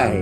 Hi,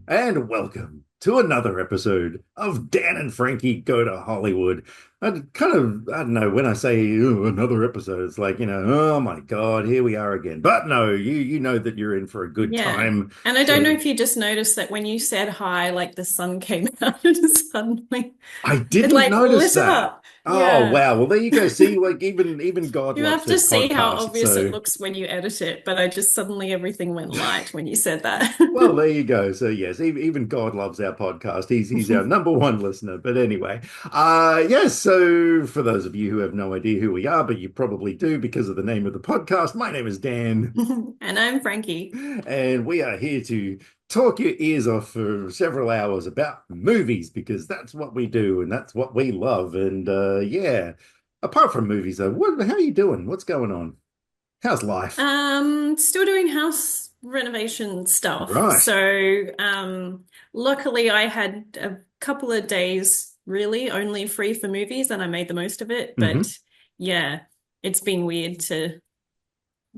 and welcome to another episode of Dan and Frankie Go to Hollywood. I I don't know, when I say "Ooh, another episode, it's like, oh my God, here we are again. But no, you know that you're in for a good Yeah. time. And I don't know So if you just noticed that when you said hi, like the sun came out and suddenly I it didn't like notice lit that. up. Oh Yeah. wow. Well, there you go. See, like even God You loves have to his see how podcast. obvious it So looks when you edit it, but I just suddenly everything went light when you said that. well, there you go. So yes, even God loves our podcast. He's our number one listener. But anyway, yes. So for those of you who have no idea who we are, but you probably do because of the name of the podcast, my name is Dan, And I'm Frankie. and we are here to talk your ears off for several hours about movies because that's what we do and that's what we love. And yeah, apart from movies, though, how are you doing? What's going on? How's life? Still doing house renovation stuff. Right. So, luckily I had a couple of days really only free for movies and I made the most of it. Hmm. But yeah, it's been weird to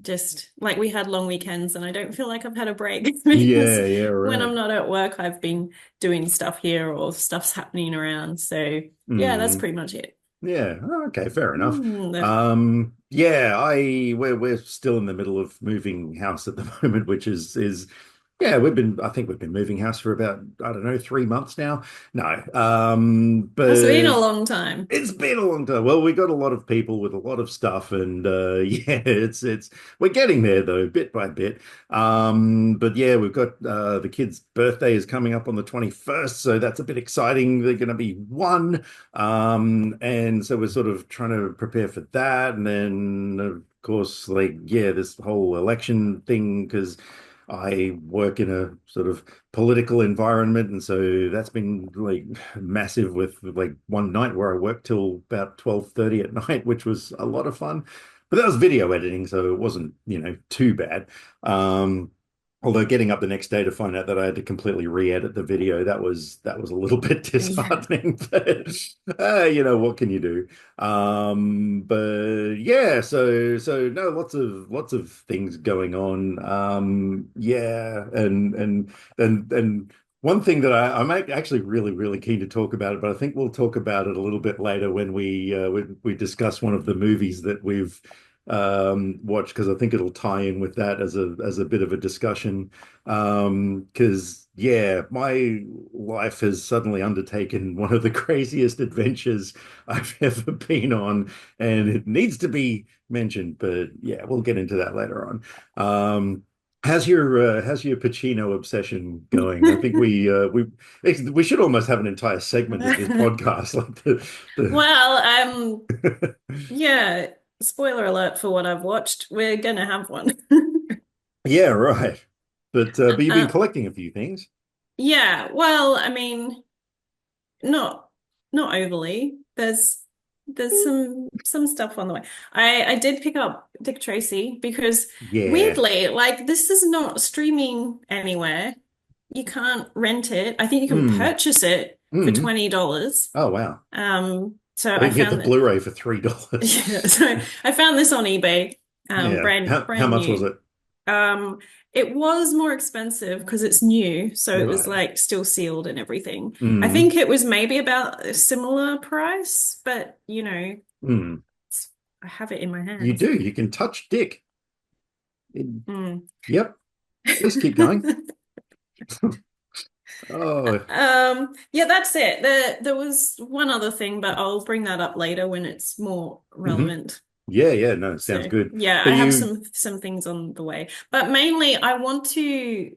just like we had long weekends and I don't feel like I've had a break because Yeah, yeah, when right. I'm not at work, I've been doing stuff here or stuff's happening around. So yeah, that's Mm. pretty much it. Yeah, okay, fair enough. Mm, Yeah, we're still in the middle of moving house at the moment, which is yeah, I think we've been moving house for about, I don't know, 3 months now. No, That's been but a long time. it's been a long time. Well, we got a lot of people with a lot of stuff, and yeah, it's we're getting there though, bit by bit. But yeah, we've got the kid's birthday is coming up on the 21st, so that's a bit exciting. They're going to be one, and so we're sort of trying to prepare for that, and then of course, like yeah, this whole election thing because I work in a sort of political environment, and so that's been like massive with like one night where I worked till about 12:30 at night, which was a lot of fun. But that was video editing, so it wasn't, too bad. Although getting up the next day to find out that I had to completely re-edit the video, that was a little bit Yeah. disheartening. But what can you do? But yeah, so no, lots of things going on. Yeah, and one thing that I'm actually really, really keen to talk about it, but I think we'll talk about it a little bit later when we discuss one of the movies that we've watched, because I think it'll tie in with that as a bit of a discussion. Because yeah, my life has suddenly undertaken one of the craziest adventures I've ever been on, and it needs to be mentioned. But yeah, we'll get into that later on. How's your Pacino obsession going? I think we should almost have an entire segment of this podcast, like Well, the yeah, spoiler alert for what I've watched. We're gonna have one. yeah, right. But you've been Uh, collecting a few things. yeah, well, I mean, not not overly. There's some stuff on the way. I did pick up Dick Tracy because Yeah. weirdly, like this is not streaming anywhere. You can't rent it. I think you can Mm. purchase it for Mm. $20. Oh wow. So Or you I can get the found that Blu-ray for $3. yeah, so I found this on eBay, Yeah. brand How brand much was new. it? Um, it was more expensive because it's new, so it was Right. like still sealed and everything. I Mm. think it was maybe about a similar price, but Mm. I have it in my You hands. do. You can touch Dick. Mm. Yep. Please keep going. Oh, Yeah, that's it. There was one other thing, but I'll bring that up later when it's more hmm. relevant. Yeah, yeah, no, sounds So good. yeah, So I have you, some things on the way. But mainly I want to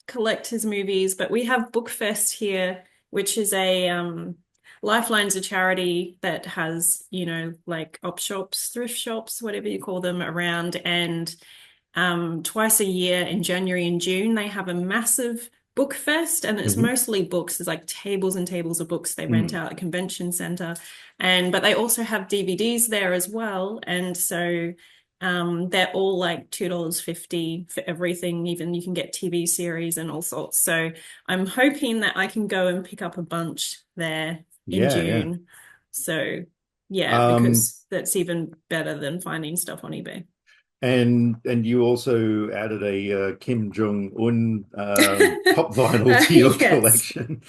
collect his movies, but we have Bookfest here, which is a Lifeline's a charity that has, like op shops, thrift shops, whatever you call them around and twice a year in January and June, they have a massive book fest, and it's hmm. mostly books. There's like tables and tables of books they rent Mm. out at a convention center, and but they also have DVDs there as well. And so they're all like $2.50 for everything. Even you can get TV series and all sorts. So I'm hoping that I can go and pick up a bunch there in Yeah, yeah. June. So yeah, Um, because that's even better than finding stuff on eBay. And you also added a Kim Jong-un pop vinyl to your Yes. collection.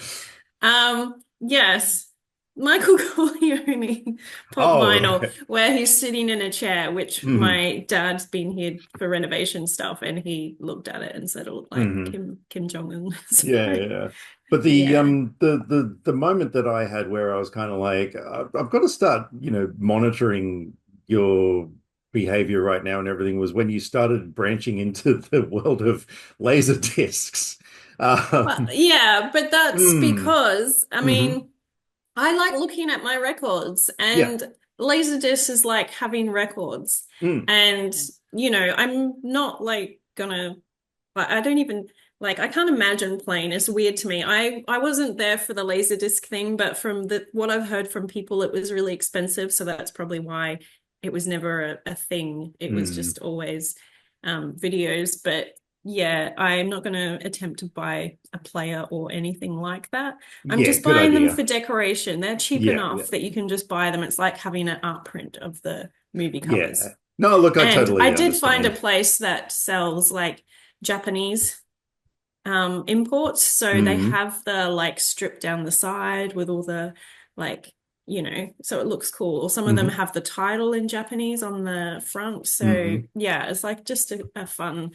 Yes. Michael Corleone pop Oh, vinyl right. where he's sitting in a chair, which Hmm. my dad's been here for renovation stuff, and he looked at it and said it looked like Hmm. Kim Jong-un. So Yeah, yeah. But yeah. the moment that I had where I was kind of like, I've got to start, monitoring your behavior right now and everything was when you started branching into the world of laser discs. Well, Um, yeah, but that's mm, because, I hmm mean, I like looking at my records, Yeah. and Laserdisc is like having records. Mm, And, I'm not like gonna, I don't even like, I can't imagine playing. It's weird to me. I wasn't there for the Laserdisc thing, but from the what I've heard from people, it was really expensive. So that's probably why it was never a thing. It was mm. just always videos. But yeah, I'm not going to attempt to buy a player or anything like that. I'm Yeah, just good buying them idea. for decoration. They're cheap Yeah, yeah, enough that you can just buy them. It's like having an art print of the movie covers. yeah. No, look, I And I totally did find a understand. place that sells like Japanese imports. So they Mm, have the like strip down the side with all the like, so it looks cool. Or some of them hmm have the title in Japanese on the front. So hmm yeah, it's like just a fun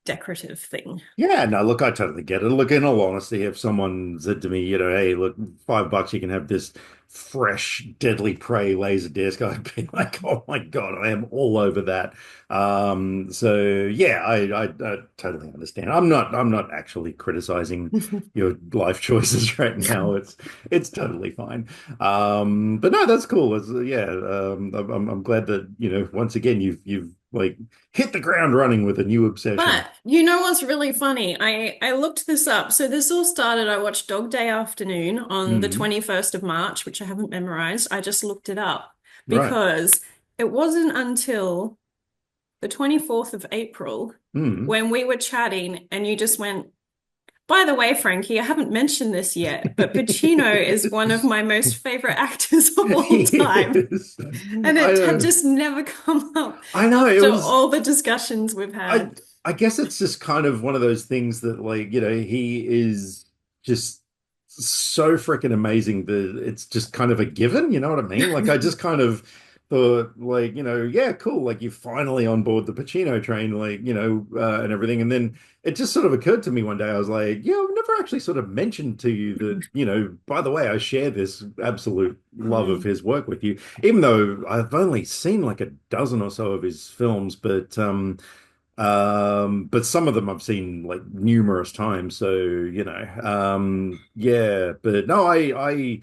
decorative thing. Yeah, no, look, I totally get it. Look, in all honesty, if someone said to me, hey, look, $5, you can have this fresh, deadly prey laser disc, I'd be like, oh my God, I am all over that. So yeah, I totally understand. I'm not actually criticizing your life choices right now. It's totally fine. But no, that's cool. Yeah, I'm glad that, once again, you've like hit the ground running with a new obsession. But you know what's really funny? I looked this up. So this all started, I watched Dog Day Afternoon on the Mm, 21st of March, which I haven't memorized. I just looked it up right. because it wasn't until the 24th of April Mm. when we were chatting and you just went, by the way, Frankie, I haven't mentioned this yet, but Pacino is one of my most favorite actors of all time. Yes. And I it had know. just never come up I know. It after was all the discussions we've I had. I guess it's just kind of one of those things that like, he is just so freaking amazing that it's just kind of a given, you know what I mean? Like I just kind of thought like, yeah, cool, like you're finally on board the Pacino train, like, and everything. And then it just sort of occurred to me one day, I was like, yeah, I've never actually sort of mentioned to you that, by the way, I share this absolute love of Mm. his work with you, even though I've only seen like a dozen or so of his films, but some of them I've seen like numerous times. So, yeah, but no,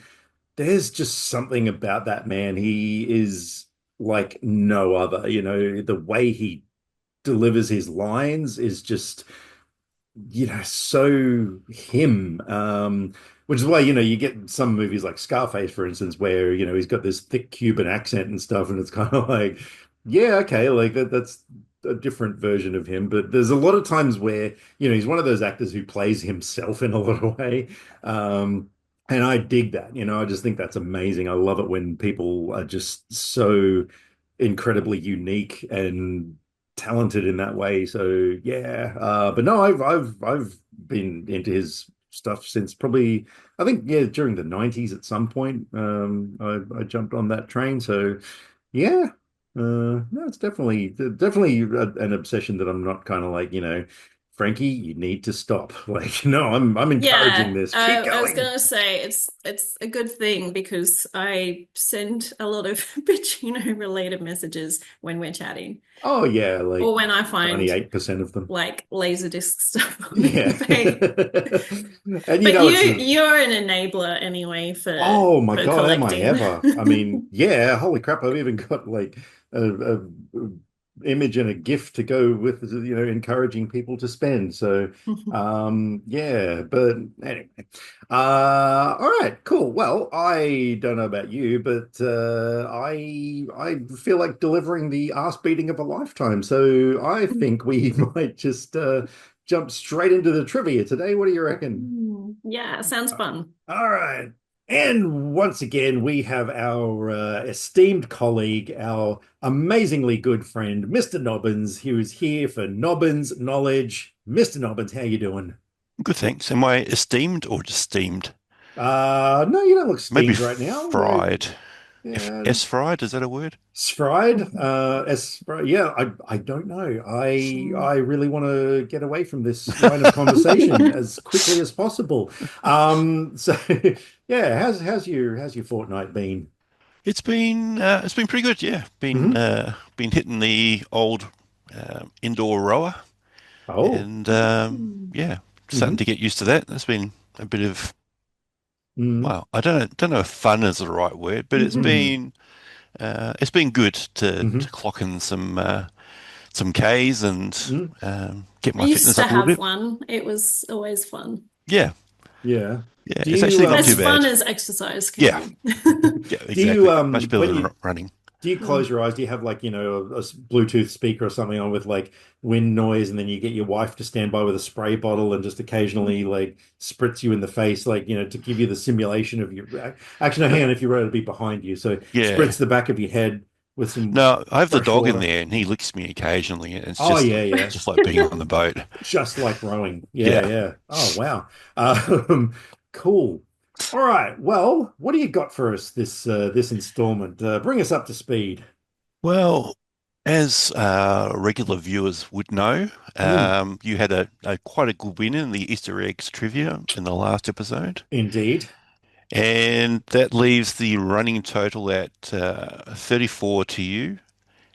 there's just something about that man. He is like no other, the way he delivers his lines is just, so him. Which is why, you get some movies like Scarface, for instance, where, he's got this thick Cuban accent and stuff, and it's kind of like, yeah, okay, like that's a different version of him. But there's a lot of times where, he's one of those actors who plays himself in a lot of way. And I dig that, I just think that's amazing. I love it when people are just so incredibly unique and talented in that way. So yeah, but no, I've been into his stuff since probably I think yeah during the 90s at some point. I jumped on that train. So yeah, no, it's definitely an obsession that I'm not kind of like Frankie, you need to stop. Like no, I'm encouraging Yeah, this. Keep I was going. gonna say it's a good thing because I send a lot of Pacino related messages when we're chatting, Oh yeah, like or when I find 98% of them. like laserdisc stuff on Yeah. eBay. And But it's you're an enabler anyway oh my for God, am I collecting. ever? I mean, yeah, holy crap, I've even got like a image and a gift to go with, encouraging people to spend. So, yeah, but anyway. All right, cool. Well, I don't know about you, but I feel like delivering the ass beating of a lifetime. So I think we might just jump straight into the trivia today. What do you reckon? Yeah, sounds fun. All right. And once again, we have our esteemed colleague, our amazingly good friend, Mr. Nobbins, who's here for Nobbins Knowledge. Mr. Nobbins, how you doing? Good, thanks. Am I esteemed or just steamed? No, you don't look Maybe steamed right now. fried. If Yeah, S fried, is that a word? fried. Yeah, I don't know. I really want to get away from this line of conversation as quickly as possible. So yeah, how's your fortnight been? It's been pretty good, yeah. Hmm. Been hitting the old indoor rower Oh. and Mm. yeah, starting Hmm. to get used to that. There's been a bit of Hmm. well, I don't know if fun is the right word, but Hmm. it's been good Hmm. to clock in some Ks and Hmm. get I my used fitness to up a little have bit. one. It was always fun. Yeah, Yeah. yeah, Do it's you actually not As too fun bad. as exercise can Yeah, be. yeah, do you exactly. Much better when than you running. do you close Mm. your eyes? Do you have like, a Bluetooth speaker or something on with like wind noise, and then you get your wife to stand by with a spray bottle and just occasionally like spritz you in the face, like, to give you the simulation of your actually no, hang on, if you're ready to be behind you. So Yeah. spritz the back of your head with some No, I have the fresh dog in water. there and he licks me occasionally. It's Oh just yeah, yeah. just like being on the boat. Just like rowing. Yeah, Yeah. yeah. Oh wow. Um, cool. All right. Well, what do you got for us this installment? Bring us up to speed. Well, as regular viewers would know, Mm, you had a quite a good win in the Easter eggs trivia in the last episode, indeed. and that leaves the running total at 34 to you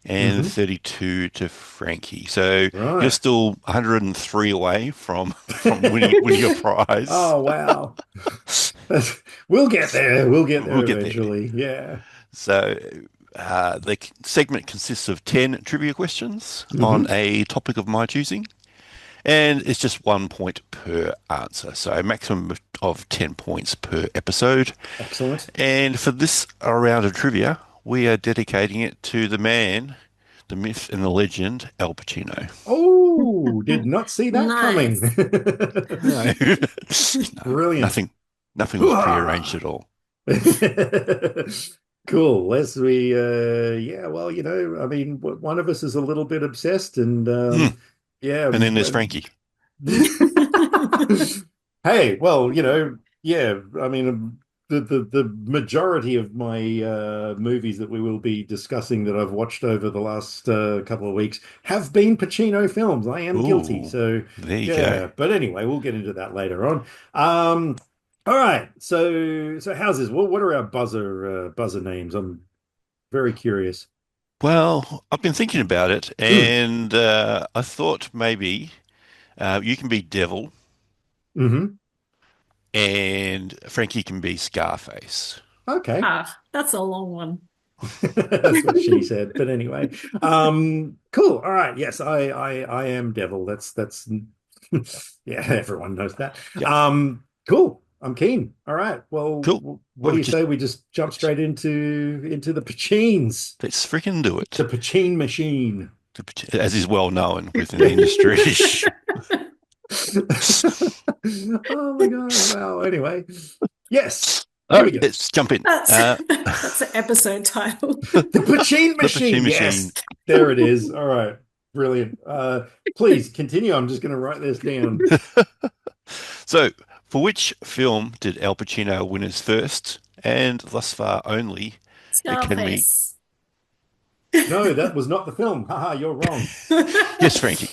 and Hmm. 32 to Frankie. So you're Right. still 103 away from winning a prize. Oh wow. We'll get there. We'll get We'll there get there. eventually. Yeah. So the segment consists of 10 trivia questions on Hmm. a topic of my choosing, and it's just 1 point per answer. So a maximum of 10 points per episode. Excellent. And for this round of trivia, we are dedicating it to the man, the myth, and the legend, Al Pacino. Oh, did not see that coming. Nice. No, no, Brilliant. nothing was prearranged Hooah! at all. Cool. Let's we yeah, well, I mean, one of us is a little bit obsessed and Mm. yeah, And then there's Frankie. hey, well, yeah, I mean, the majority of my movies that we will be discussing that I've watched over the last couple of weeks have been Pacino films. I am guilty. Ooh, So, there you go. yeah, but anyway, we'll get into that later on. Um, all right. So how's this? What are our buzzer names? I'm very curious. Well, I've been thinking about it, Mm. and I thought maybe you can be Devil, Hmm. and Frankie can be Scarface. Okay. Ah, that's a long one. That's what she said. But anyway, cool. All right. Yes, I am devil. That's yeah, everyone knows that. Yep, Cool. I'm keen. All right. Well, cool. what do Well, you just say we just jump straight into the Pacines, let's freaking do the it, Pacine machine. as is well known within the industry. Oh my God. Wow. Anyway, yes. All Here right, we go. let's jump in. That's an episode title. The Pacine The Pacino machine. Machine. Yes, there it is. All right, brilliant. Please continue. I'm just going to write this down. So, for which film did Al Pacino win his first and thus far only Academy? Scarface. No, that was not the film. Haha, you're wrong. Yes, Frankie.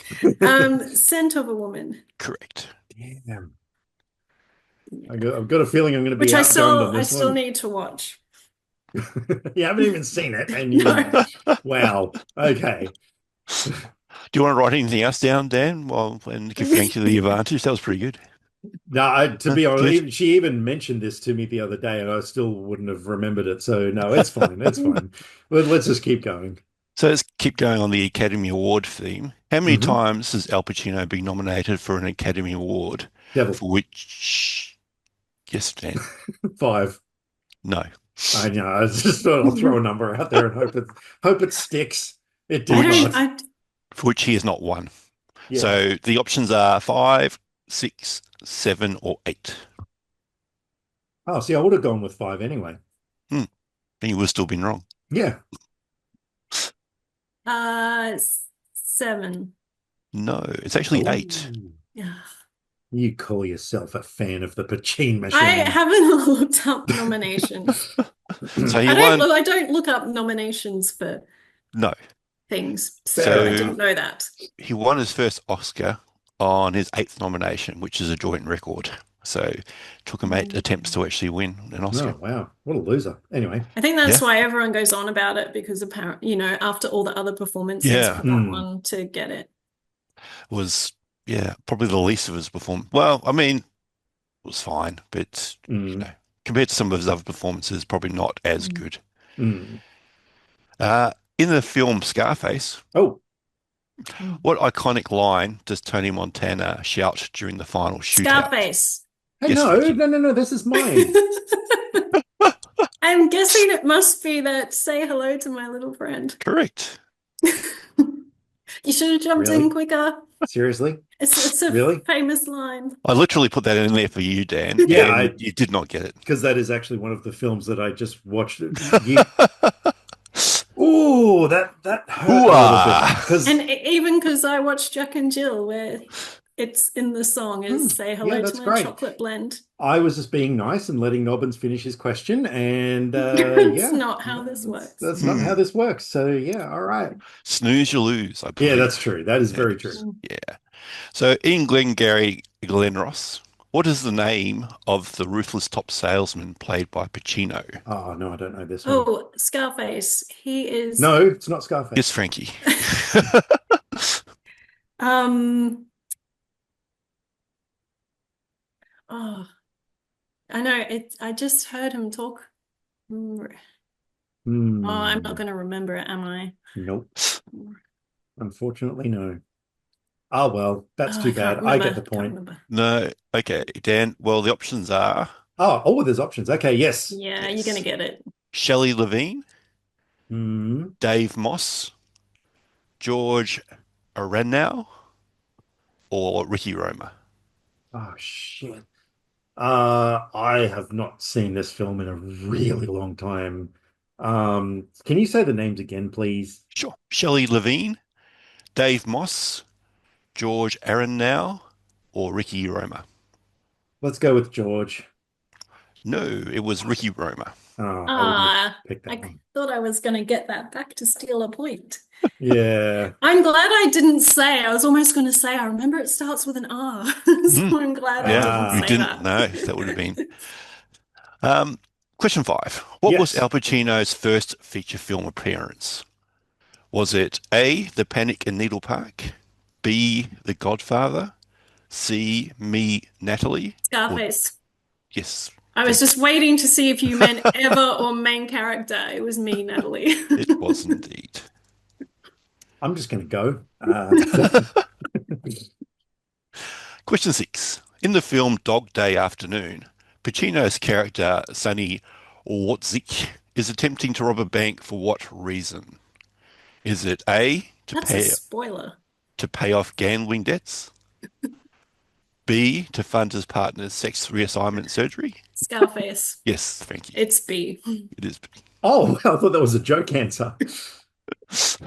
Scent of a Woman, Correct. Damn. yeah. I've got a feeling I'm going to be Which I outgunned still on I this still one. need to watch. You haven't even seen it, and you, No. wow. Okay. Do you want to write anything else down, Dan? Well, and give Frankie the advantage. That was pretty good. No, to be honest, Good. she even mentioned this to me the other day, and I still wouldn't have remembered it. So no, it's fine. It's fine. Let's just keep going. So let's keep going on the Academy Award theme. How many Hmm. times has Al Pacino been nominated for an Academy Award? Devil. For which, yes, Dan? Five. No. I know. I just thought I'll throw a number out there and hope it sticks. It For I did which, don't not. I for which he has not won. Yeah. So the options are five, six, seven, or eight. Oh, see, I would have gone with five anyway. Hmm. Then you would have still been wrong. Yeah. Uh, seven. No, it's actually Oh, eight. Yeah. you call yourself a fan of the Pacine I machine. haven't looked up nominations. So he I don't won. look, I don't look up nominations for No. things, so Fair I So didn't enough. know that. he won his first Oscar on his eighth nomination, which is a joint record. So it took him eight attempts to actually win an Oscar. Oh, wow. What a loser. Anyway. I think that's Yeah. why everyone goes on about it because apparently, after all the other performances Yeah. for that Mm, one to get it. Was, yeah, probably the least of his performance. Well, I mean, it was fine, but, mm, compared to some of his other performances, probably not as Mm. good. mm. In the film Scarface, Oh, what iconic line does Tony Montana shout during the final shootout? Scarface. hey, Yes, no, Frankie. no, no, no. This is mine. I'm guessing it must be that say hello to my little friend. Correct. You should have jumped in Really? quicker. Seriously? It's a Really? famous line. I literally put that in there for you, Dan, Yeah, and you did not get it. because that is actually one of the films that I just watched. Oh, that hurt a little bit Hooah! because And even because I watched Jack and Jill, where it's in the song is say yeah, hello to that's my great. chocolate blend. I was just being nice and letting Nobbins finish his question, and It's yeah, not how no, this works. that's not how Hmm. this works. So yeah, all right. Snooze, you lose, I Yeah, that's believe. true. That is very true. Yes. Yeah. So in Glengarry Glen Ross, what is the name of the ruthless top salesman played by Pacino? Oh no, I don't know this one. Oh, Scarface. He is No, it's not Yes, Scarface. Frankie. um oh, I know it I just heard him talk. Oh, I'm not Hmm. gonna remember it, am I? Nope. Unfortunately, no. Oh well, Oh, that's too I can't bad. I get the remember. Can't point. remember. No. Okay, Dan. Well, the options are Oh, there's options. Okay, yes. Yeah, you're gonna yes, get it. Shelley Levine, Hmm. Dave Moss, George Arenault, or Ricky Roma. Oh shit. I have not seen this film in a really long time. Can you say the names again, please? Sure. Shelley Levine, Dave Moss, George Arenault, or Ricky Roma. Let's go with George. No, it was Ricky Roma. Oh, I wouldn't have Ah, picked that I one. thought I was gonna get that back to steal a point. Yeah. I'm glad I didn't say. I was almost gonna say I remember it starts with an R. Mhm. So I'm glad I Yeah, didn't you Ah, say didn't that. know. That would have been. Um, Question five. What was yes. Al Pacino's first feature film appearance? Was it A, The Panic in Needle Park, B, The Godfather, C, Me, Natalie, or Scarface. yes, I was Frankie? just waiting to see if you meant ever or main character. It was me, Natalie. It was indeed. I'm just gonna go. Question six. In the film Dog Day Afternoon, Pacino's character, Sonny Wozniak, is attempting to rob a bank for what reason? Is it A, That's a spoiler. to pay off gambling debts, B, to fund his partner's sex reassignment surgery? Scarface. Yes, thank you. It's B. It is B. Oh, I thought that was a joke answer.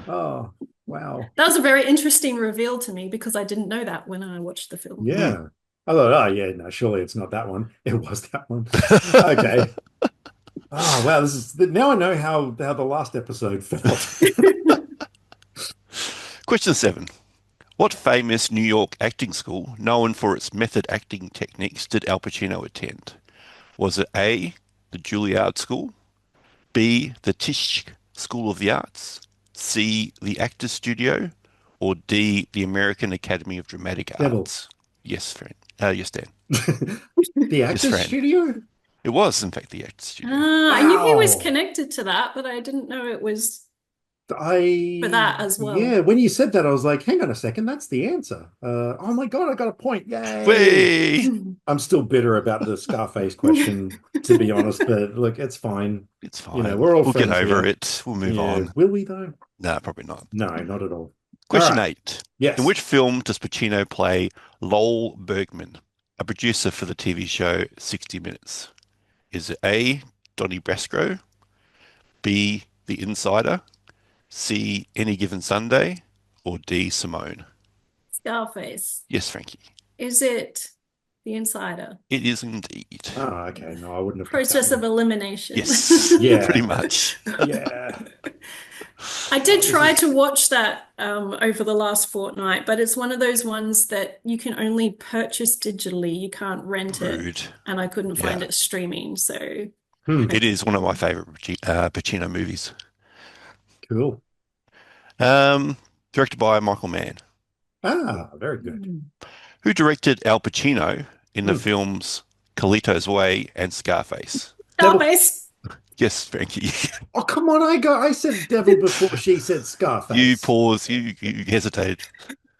Oh, wow. That was a very interesting reveal to me because I didn't know that when I watched the film. Hmm. Yeah. I thought, oh yeah, no, surely it's not that one. It was that one. Okay. Oh wow, this is now I know how the last episode felt. Question seven. What famous New York acting school, known for its method acting techniques, did Al Pacino attend? Was it A, the Juilliard School, B, the Tisch School of the Arts, C, the Actors Studio, or D, the American Academy of Dramatic Devil. Arts? Yes, friend. Yes, Dan. The Yes, Actors friend. Studio? It was, in fact, the Actors Studio. Ah, I knew he was Wow. connected to that, but I didn't know it was for I that as well. yeah, when you said that, I was like, hang on a second, that's the answer. Oh my God, I got a point. Yay. Way! I'm still bitter about the Scarface question, to be honest, but look, it's fine. It's You know, fine. we're all We'll get friends over here. it. We'll move Yeah. on. Will we though? No, probably not. No, not at all. All Question right. eight. In Yes. which film does Pacino play Lowell Bergman, a producer for the TV show 60 Minutes? Is it A, Donnie Brasco, B, The Insider, C, Any Given Sunday, or D, Simone? Scarface. Yes, Frankie. Is it The Insider? It is indeed. Oh, okay. No, I wouldn't have picked that Process of one. elimination. Yes, pretty Yeah. much. Yeah. I did Oh, this try is to watch that over the last fortnight, but it's one of those ones that you can only purchase digitally. You can't rent it, Rude. and I couldn't find Yeah. it streaming. So hmm, It is one of my favorite Pacino movies. cool. Um, Directed by Michael Mann, Ah, very good. who directed Al Pacino in the Hmm. films Carlito's Way and Scarface. Devil. Scarface. Yes, Frankie. Oh, come on. I said devil before she said You Scarface. pause. You hesitated.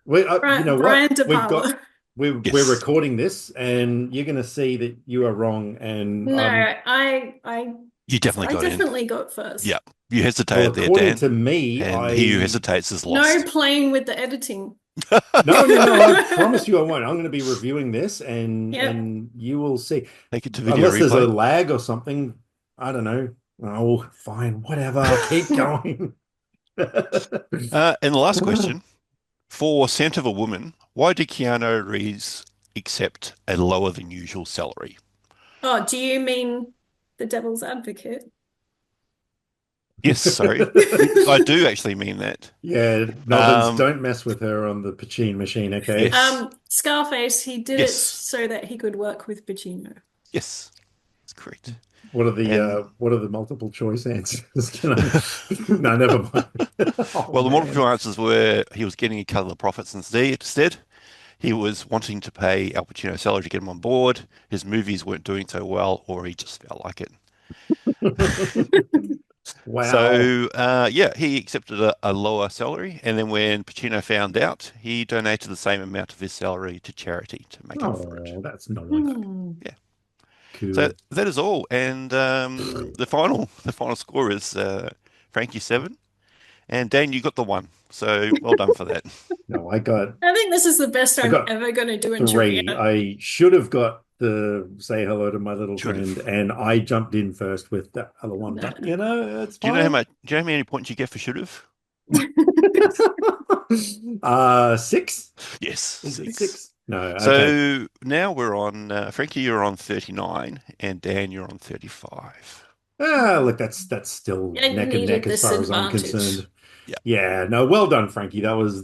You know what? Brian De We've got Palma. we're Yes, recording this, and you're going to see that you are wrong, and No, I you definitely I got in. definitely got first. Yeah, you well, hesitated there, according Dan. to me, And he who I hesitates is No lost. playing with the editing. no, no, no. I promise you, I won't. I'm going to be reviewing this, Yep. and you will see. Take it to video Unless there's a replay. lag or something, I don't know. Oh, fine, whatever. Keep going. And the last question. For Scent of a Woman, why did Keanu Reeves accept a lower than usual salary? Oh, do you mean the devil's advocate? Yes, sorry. I do actually mean that. Yeah, Nobbins, Um, don't mess with her on the Pacine machine, okay? yes, Scarface, he did it yes, so that he could work with Pacino. yes, that's correct. What are And the multiple choice answers? Can I? No, never mind. Oh well, the man. multiple answers were he was getting a cut of the profits instead. He was wanting to pay Al Pacino salary to get him on board. His movies weren't doing so well, or he just felt like it. Wow. So, yeah, he accepted a lower salary. And then when Pacino found out, he donated the same amount of his salary to charity to make up for it. Oh, that's nice. Hmm. Yeah. So Cool. that is all. And the final score is Frankie 7. And Dan, you got the 1. So well done for that. No, I got I think this is the best I I'm got ever going to do in trivia. 3. I should have got the say hello to my little Should friend, have. and I jumped in first with that other one. No. But you know, it's Do you know fine. how many points you get for should have? 6? Yes, Is it 6. 6? No, okay. So now we're on Frankie, you're on 39, and Dan, you're on 35. Look, that's still I neck and neck needed as this far as I'm advantage. concerned. Yeah. Yeah, no, well done, Frankie. That was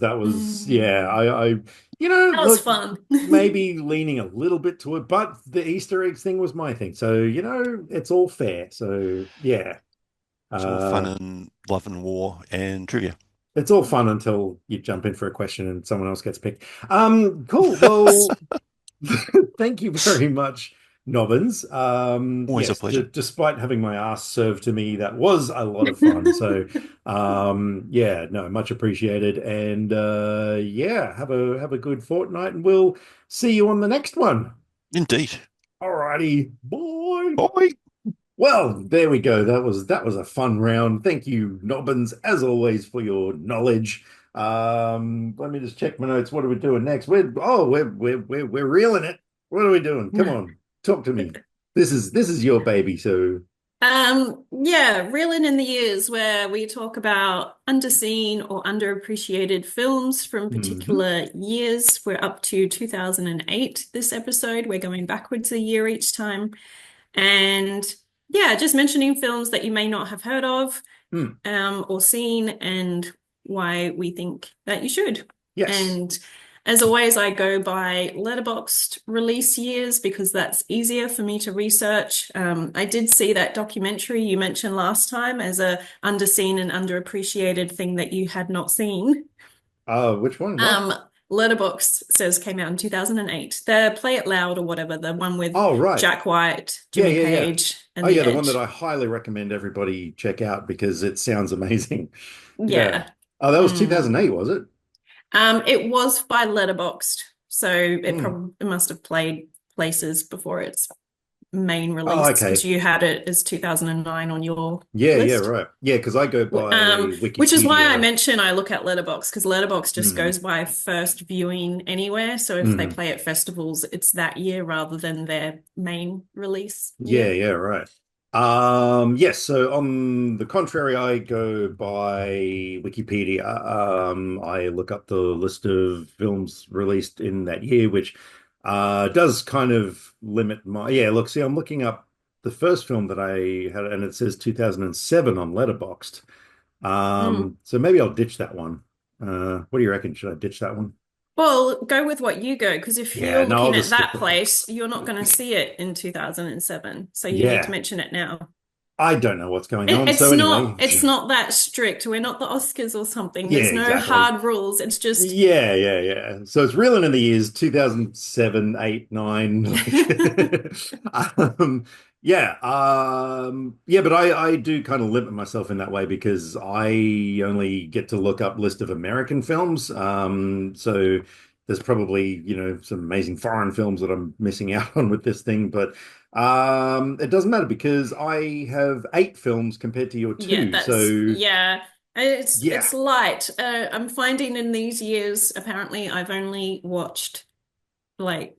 yeah. Mm. That was Look, fun. maybe leaning a little bit to it, but the Easter eggs thing was my thing. So, it's all fair. So, yeah. It's all fun Uh, and love and war and trivia. it's all fun until you jump in for a question and someone else gets picked. Cool. Well, thank you very much, Nobbins. Always a Yes, pleasure. despite having my ass served to me, that was a lot of fun. So, yeah, no, much appreciated. And yeah, have a good fortnight, and we'll see you on the next one. Indeed. Alrighty, bye. Bye. Well, there we go. That was a fun round. Thank you, Nobbins, as always, for your knowledge. Let me just check my notes. What are we doing next? We're reeling it. What are we doing? Come on, talk to me. This is your baby, so Yeah, reeling in the years where we talk about underseen or underappreciated films from mhm. particular years. We're up to 2008 this episode. We're going backwards a year each time. And yeah, just mentioning films that you may not have heard of Hmm. or seen and why we think that you should. Yes. And as always, I go by letterboxed release years because that's easier for me to research. I did see that documentary you mentioned last time as a underseen and underappreciated thing that you had not seen. Which one? What? Letterboxd says came out in 2008. The Play It Loud or whatever, the one with Oh, right. Jack White, Yeah, Jimmy yeah, yeah. Page, Oh, and The yeah, the one that Edge. I highly recommend everybody check out because it sounds amazing. Yeah. Yeah. Oh, that was Mm. 2008, was it? It was by Letterboxd, so it Hmm. probably it must have played places before it's main Oh, release because okay. you had it as 2009 on your Yeah, yeah, list. right. Yeah, because I go by Which is why I Wikipedia. mention I look at Letterboxd because Letterboxd just Mm, goes by first viewing anywhere. So if they mm. play at festivals, it's that year rather than their main release Yeah, year. yeah, right. Yes, so on the contrary, I go by Wikipedia. I look up the list of films released in that year, which does kind of limit my yeah, look, see, I'm looking up the first film that I had, and it says 2007 on Letterboxd. Mm. So maybe I'll ditch that one. What do you reckon? Should I ditch that one? Well, go with what you go because if Yeah, you're no, I'll looking just at stick that with it. place, you're not going to see it in 2007. So you need to Yeah, mention it now. I don't know what's going It, on. it's So not anyway, it's not that strict. We're not the Oscars or something. yeah, There's no exactly. hard rules. It's just Yeah, yeah, yeah. So it's reeling in the years 2007, 8, 9. Like, yeah, yeah, but I do kind of limit myself in that way because I only get to look up list of American films. So there's probably, some amazing foreign films that I'm missing out on with this thing, but it doesn't matter because I have 8 films compared to your yeah, 2. that's So yeah. yeah, It's light. I'm finding in these years, apparently, I've only watched like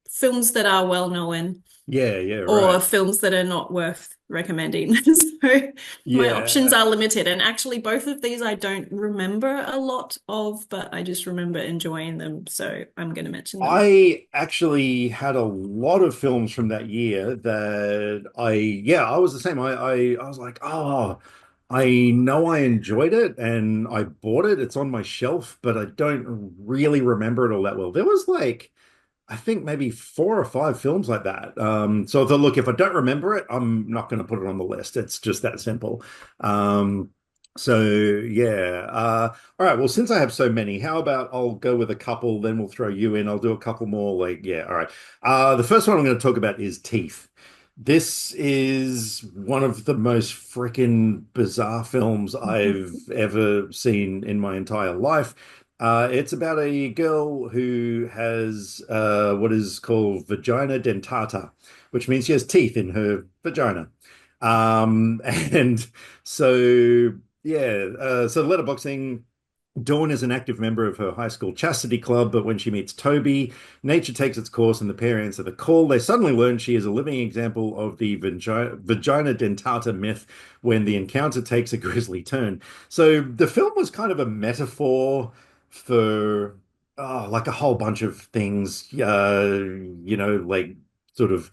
films that are well known yeah, yeah, or right. films that are not worth recommending. So my options Yeah. are limited. And actually, both of these I don't remember a lot of, but I just remember enjoying them. So I'm going to mention them. I actually had a lot of films from that year that yeah, I was the same. I was like, oh, I know I enjoyed it and I bought it. It's on my shelf, but I don't really remember it all that well. There was like, I think maybe 4 or 5 films like that. So I thought, look, if I don't remember it, I'm not going to put it on the list. It's just that simple. So yeah. All right. Well, since I have so many, how about I'll go with a couple, then we'll throw you in. I'll do a couple more. Like, yeah. All right. The first one I'm going to talk about is Teeth. This is one of the most freaking bizarre films I've ever seen in my entire life. It's about a girl who has what is called vagina dentata, which means she has teeth in her vagina. And so, yeah, so letterboxing. Dawn is an active member of her high school chastity club, but when she meets Toby, nature takes its course and the pair answer the call. They suddenly learn she is a living example of the vagina dentata myth when the encounter takes a grisly turn. So the film was kind of a metaphor for like a whole bunch of things, like sort of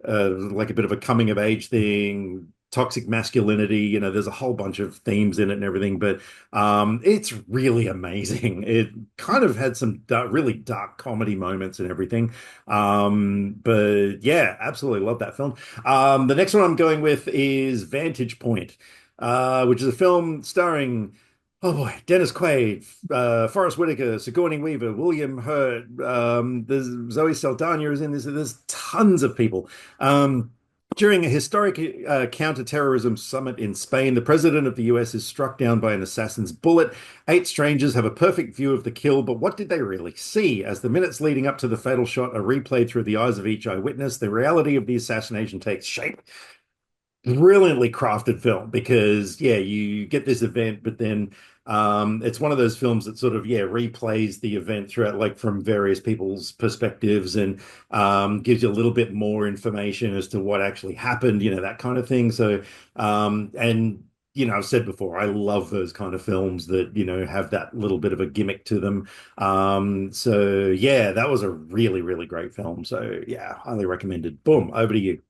like a bit of a coming of age thing, toxic masculinity. There's a whole bunch of themes in it and everything, but it's really amazing. It kind of had some really dark comedy moments and everything. But yeah, absolutely love that film. The next one I'm going with is Vantage Point, which is a film starring, oh boy, Dennis Quaid, Forrest Whitaker, Sigourney Weaver, William Hurt. There's Zoe Saldana is in this. There's tons of people. During a historic counterterrorism summit in Spain, the president of the US is struck down by an assassin's bullet. 8 strangers have a perfect view of the kill, but what did they really see? As the minutes leading up to the fatal shot are replayed through the eyes of each eyewitness, the reality of the assassination takes shape. Brilliantly crafted film because yeah, you get this event, but then it's one of those films that sort of yeah replays the event throughout like from various people's perspectives and gives you a little bit more information as to what actually happened, that kind of thing. So and I've said before, I love those kind of films that have that little bit of a gimmick to them. So yeah, that was a really really great film. So yeah, highly recommended. Boom, over to you.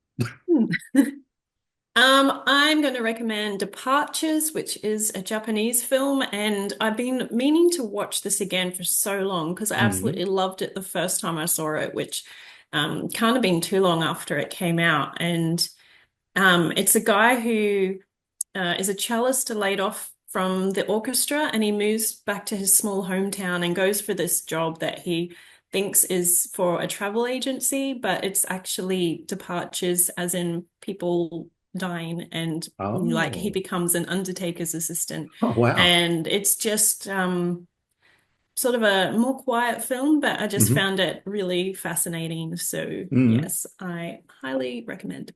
I'm going to recommend Departures, which is a Japanese film, and I've been meaning to watch this again for so long because I Mhm. absolutely loved it the first time I saw it, which can't have been too long after it came out. And it's a guy who is a cellist laid off from the orchestra, and he moves back to his small hometown and goes for this job that he thinks is for a travel agency, but it's actually departures, as in people dying, and like he Oh. becomes an undertaker's assistant. Oh, wow. And it's just sort of a more quiet film, but I just Hmm. found it really fascinating. So Mm. yes, I highly recommend.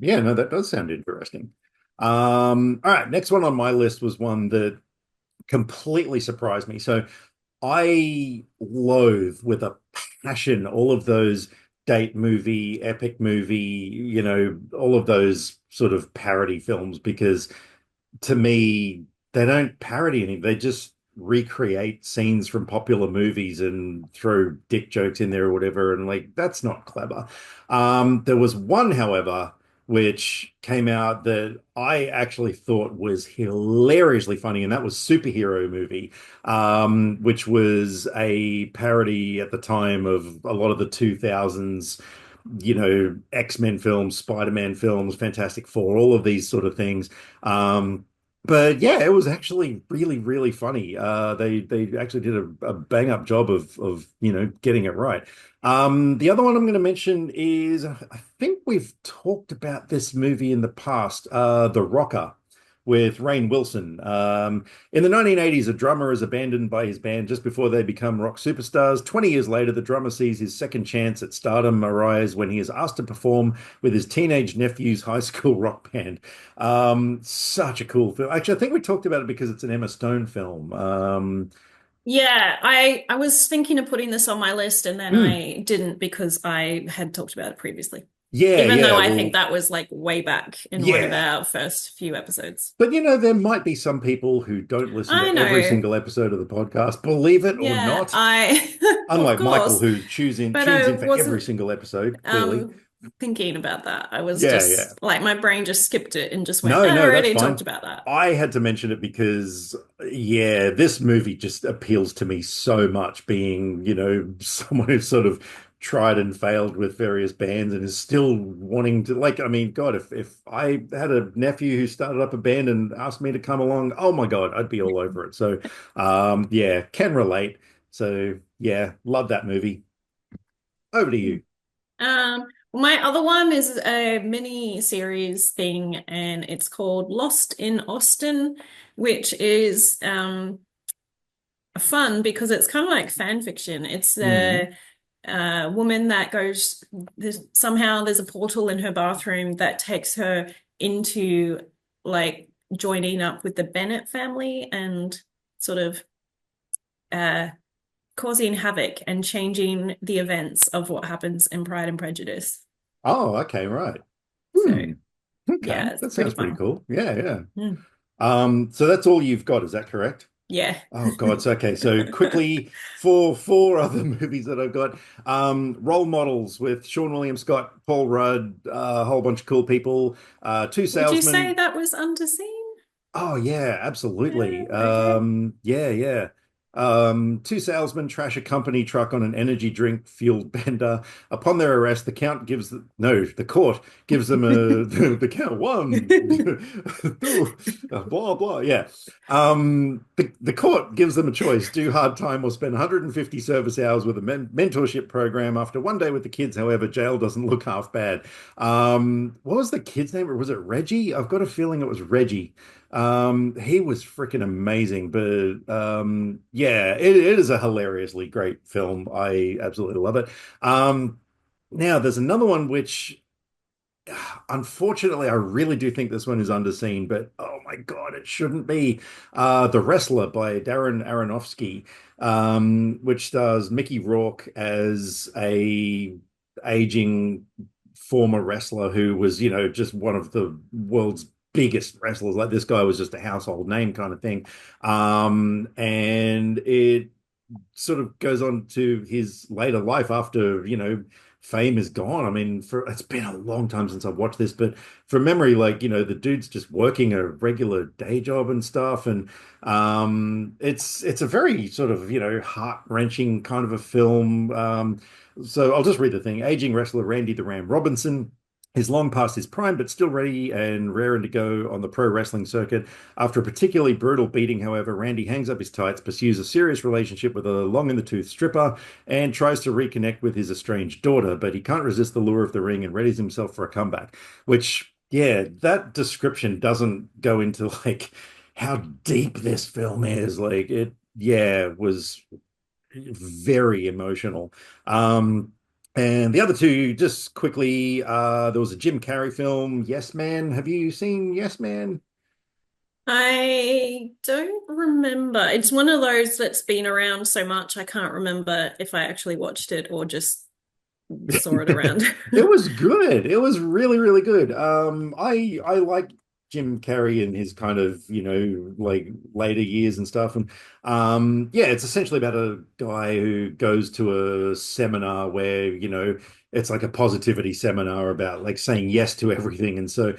Yeah, no, that does sound interesting. All right, next one on my list was one that completely surprised me. So I loathe with a passion all of those date movie, epic movie, all of those sort of parody films because to me, they don't parody anything. They just recreate scenes from popular movies and throw dick jokes in there or whatever. And like, that's not clever. There was one, however, which came out that I actually thought was hilariously funny, and that was Superhero Movie, which was a parody at the time of a lot of the 2000s, X-Men films, Spider-Man films, Fantastic Four, all of these sort of things. But yeah, it was actually really, really funny. They actually did a bang up job of getting it right. The other one I'm going to mention is I think we've talked about this movie in the past, The Rocker with Rainn Wilson. In the 1980s, a drummer is abandoned by his band just before they become rock superstars. 20 years later, the drummer sees his second chance at stardom arise when he is asked to perform with his teenage nephew's high school rock band. Such a cool film. Actually, I think we talked about it because it's an Emma Stone film. Yeah, I was thinking of putting this on my list and then Mm, I didn't because I had talked about it previously. yeah, Even though yeah. I think Well, that was like way back in one of yeah. our first few episodes. But there might be some people who don't listen I to every know. single episode of the podcast, believe it or Yeah, not. I of Unlike Michael, course, who but tunes I in for every wasn't single episode, clearly. um thinking about that. I was Yeah, yeah. just like my brain just skipped it and just went, No, oh, I no, that's already talked fine. about that. I had to mention it because, yeah, this movie just appeals to me so much, being, someone who's sort of tried and failed with various bands and is still wanting to, like, I mean, God, if I had a nephew who started up a band and asked me to come along, oh my God, I'd be all over it. So, yeah, can relate. So, yeah, love that movie. Over to you. My other one is a mini series thing, and it's called Lost in Austin, which is fun because it's kind of like fan fiction. It's Mm. a woman that goes, somehow there's a portal in her bathroom that takes her into like joining up with the Bennett family and sort of uh, causing havoc and changing the events of what happens in Pride and Prejudice. Oh, okay, right. So Hmm. Okay, yeah, it's that pretty sounds pretty fun. cool. Yeah, yeah. Mm. So that's all you've got, is that correct? Yeah. Oh God, so okay. So quickly, for four other movies that I've got, role models with Sean William Scott, Paul Rudd, a whole bunch of cool people, two Would you say salesmen. that was Underseen? Oh yeah, Yeah, absolutely. okay. Yeah, yeah. Two salesmen trash a company truck on an energy drink fueled bender. Upon their arrest, the count gives no, the court gives them a the count one, two, blah blah. Yeah. The court gives them a choice: do hard time or spend 150 service hours with a mentorship program. After one day with the kids, however, jail doesn't look half bad. What was the kid's name? Or was it Reggie? I've got a feeling it was Reggie. He was freaking amazing, but yeah, it is a hilariously great film. I absolutely love it. Now there's another one which unfortunately I really do think this one is underseen, but oh my God, it shouldn't be. The Wrestler by Darren Aronofsky, which stars Mickey Rourke as a aging former wrestler who was, just one of the world's biggest wrestlers. Like this guy was just a household name kind of thing. And it sort of goes on to his later life after, fame is gone. I mean, it's been a long time since I've watched this, but from memory, like, the dude's just working a regular day job and stuff. And it's a very sort of, heart-wrenching kind of a film. So I'll just read the thing. Aging wrestler Randy the Ram Robinson is long past his prime, but still ready and raring to go on the pro wrestling circuit. After a particularly brutal beating, however, Randy hangs up his tights, pursues a serious relationship with a long in the tooth stripper, and tries to reconnect with his estranged daughter, but he can't resist the lure of the ring and readies himself for a comeback. Which, yeah, that description doesn't go into like how deep this film is. Like yeah, was very emotional. Um, and the other two, just quickly, there was a Jim Carrey film, Yes Man. Have you seen Yes Man? I don't remember. It's one of those that's been around so much, I can't remember if I actually watched it or just saw it around. It was good. It was really, really good. I like Jim Carrey in his kind of, like later years and stuff. And yeah, it's essentially about a guy who goes to a seminar where, it's like a positivity seminar about like saying yes to everything. And so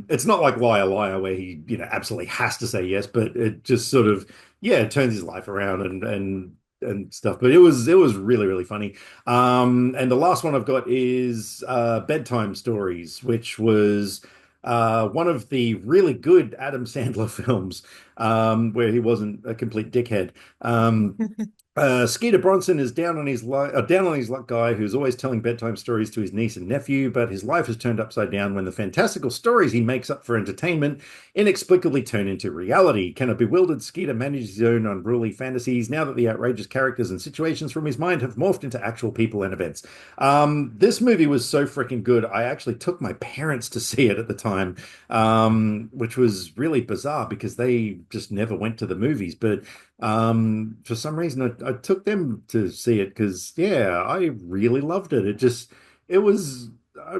it's not like Liar Liar where he, absolutely has to say yes, but it just sort of, yeah, turns his life around and stuff. But it was really, really funny. And the last one I've got is Bedtime Stories, which was one of the really good Adam Sandler films where he wasn't a complete dickhead. Skeeter Bronson is down on his luck guy who's always telling bedtime stories to his niece and nephew, but his life is turned upside down when the fantastical stories he makes up for entertainment inexplicably turn into reality. Can a bewildered Skeeter manage his own unruly fantasies now that the outrageous characters and situations from his mind have morphed into actual people and events? This movie was so freaking good. I actually took my parents to see it at the time, which was really bizarre because they just never went to the movies, but for some reason I took them to see it because yeah, I really loved it. It was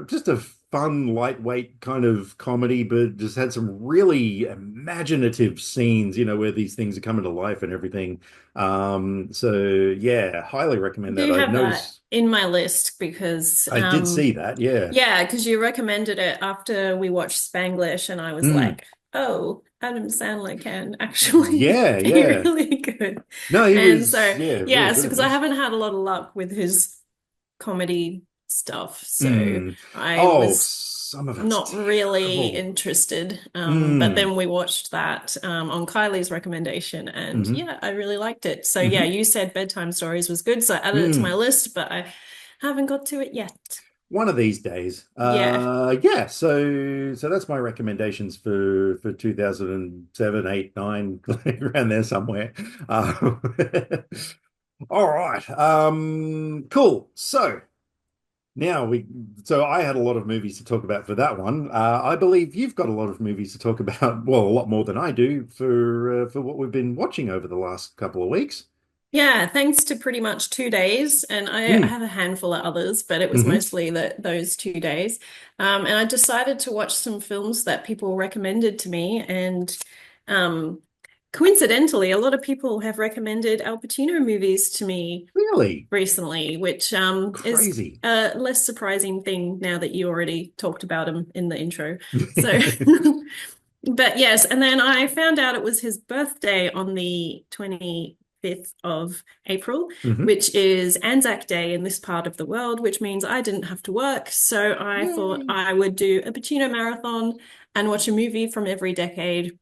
just a fun, lightweight kind of comedy, but just had some really imaginative scenes, where these things are coming to life and everything. So yeah, highly recommend that. Do I have that noticed in my list because I did see that, yeah. yeah, because you recommended it after we watched Spanglish and I was Mm, like, oh, Adam Sandler can actually yeah, be yeah. really good. No, he And was, so yeah, really yes, good in because I this. haven't had a lot of luck with his comedy stuff. So Mm. I Oh, was some of it's not really terrible. interested. But Mm. then we watched that on Kylie's recommendation, and Hmm. yeah, I really liked it. So yeah, Hmm. you said Bedtime Stories was good, so I added it to my Mm. list, but I haven't got to it yet. One of these days. Yeah. Yeah, so that's my recommendations for 2007, 8, 9, around there somewhere. Uh, all right. Cool. So I had a lot of movies to talk about for that one. I believe you've got a lot of movies to talk about, well, a lot more than I do for what we've been watching over the last couple of weeks. Yeah, thanks to pretty much 2 days, and I Mm. have a handful of others, but it was Hmm. mostly those 2 days. And I decided to watch some films that people recommended to me, and um, coincidentally, a lot of people have recommended Al Pacino movies to me Really? recently, which is Crazy. a less surprising thing now that you already talked about him in the intro. So, but yes, and then I found out it was his birthday on the 25th of April, Hmm. which is Anzac Day in this part of the world, which means I didn't have to work. So I thought Yay. I would do a Pacino marathon and watch a movie from every decade,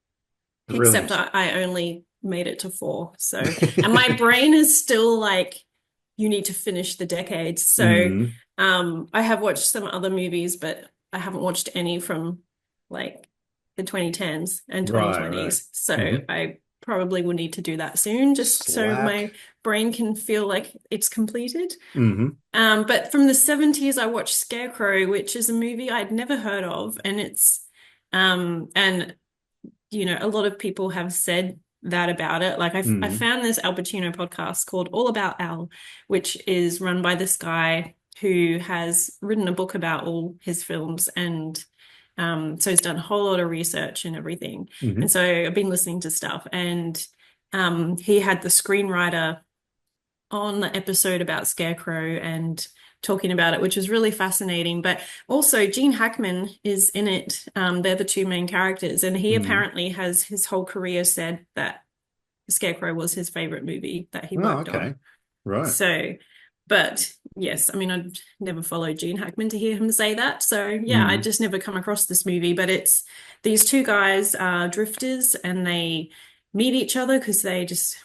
except Brilliant. I only made it to four. So, and my brain is still like, you need to finish the decades. So, Mm. I have watched some other movies, but I haven't watched any from like the 2010s and Right, right. 2020s. So Hmm. I probably will need to do that soon, just so Slack. my brain can feel like it's completed. Hmm. But from the 70s, I watched Scarecrow, which is a movie I'd never heard of, and and a lot of people have said that about it. Like I Hmm. found this Al Pacino podcast called All About Al, which is run by this guy who has written a book about all his films and so he's done a whole lot of research and everything. Hmm. And so I've been listening to stuff and he had the screenwriter on the episode about Scarecrow and talking about it, which was really fascinating. But also, Gene Hackman is in it. They're the two main characters, and he Hmm. apparently has his whole career said that Scarecrow was his favorite movie that he Oh, worked okay. on. Right. So, but yes, I mean, I'd never followed Gene Hackman to hear him say that. So, yeah, I Hmm. just never come across this movie. But it's these two guys are drifters and they meet each other because they just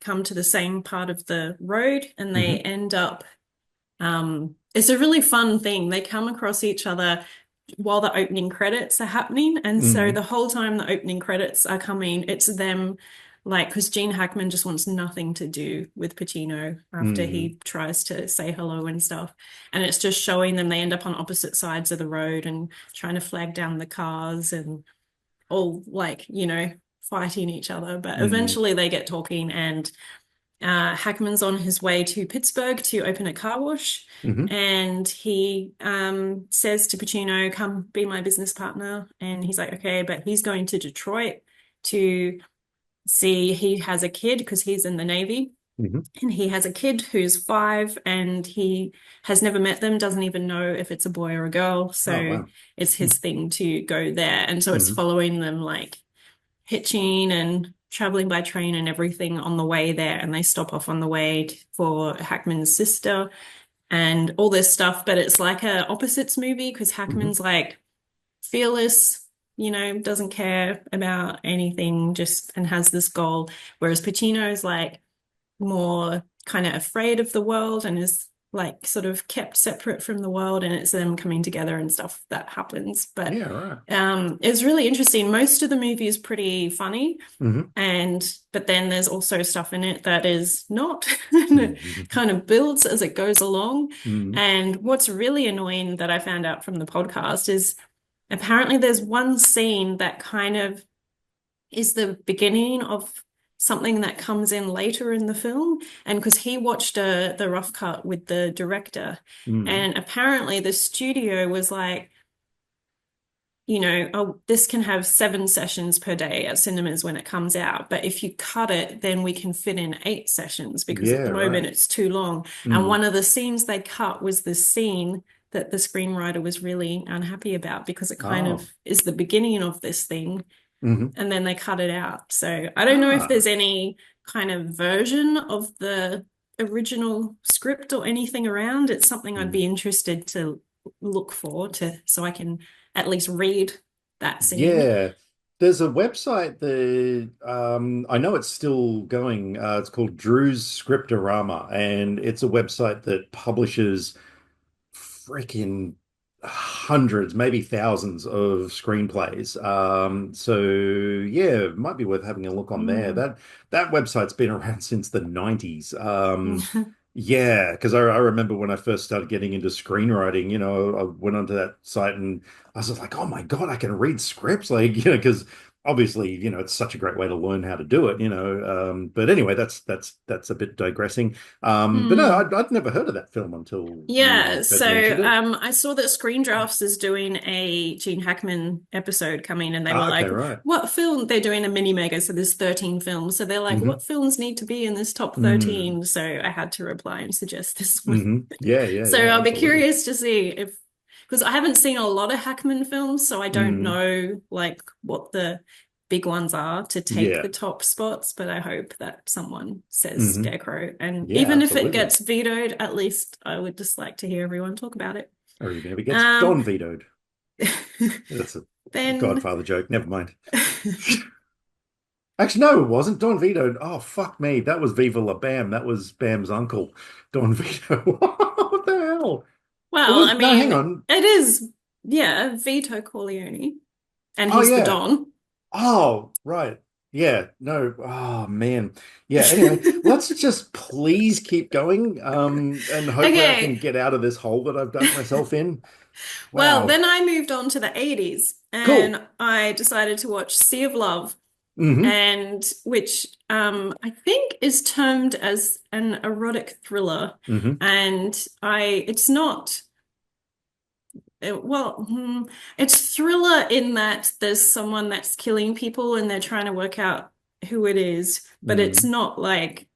come to the same part of the road and they Hmm. end up it's a really fun thing. They come across each other while the opening credits are happening. And so Hmm. the whole time the opening credits are coming, it's them like, because Gene Hackman just wants nothing to do with Pacino after Mm. he tries to say hello and stuff. And it's just showing them they end up on opposite sides of the road and trying to flag down the cars and all like, fighting each other. But Mm. eventually they get talking, and Hackman's on his way to Pittsburgh to open a car wash. Mm-hmm. And he says to Pacino, come be my business partner. And he's like, okay, but he's going to Detroit to see, he has a kid because he's in the Navy. Mm-hmm. And he has a kid who's 5 and he has never met them, doesn't even know if it's a boy or a girl. Oh, So wow. it's his thing to go there. And so it's Mm-hmm. following them like hitching and traveling by train and everything on the way there. And they stop off on the way for Hackman's sister and all this stuff. But it's like a opposites movie because Mm-hmm. Hackman's like fearless, doesn't care about anything, just and has this goal. Whereas Pacino's like more kind of afraid of the world and is like sort of kept separate from the world, and it's them coming together and stuff that happens. But Yeah, right. it's really interesting. Most of the movie is pretty funny, Mm-hmm. but then there's also stuff in it that is not, and it Mm-hmm. kind of builds as it goes along. Mm-hmm. And what's really annoying that I found out from the podcast is apparently there's one scene that kind of is the beginning of something that comes in later in the film. And because he watched the rough cut with the director, Mm-hmm. and apparently the studio was like, oh, this can have 7 sessions per day at cinemas when it comes out. But if you cut it, then we can fit in 8 sessions because at Yeah, the moment right. it's too long. And Mm. one of the scenes they cut was the scene that the screenwriter was really unhappy about because it kind Oh. of is the beginning of this thing, Mm-hmm. and then they cut it out. So I don't know if Ah. there's any kind of version of the original script or anything around. It's something I'd Mm. be interested to look for to so I can at least read that scene. Yeah. There's a website that I know it's still going. It's called Drew's Scriptorama, and it's a website that publishes freaking hundreds, maybe thousands of screenplays. So yeah, it might be worth having a look on there. Mm. That website's been around since the 90s. Yeah, because I remember when I first started getting into screenwriting, I went onto that site and I was just like, oh my God, I can read scripts, like, because obviously, it's such a great way to learn how to do it. But anyway, that's a bit digressing. But no, Hmm. I'd never heard of that film until Yeah, you had so mentioned it. I saw that Screen Drafts is doing a Gene Hackman episode coming, and they were Ah, okay, like, right. what film? They're doing a mini mega, so there's 13 films. So they're like, Hmm. what films need to be in this top Mm. 13? So I had to reply and suggest this one. Hmm. Yeah, yeah, So yeah, I'll be absolutely. curious to see if, because I haven't seen a lot of Hackman films, so I don't Mm. know like what the big ones are to take Yeah. the top spots, but I hope that someone says Hmm. Scarecrow. And Yeah, even if it absolutely. gets vetoed, at least I would just like to hear everyone talk about it. Or even if it gets Um, Don vetoed. That's a then Godfather joke. Never mind. Actually, no, it wasn't. Don vetoed. Oh, fuck me. That was Viva La Bam. That was Bam's uncle. Don Vito. What the hell? It well, I was, no, hang mean, on. it is, yeah, Vito Corleone, and Oh, he's the yeah. Don. Oh, right. Yeah, no. Oh, man. Yeah, anyway, let's just please keep going. And hopefully I can Okay. get out of this hole that I've dug myself in. Well, Wow. then I moved on to the 80s Cool. and I decided to watch Sea of Love, Hmm. and which I think is termed as an erotic thriller. Hmm. And it's not, well, it's thriller in that there's someone that's killing people and they're trying to work out who it is, but it's Hmm. not like,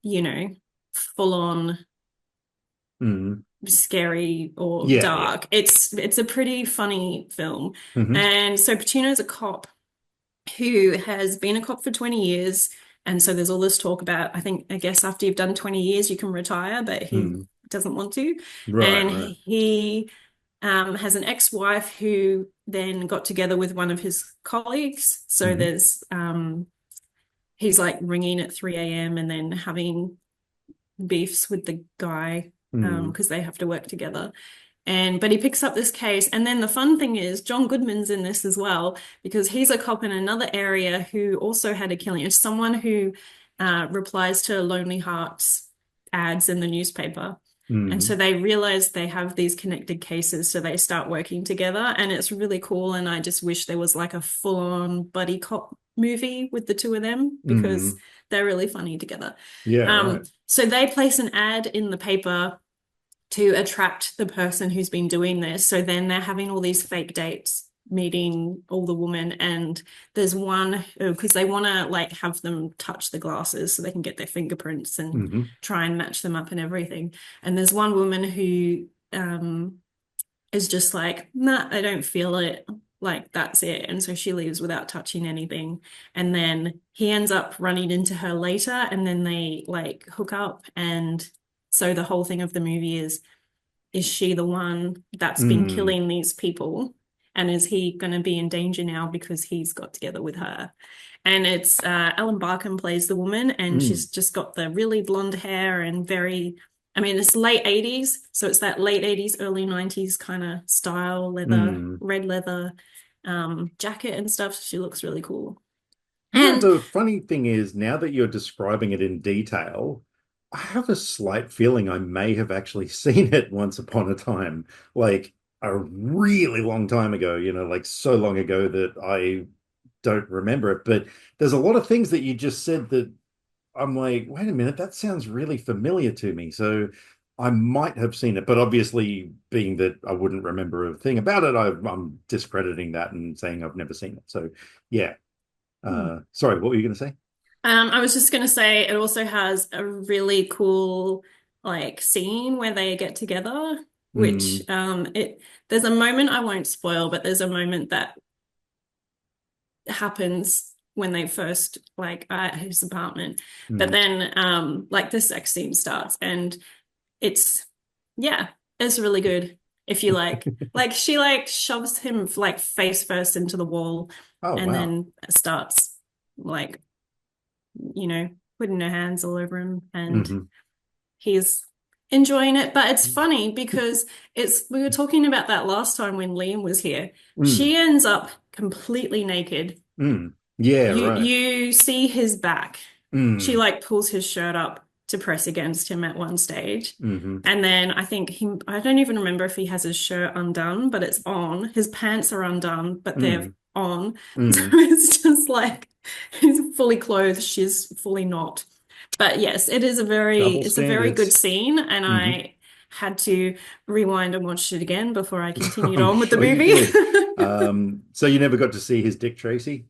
you know, full on Hmm. scary or Yeah, yeah. dark. It's a pretty funny film. Hmm. And so Pacino's a cop who has been a cop for 20 years. And so there's all this talk about, I guess after you've done 20 years, you can retire, but he Hmm. doesn't want to. Right, And right. he has an ex-wife who then got together with one of his colleagues. So Hmm. there's he's like ringing at 3 a.m. and then having beefs with the guy Hmm. because they have to work together. But he picks up this case, and then the fun thing is John Goodman's in this as well because he's a cop in another area who also had a killing. It's someone who replies to Lonely Hearts ads in the newspaper. And so Mm. they realize they have these connected cases, so they start working together, and it's really cool. And I just wish there was like a full-on buddy cop movie with the two of them because Mm. they're really funny together. Yeah, Um, right. so they place an ad in the paper to attract the person who's been doing this. So then they're having all these fake dates, meeting all the women, and there's one because they want to like have them touch the glasses so they can get their fingerprints and Hmm. try and match them up and everything. And there's one woman who is just like, nah, I don't feel it. Like that's it. And so she leaves without touching anything. And then he ends up running into her later, and then they like hook up. And so the whole thing of the movie is she the one that's been Mm. killing these people? And is he going to be in danger now because he's got together with her? And it's Ellen Barkin plays the woman, and Mm. she's just got the really blonde hair and very, I mean, it's late 80s. So it's that late 80s, early 90s kind of style, leather, Mm. red leather jacket and stuff. She looks really cool. You know, And the funny thing is, now that you're describing it in detail, I have a slight feeling I may have actually seen it once upon a time, like a really long time ago, like so long ago that I don't remember it. But there's a lot of things that you just said that I'm like, wait a minute, that sounds really familiar to me. So I might have seen it, but obviously, being that I wouldn't remember a thing about it, I'm discrediting that and saying I've never seen it. So yeah. Sorry, what were you going to say? I was just gonna say it also has a really cool like scene where they get together, which Mm. it there's a moment I won't spoil, but there's a moment that happens when they first like are at his apartment. But Mm. then like the sex scene starts and it's yeah, it's really good if you like she like shoves him like face first into the wall Oh, and wow. then starts like putting her hands all over him and Hmm. he's enjoying it. But it's funny because we were talking about that last time when Liam was here. Mm. She ends up completely naked. Mm. Yeah, You right. you see his back. She Mm. like pulls his shirt up to press against him at one stage. Hmm. And then I don't even remember if he has his shirt undone, but it's on. His pants are undone, but they're Mm. on. So Mm. it's just like he's fully clothed, she's fully not. But yes, Double it's a very good standards. scene, and Hmm. I had to rewind and watch it again before I continued I'm on with the sure you movie. did. So you never got to see his Dick Tracy?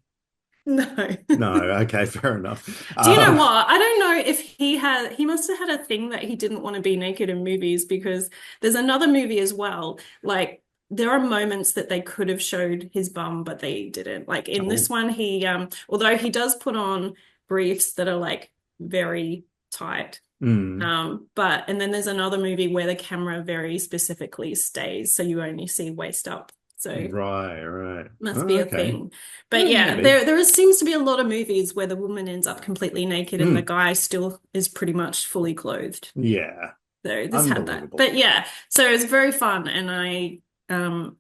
No. No, okay, fair enough. Do you know what? I don't know if he must have had a thing that he didn't want to be naked in movies because there's another movie as well. Like there are moments that they could have showed his bum, but they didn't. Like in this Oh. one, although he does put on briefs that are like very tight. Mm. And then there's another movie where the camera very specifically stays, so you only see waist up. So Right, right. must Oh, be a okay. thing. But yeah, Maybe. seems to be a lot of movies where the woman ends up completely naked and the Mm. guy still is pretty much fully clothed. Yeah. So this had that. Unbelievable. But yeah, so it was very fun and I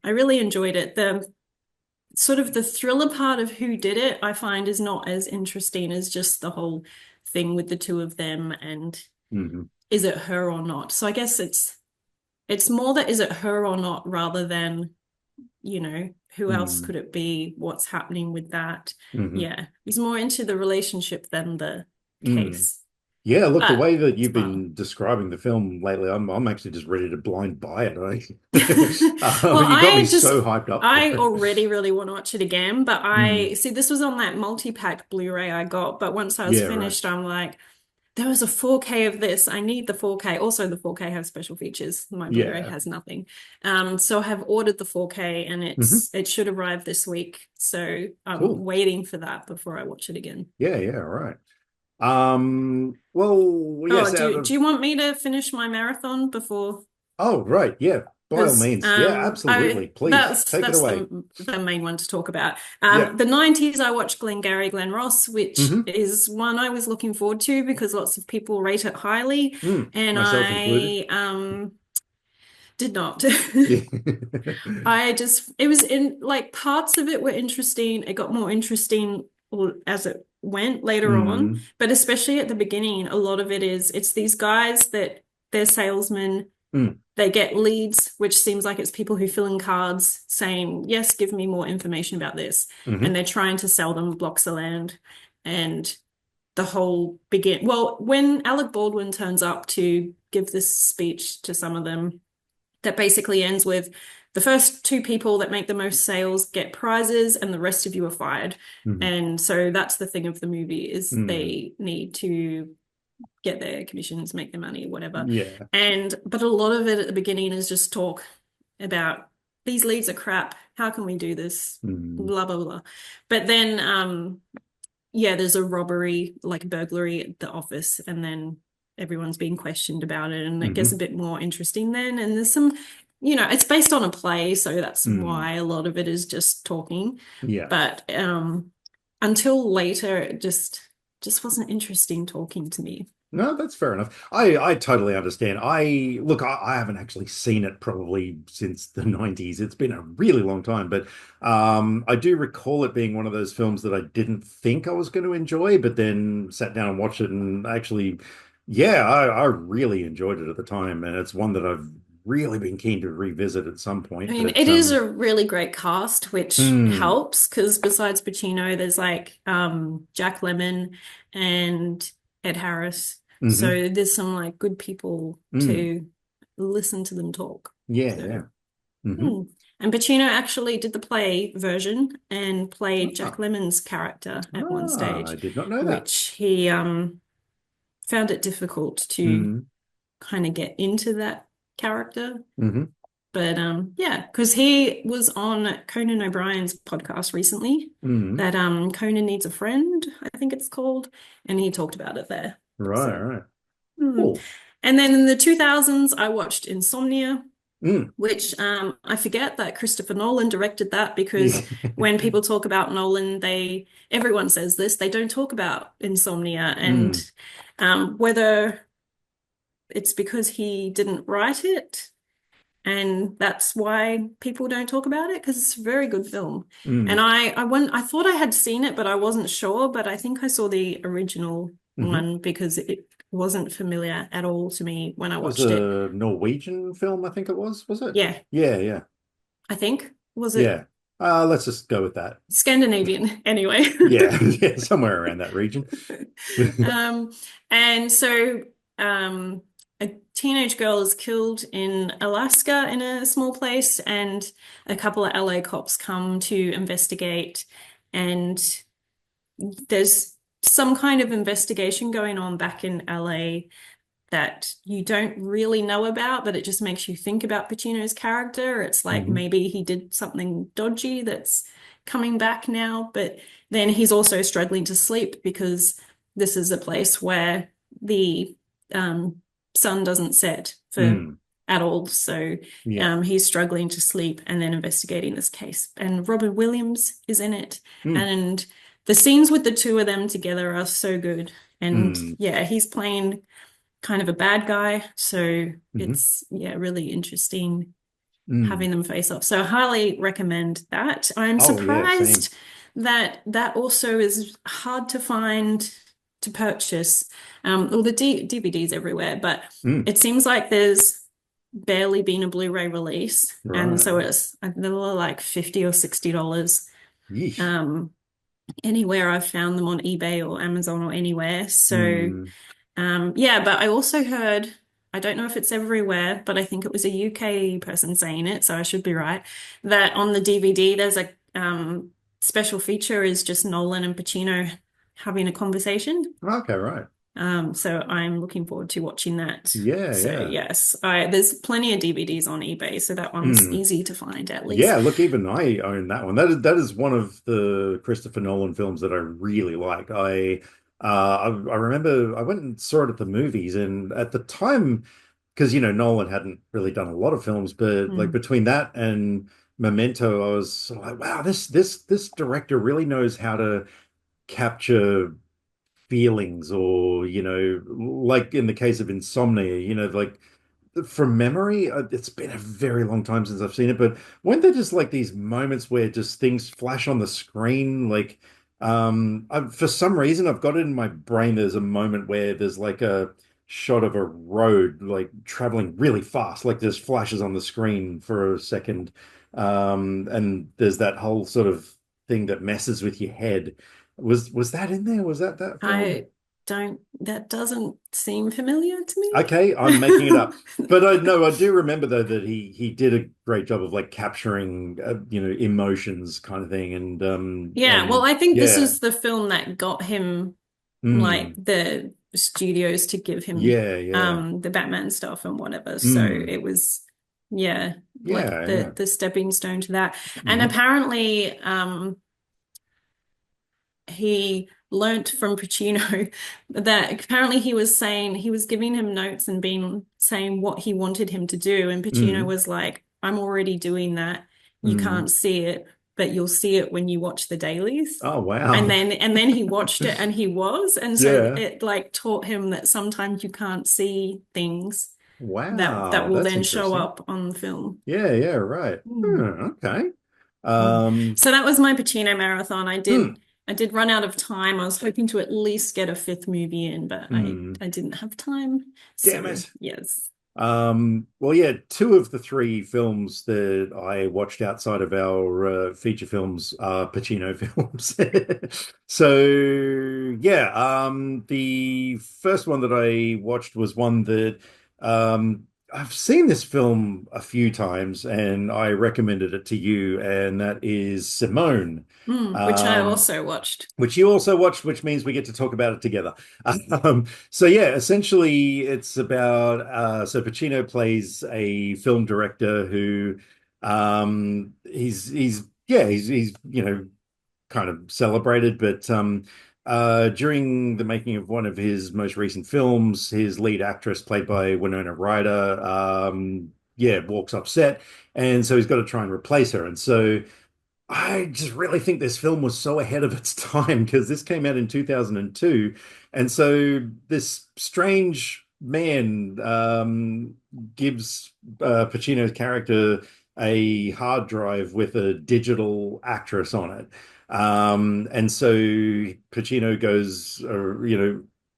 really enjoyed it. The sort of the thriller part of who did it, I find is not as interesting as just the whole thing with the two of them and Hmm. is it her or not? So I guess it's more that is it her or not rather than who else Mm. could it be? What's happening with that? Hmm. Yeah, he's more into the relationship than the Mm. case. Yeah, look, the But way that it's you've fun. been describing the film lately, I'm actually just ready to blind buy it. Well, You got me so hyped up for I it. already really want to watch it again, but Mm. I see this was on that multi-pack Blu-ray I got, but once I was Yeah, right. finished, I'm like, there was a 4K of this. I need the 4K. Also, the 4K has special features. My Blu-ray Yeah. has nothing. So I have ordered the 4K and Hmm. it should arrive this week. So I'm Cool. waiting for that before I watch it again. Yeah, yeah, right. Well, Oh, yes, out do of you want me to finish my marathon before? oh, right, yeah, by all Because means. Yeah, absolutely. Please take it that's away. the main one to talk about. Yeah. The 90s I watched Glengarry Glen Ross, which Hmm. is one I was looking forward to because lots of people rate it highly. Mm. And Myself included. I Did not. Yeah. It was in like parts of it were interesting. It got more interesting as it went later on, Mm, but especially at the beginning, a lot of it's these guys that they're salesmen. mm, They get leads, which seems like it's people who fill in cards saying, yes, give me more information about this. And hmm they're trying to sell them blocks of land. And the whole well, when Alec Baldwin turns up to give this speech to some of them, that basically ends with the first two people that make the most sales get prizes and the rest of you are fired. hmm And so that's the thing of the movie is mm, they need to get their commissions, make their money, whatever. yeah. And but a lot of it at the beginning is just talk about these leads are crap. How can we do this? Mm, Blah blah blah. But then yeah, there's a robbery, like a burglary at the office, and then everyone's being questioned about it, and it gets a hmm bit more interesting then. And there's some, it's based on a play, so that's mm, why a lot of it is just talking. yeah. But until later, it just wasn't interesting talking to me. No, that's fair enough. I totally understand. I haven't actually seen it probably since the 90s. It's been a really long time, but I do recall it being one of those films that I didn't think I was going to enjoy, but then sat down and watched it and actually, yeah, I really enjoyed it at the time, and it's one that I've really been keen to revisit at some I point. mean, But it is a really great cast, which hmm, helps because besides Pacino, there's like Jack Lemmon and Ed Harris. hmm So there's some like good people mm, to listen to them talk. yeah, So yeah. hmm hmm. And Pacino actually did the play version and played Jack Ah, Lemmon's character at one I stage, did not know that. which he found it difficult to Mm, kind of get into that character. hmm But yeah, because he was on Conan O'Brien's podcast recently mm. that Conan Needs a Friend, I think it's called, and he talked about it there. Right, So right. hmm. Cool. And then in the 2000s, I watched Insomnia, Mm. which I forget that Christopher Nolan directed that because Yeah. when people talk about Nolan, everyone says this, they don't talk about Insomnia Mm. and whether it's because he didn't write it and that's why people don't talk about it because it's a very good film. And Mm. I thought I had seen it, but I wasn't sure. But I think I saw the original hmm one because it wasn't familiar at all to me when I It was watched it. a Norwegian film, I think it was it? Yeah, Yeah, yeah, I think was it yeah. Let's just go with that. Scandinavian anyway. Yeah, yeah, somewhere around that region. Um, and so a teenage girl is killed in Alaska in a small place, and a couple of LA cops come to investigate, and there's some kind of investigation going on back in LA that you don't really know about, but it just makes you think about Pacino's character. It's like hmm maybe he did something dodgy that's coming back now, but then he's also struggling to sleep because this is a place where the um, sun doesn't set for Mm. at all. So Yeah. he's struggling to sleep and then investigating this case. And Robin Williams is in it. Mm. And the scenes with the two of them together are so good. And Mm. yeah, he's playing kind of a bad guy. So hmm it's, yeah, really interesting Mm. having them face off. So I highly recommend that. I'm Oh yeah, same. surprised that that also is hard to find to purchase. Well, the DVD's everywhere, but Mm. it seems like there's barely been a Blu-ray release. And Right, so right. it's they were like $50 or $60 Yeesh. um, anywhere. I've found them on eBay or Amazon or anywhere. So Mm. yeah, but I also heard, I don't know if it's everywhere, but I think it was a UK person saying it, so I should be right, that on the DVD there's a special feature is just Nolan and Pacino having a conversation. Okay, right. So I'm looking forward to watching that. Yeah, So yeah. yes, there's plenty of DVDs on eBay, so that one's Mm. easy to find at Yeah, least. look, even I own that one. That is one of the Christopher Nolan films that I really like. I remember I went and saw it at the movies, and at the time, because Nolan hadn't really done a lot of films, but like Hmm. between that and Memento, I was sort of like, wow, this director really knows how to capture feelings, or like in the case of Insomnia, like from memory, it's been a very long time since I've seen it, but weren't there just like these moments where just things flash on the screen? Like, for some reason, I've got it in my brain. There's a moment where there's like a shot of a road, like traveling really fast, like there's flashes on the screen for a second. And there's that whole sort of thing that messes with your head. Was that in there? Was that film? I don't, that doesn't seem familiar to me. Okay, I'm making it up. But I know I do remember though that he did a great job of like capturing emotions kind of thing Yeah, well, and I think this yeah. is the film that got him like Mm. the studios to give him Yeah, yeah. the Batman stuff and whatever. So Mm. it was yeah, like Yeah, the yeah. stepping stone to that. And Hmm. apparently he learnt from Pacino that apparently he was saying he was giving him notes and being saying what he wanted him to do, and Pacino Mm. was like, "I'm already doing that. You Mm. can't see it, but you'll see it when you watch the dailies." Oh And wow. then he watched it and he was, and so Yeah. it like taught him that sometimes you can't see things that Wow, will that's then show interesting. up on the film. Yeah, yeah, right. Hmm. Okay. Mm. Um, So that was my Pacino marathon. hmm. I did run out of time. I was hoping to at least get a fifth movie in, but Hmm. I didn't have time. Damn So it. yes. Well, yeah, two of the three films that I watched outside of our feature films are Pacino films. So, yeah, the first one that I watched was one that I've seen this film a few times and I recommended it to you, and that is Simone. Which I Um, also watched. which you also watched, which means we get to talk about it together. So yeah, essentially it's about so Pacino plays a film director who he's kind of celebrated, but during the making of one of his most recent films, his lead actress, played by Winona Ryder, walks upset, and so he's got to try and replace her, and so I just really think this film was so ahead of its time because this came out in 2002. And so this strange man gives Pacino's character a hard drive with a digital actress on it. And so Pacino goes,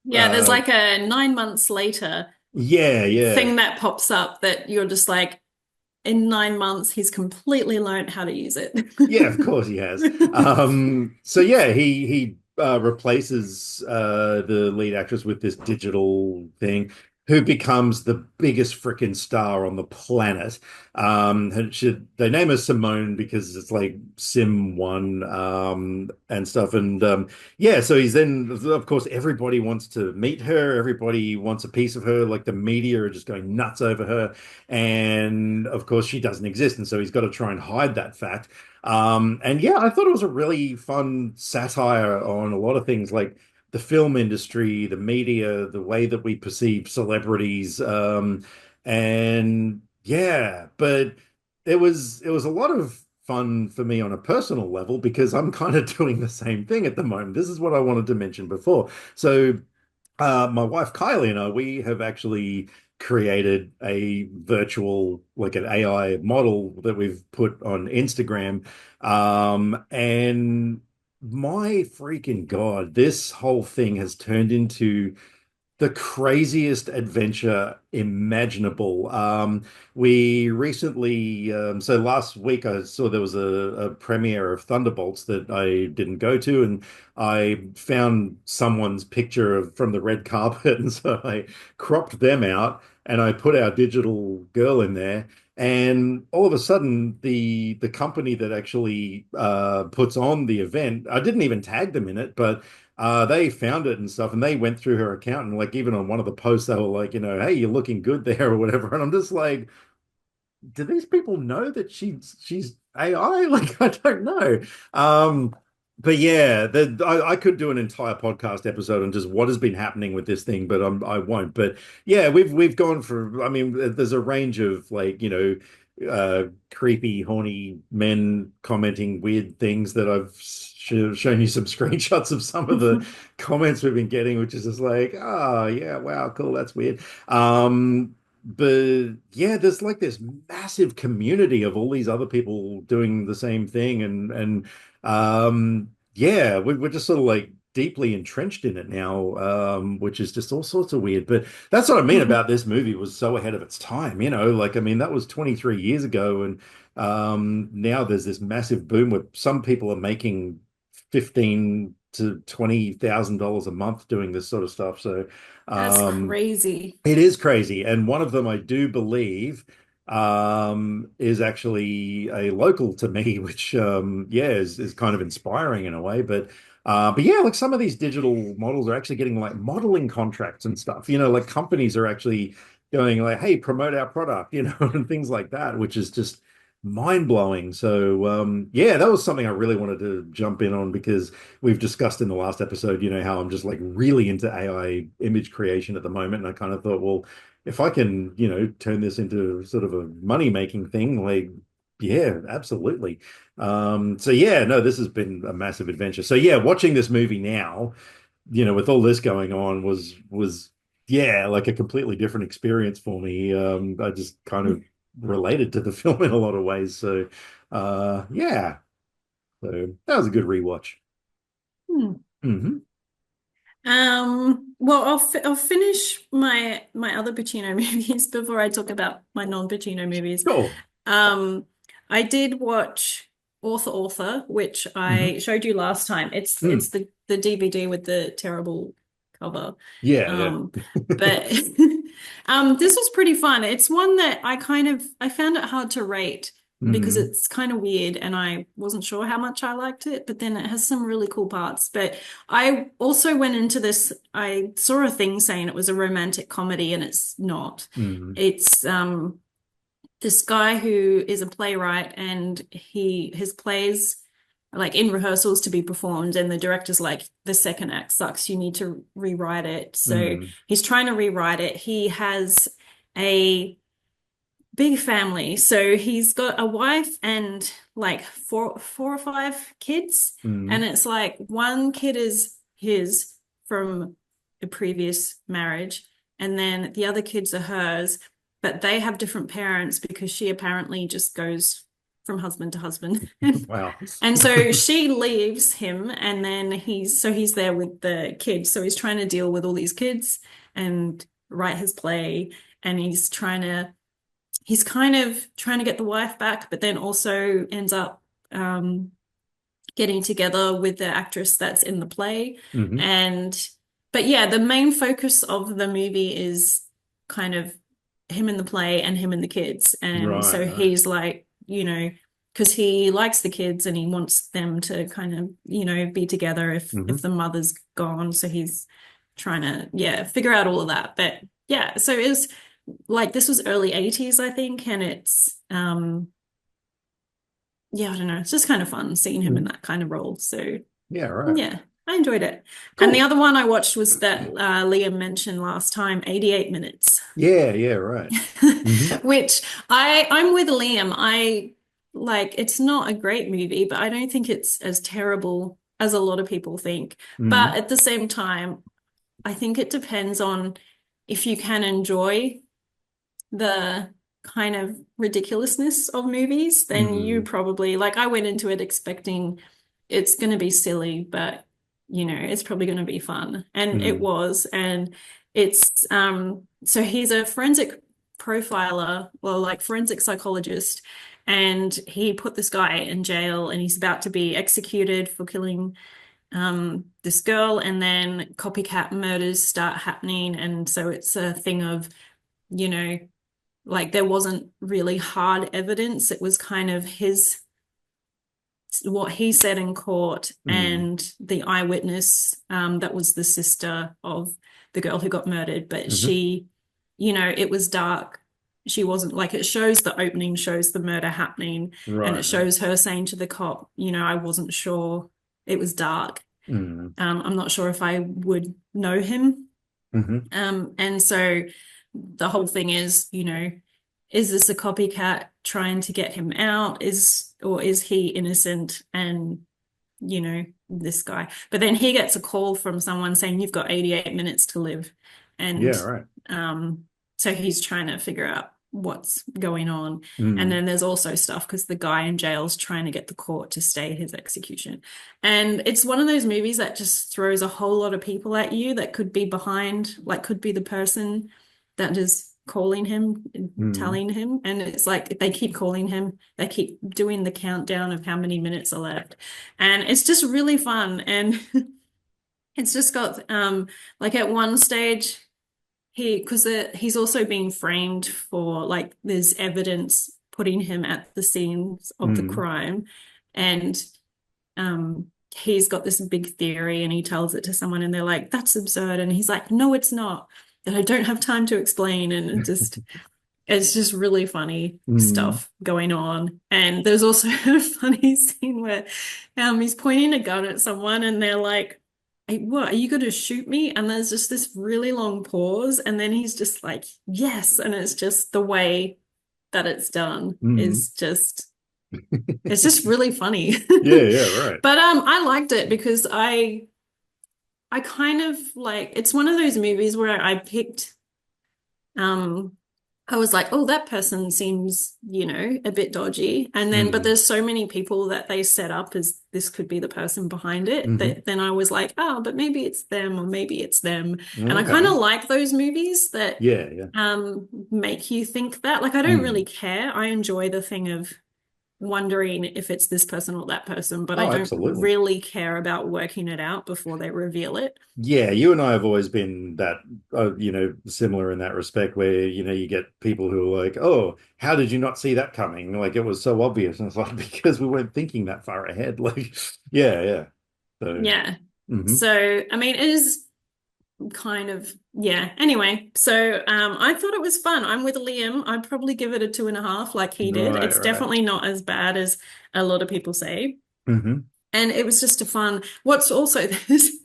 Yeah, there's like a 9 months later yeah, yeah. thing that pops up that you're just like, in 9 months, he's completely learned how to use it. Yeah, of course he has. So yeah, he replaces the lead actress with this digital thing, who becomes the biggest freaking star on the planet. They name her Simone because it's like Sim One and stuff. And yeah, so he's then, of course, everybody wants to meet her. Everybody wants a piece of her. Like the media are just going nuts over her. And of course, she doesn't exist. And so he's got to try and hide that fact. And yeah, I thought it was a really fun satire on a lot of things like the film industry, the media, the way that we perceive celebrities. And yeah, but it was a lot of fun for me on a personal level because I'm kind of doing the same thing at the moment. This is what I wanted to mention before. So my wife Kylie and I, we have actually created a virtual, like an AI model that we've put on Instagram. And my freaking God, this whole thing has turned into the craziest adventure imaginable. We recently, so last week I saw there was a premiere of Thunderbolts that I didn't go to, and I found someone's picture from the red carpet, and so I cropped them out and I put our digital girl in there. And all of a sudden, the company that actually puts on the event, I didn't even tag them in it, but they found it and stuff, and they went through her account, and like even on one of the posts, they were like, hey, you're looking good there or whatever. And I'm just like, do these people know that she's AI? Like, I don't know. But yeah, I could do an entire podcast episode on just what has been happening with this thing, but I won't. But yeah, we've gone for. I mean, there's a range of like creepy, horny men commenting weird things that I've shown you some screenshots of some of the comments we've been getting, which is just like, oh yeah, wow, cool, that's weird. but yeah, there's like this massive community of all these other people doing the same thing, yeah, we're just sort of like deeply entrenched in it now, which is just all sorts of weird. But that's what I mean about this movie was so ahead of its time, you know, like I mean that was 23 years ago, and now there's this massive boom where some people are making 15 to $20,000 a month doing this sort of stuff. So That's um crazy. it is crazy. And one of them I do believe is actually a local to me, which yeah, is kind of inspiring in a way. But yeah, like some of these digital models are actually getting like modeling contracts and stuff. You know, like companies are actually going like, hey, promote our product, you know, and things like that, which is just mind blowing. So yeah, that was something I really wanted to jump in on because we've discussed in the last episode, you know, how I'm just like really into AI image creation at the moment. And I kind of thought, well, if I can, you know, turn this into sort of a money-making thing, like, yeah, absolutely. So yeah, no, this has been a massive adventure. So yeah, watching this movie now, you know, with all this going on was yeah, like a completely different experience for me. I just kind of related to the film in a lot of ways. So yeah, so that was a good rewatch. Hmm. Hmm. Well, I'll finish my other Pacino movies before I talk about my non-Pacino movies. Cool. Um, I did watch Author, which Hmm. I showed you last time. It's Mm. the DVD with the terrible cover. Yeah, Um, yeah. but this was pretty fun. It's one that I found it hard to rate because Hmm. it's kind of weird and I wasn't sure how much I liked it, but then it has some really cool parts. But I also went into this, I saw a thing saying it was a romantic comedy and it's not. Hmm. It's this guy who is a playwright and his plays are like in rehearsals to be performed and the director's like the second act sucks, you need to rewrite it. So Hmm. he's trying to rewrite it. He has a big family. So he's got a wife and like four or five kids. And Hmm. it's like one kid is his from a previous marriage, and then the other kids are hers, but they have different parents because she apparently just goes from husband to husband. Wow. And so she leaves him, and then he's there with the kids. So he's trying to deal with all these kids and write his play, and he's kind of trying to get the wife back, but then also ends up getting together with the actress that's in the play. Hmm. And, but yeah, the main focus of the movie is kind of him in the play and him and the kids. And Right, so right. he's like, because he likes the kids and he wants them to kind of, be together if Hmm. the mother's gone. So he's trying to, yeah, figure out all of that. But yeah, so it was like this was early 80s, I think, and it's yeah, I don't know. It's just kind of fun seeing him in Hmm. that kind of role. So Yeah, right. yeah, I enjoyed it. And the Cool. other one I watched was that Liam mentioned last time, 88 Minutes, Yeah, yeah, right. Hmm. which I'm with Liam. I like it's not a great movie, but I don't think it's as terrible as a lot of people think. But Hmm. at the same time, I think it depends on if you can enjoy the kind of ridiculousness of movies, then you Hmm. probably like I went into it expecting it's going to be silly, but it's probably going to be fun. And it Hmm. was. And it's so he's a forensic profiler, well, like forensic psychologist, and he put this guy in jail and he's about to be executed for killing this girl, and then copycat murders start happening. And so it's a thing of, you know, like there wasn't really hard evidence. It was kind of what he said in court Hmm. and the eyewitness that was the sister of the girl who got murdered. But Hmm. she, it was dark. She wasn't like it shows the opening shows the murder happening and it Right, right. shows her saying to the cop, I wasn't sure it was dark. Hmm. I'm not sure if I would know him. Hmm. And so the whole thing is this a copycat trying to get him out? Or is he innocent? And, this guy. But then he gets a call from someone saying, you've got 88 minutes to live. Yeah, And right. um, So he's trying to figure out what's going on. And Mm, then there's also stuff because the guy in jail's trying to get the court to stay his execution. And it's one of those movies that just throws a whole lot of people at you that could be behind, like could be the person that is calling him, mm, telling him. And it's like they keep calling him, they keep doing the countdown of how many minutes are left. And it's just really fun. And it's just got like at one stage because he's also being framed for like there's evidence putting him at the scenes of the mm. crime, and he's got this big theory and he tells it to someone and they're like, "That's absurd," and he's like, "No, it's not." And I don't have time to explain, and it's just really funny Mm. stuff going on. And there's also a funny scene where he's pointing a gun at someone and they're like, "Hey, what, are you going to shoot me?" And there's just this really long pause. And then he's just like, "Yes." And it's just the way that it's done Mm. is just, it's just really funny. Yeah, yeah, right. But I liked it because I kind of like, it's one of those movies where I picked um I was like, oh, that person seems, a bit dodgy. And then, but Mm. there's so many people that they set up as this could be the person behind it Hmm. that then I was like, oh, but maybe it's them or maybe it's them. And I kind Okay. of like those movies that Yeah, yeah. make you think that. Like, I don't really Mm. care. I enjoy the thing of wondering if it's this person or that person, but I Oh, don't absolutely. really care about working it out before they reveal it. Yeah, you and I have always been that, similar in that respect, where, you get people who are like, oh, how did you not see that coming? Like, it was so obvious. And it's like, because we weren't thinking that far ahead. Like, yeah, yeah. So, Yeah. hmm. So, I mean, it is kind of, yeah. Anyway, so I thought it was fun. I'm with Liam. I'd probably give it a 2.5 like he did. Right, It's right. definitely not as bad as a lot of people say. Hmm. And it was just a fun. What's also this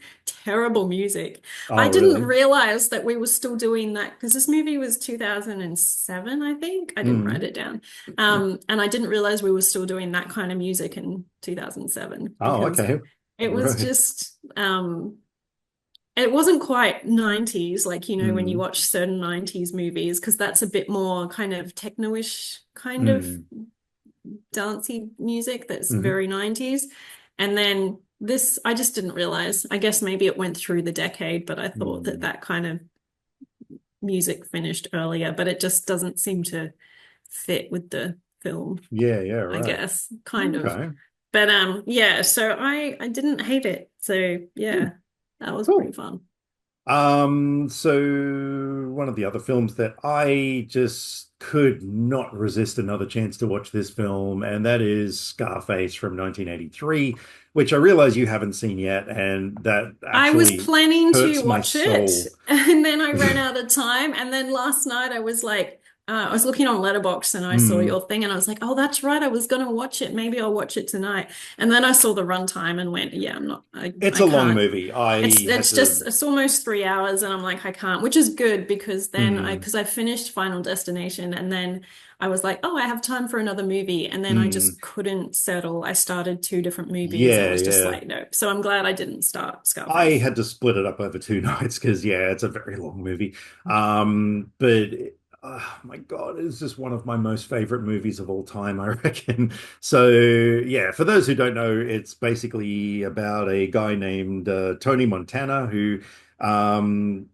terrible music. I Oh, didn't really? realize that we were still doing that because this movie was 2007, I think. I didn't write Mm. it down. And I didn't realize we were still doing that kind of music in 2007 Oh, because okay. it was Right. just it wasn't quite 90s, like, when you Mm. watch certain 90s movies, because that's a bit more kind of techno-ish kind of Mm. dancey music that's Hmm. very 90s. And then this, I just didn't realize. I guess maybe it went through the decade, but I thought that Mm. that kind of music finished earlier, but it just doesn't seem to fit with the film, Yeah, yeah, I right. guess, kind of. Okay. But yeah, so I didn't hate it. So Hmm. yeah, that was pretty Cool. fun. So one of the other films that I just could not resist another chance to watch this film, and that is Scarface from 1983, which I realize you haven't seen yet, and that I was actually planning to hurts my watch it, soul. and then I ran out of time. And then last night I was like, I was looking on Letterboxd and I saw Hmm. your thing, and I was like, oh, that's right. I was going to watch it. Maybe I'll watch it tonight. And then I saw the runtime and went, yeah, I'm not. It's I a long can't. movie. I had It's just to. it's almost 3 hours, and I'm like, I can't, which is good because then Hmm. because I finished Final Destination, and then I was like, oh, I have time for another movie, and then I Hmm. just couldn't settle. I started two different movies and Yeah, was just yeah. like, no. So I'm glad I didn't start I Scarface. had to split it up over two nights because yeah, it's a very long movie. But my God, it's just one of my most favorite movies of all time, I reckon. So yeah, for those who don't know, it's basically about a guy named Tony Montana who, um,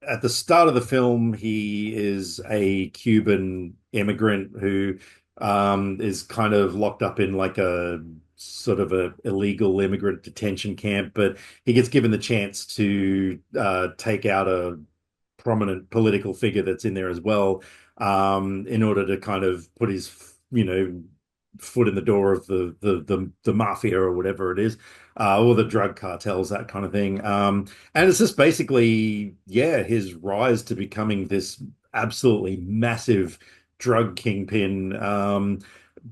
at the start of the film, he is a Cuban immigrant who is kind of locked up in like a sort of a illegal immigrant detention camp, but he gets given the chance to take out a prominent political figure that's in there as well, in order to kind of put his, foot in the door of the mafia or whatever it is, or the drug cartels, that kind of thing. And it's just basically, yeah, his rise to becoming this absolutely massive drug kingpin.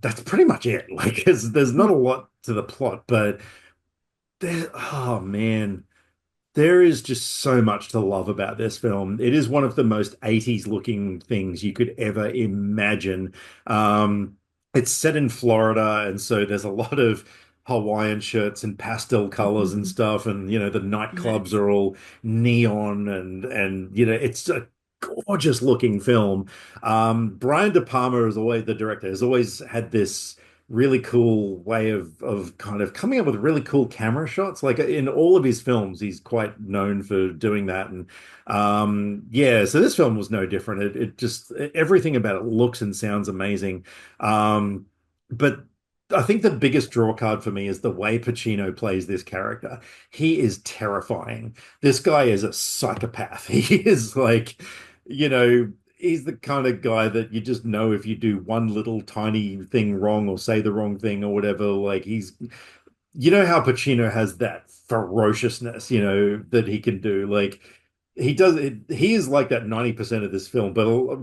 That's pretty much it. Like, there's not a lot to the plot, but oh man, there is just so much to love about this film. It is one of the most 80s looking things you could ever imagine. Um, it's set in Florida, and so there's a lot of Hawaiian shirts and pastel colors and stuff, and the nightclubs Nice. are all neon, and it's a gorgeous looking film. Brian De Palma is always the director, has always had this really cool way of kind of coming up with really cool camera shots. Like in all of his films, he's quite known for doing that. And yeah, so this film was no different. It just everything about it looks and sounds amazing. But I think the biggest draw card for me is the way Pacino plays this character. He is terrifying. This guy is a psychopath. He is like, you know, he's the kind of guy that you just know if you do one little tiny thing wrong or say the wrong thing or whatever, like you know how Pacino has that ferociousness, that he can do. Like he does it, he is like that 90% of this film, but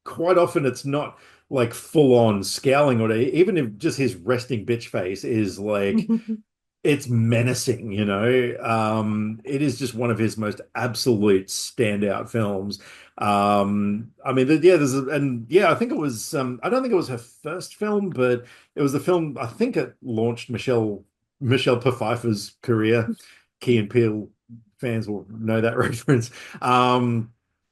quite often it's not like full on scowling or even if just his resting bitch face is like it's menacing. It is just one of his most absolute standout films. I mean, yeah, and yeah, I think it was, I don't think it was her first film, but it was the film, I think it launched Michelle Pfeiffer's career. Key and Peele fans will know that reference.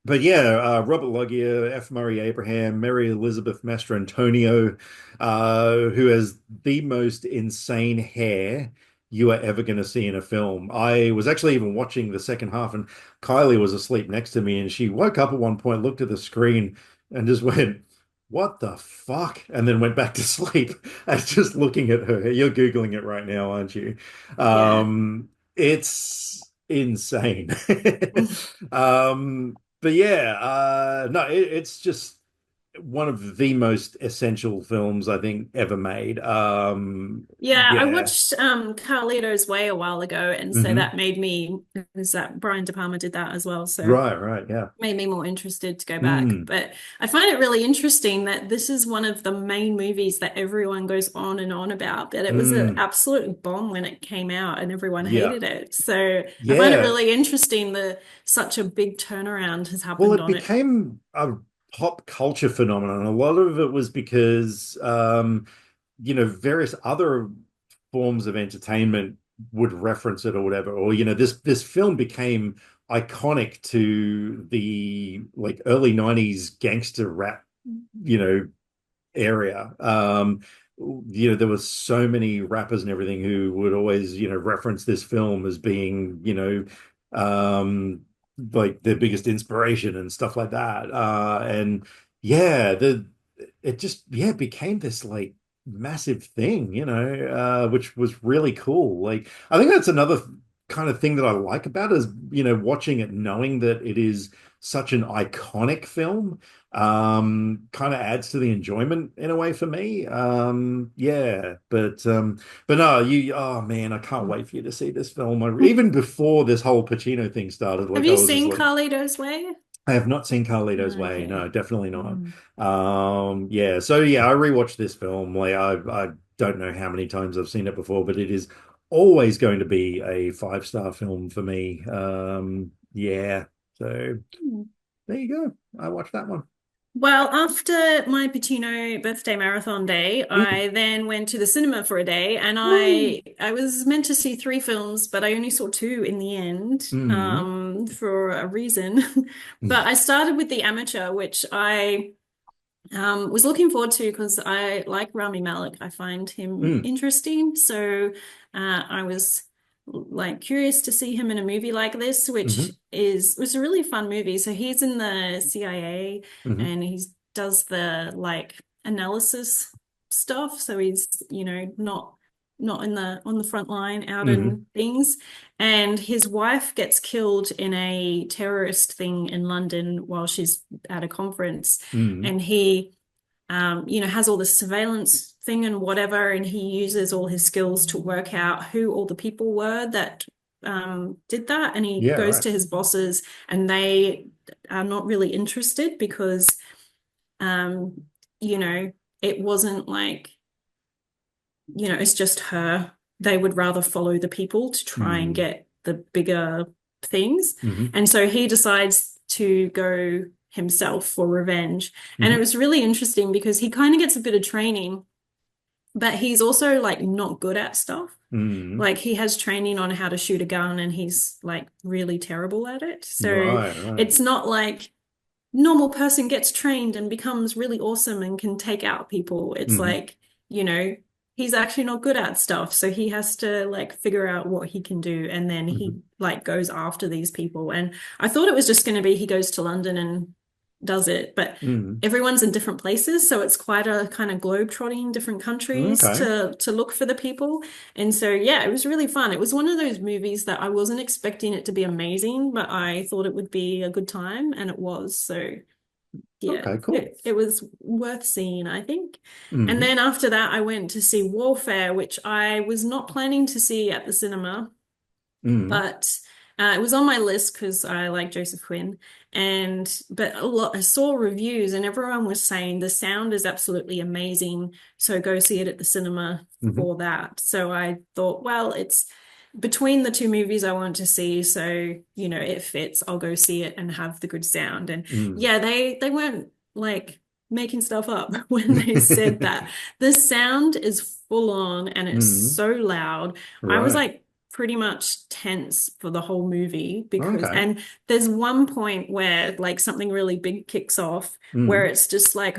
But yeah, Robert Loggia, F. Murray Abraham, Mary Elizabeth Mastrantonio, who has the most insane hair you are ever going to see in a film. I was actually even watching the second half, and Kylie was asleep next to me, and she woke up at one point, looked at the screen, and just went, "What the fuck?" And then went back to sleep. I was just looking at her. You're Googling it right now, aren't you? Yeah. It's insane. But yeah, no, it's just one of the most essential films I think ever made. Yeah, I Yeah. watched Carlito's Way a while ago, and so Hmm. that made me, is that Brian De Palma did that as well, so Right, right, yeah. made me more interested to go back. Mm, But I find it really interesting that this is one of the main movies that everyone goes on and on about, that it was an mm, absolute bomb when it came out and everyone yeah. hated it. So I find it Yeah. really interesting that such a big turnaround has Well, happened it on it. became a pop culture phenomenon. A lot of it was because various other forms of entertainment would reference it or whatever. Or, this film became iconic to the like early 90s gangster rap, you know, area. There were so many rappers and everything who would always, reference this film as being, like their biggest inspiration and stuff like that. And yeah, it just became this like massive thing, which was really cool. Like I think that's another kind of thing that I like about it is, watching it, knowing that it is such an iconic film kind of adds to the enjoyment in a way for me. Yeah, but no, oh man, I can't wait for you to see this film. Even before this whole Pacino thing started, Have like I you was just seen like, Carlito's Way? I have not seen Carlito's Way. No, Okay. definitely not. Mm. Yeah, so yeah, I rewatched this film. Like I don't know how many times I've seen it before, but it is always going to be a five-star film for me. Yeah, so there you go. I watched that one. Well, after my Pacino birthday marathon day, Mm. I then went to the cinema for a day, and Woo! I was meant to see three films, but I only saw two in the end, Mm. for a reason. But I started with The Amateur, which I was looking forward to because I like Rami Malek. I find him Mm. interesting. So I was like curious to see him in a movie like this, which Hmm. was a really fun movie. So he's in the CIA Hmm. and he does the like analysis stuff. So he's, not in the on the front line out Hmm. in things. And his wife gets killed in a terrorist thing in London while she's at a conference. Hmm. And he, has all this surveillance thing and whatever, and he uses all his skills to work out who all the people were that did that. And he Yeah, goes right. to his bosses, and they are not really interested because, um, you know, it wasn't like, it's just her. They would rather follow the people to try and Mm. get the bigger things. Hmm. And so he decides to go himself for revenge. And it Hmm. was really interesting because he kind of gets a bit of training, but he's also like not good at stuff. Hmm. Like he has training on how to shoot a gun and he's like really terrible at it. So Right, right. it's not like normal person gets trained and becomes really awesome and can take out people. It's Hmm. like, you know, he's actually not good at stuff. So he has to like figure out what he can do. And then he Hmm. like goes after these people. And I thought it was just going to be he goes to London and does it, but Hmm. everyone's in different places. So it's quite a kind of globe-trotting different countries Okay. to look for the people. And so, yeah, it was really fun. It was one of those movies that I wasn't expecting it to be amazing, but I thought it would be a good time, and it was. So, yeah, Okay, cool. it was worth seeing, I think. And Hmm. then after that, I went to see Warfare, which I was not planning to see at the cinema, Hmm. but it was on my list because I like Joseph Quinn. And but a lot I saw reviews and everyone was saying the sound is absolutely amazing. So go see it at the cinema Hmm. for that. So I thought, well, it's between the two movies I want to see, so it fits. I'll go see it and have the good sound. And Hmm. yeah, they weren't like making stuff up when they said that. The sound is full on and it's Hmm. so loud. I was Right. like pretty much tense for the whole movie because Okay. and there's one point where like something really big kicks off where Hmm. it's just like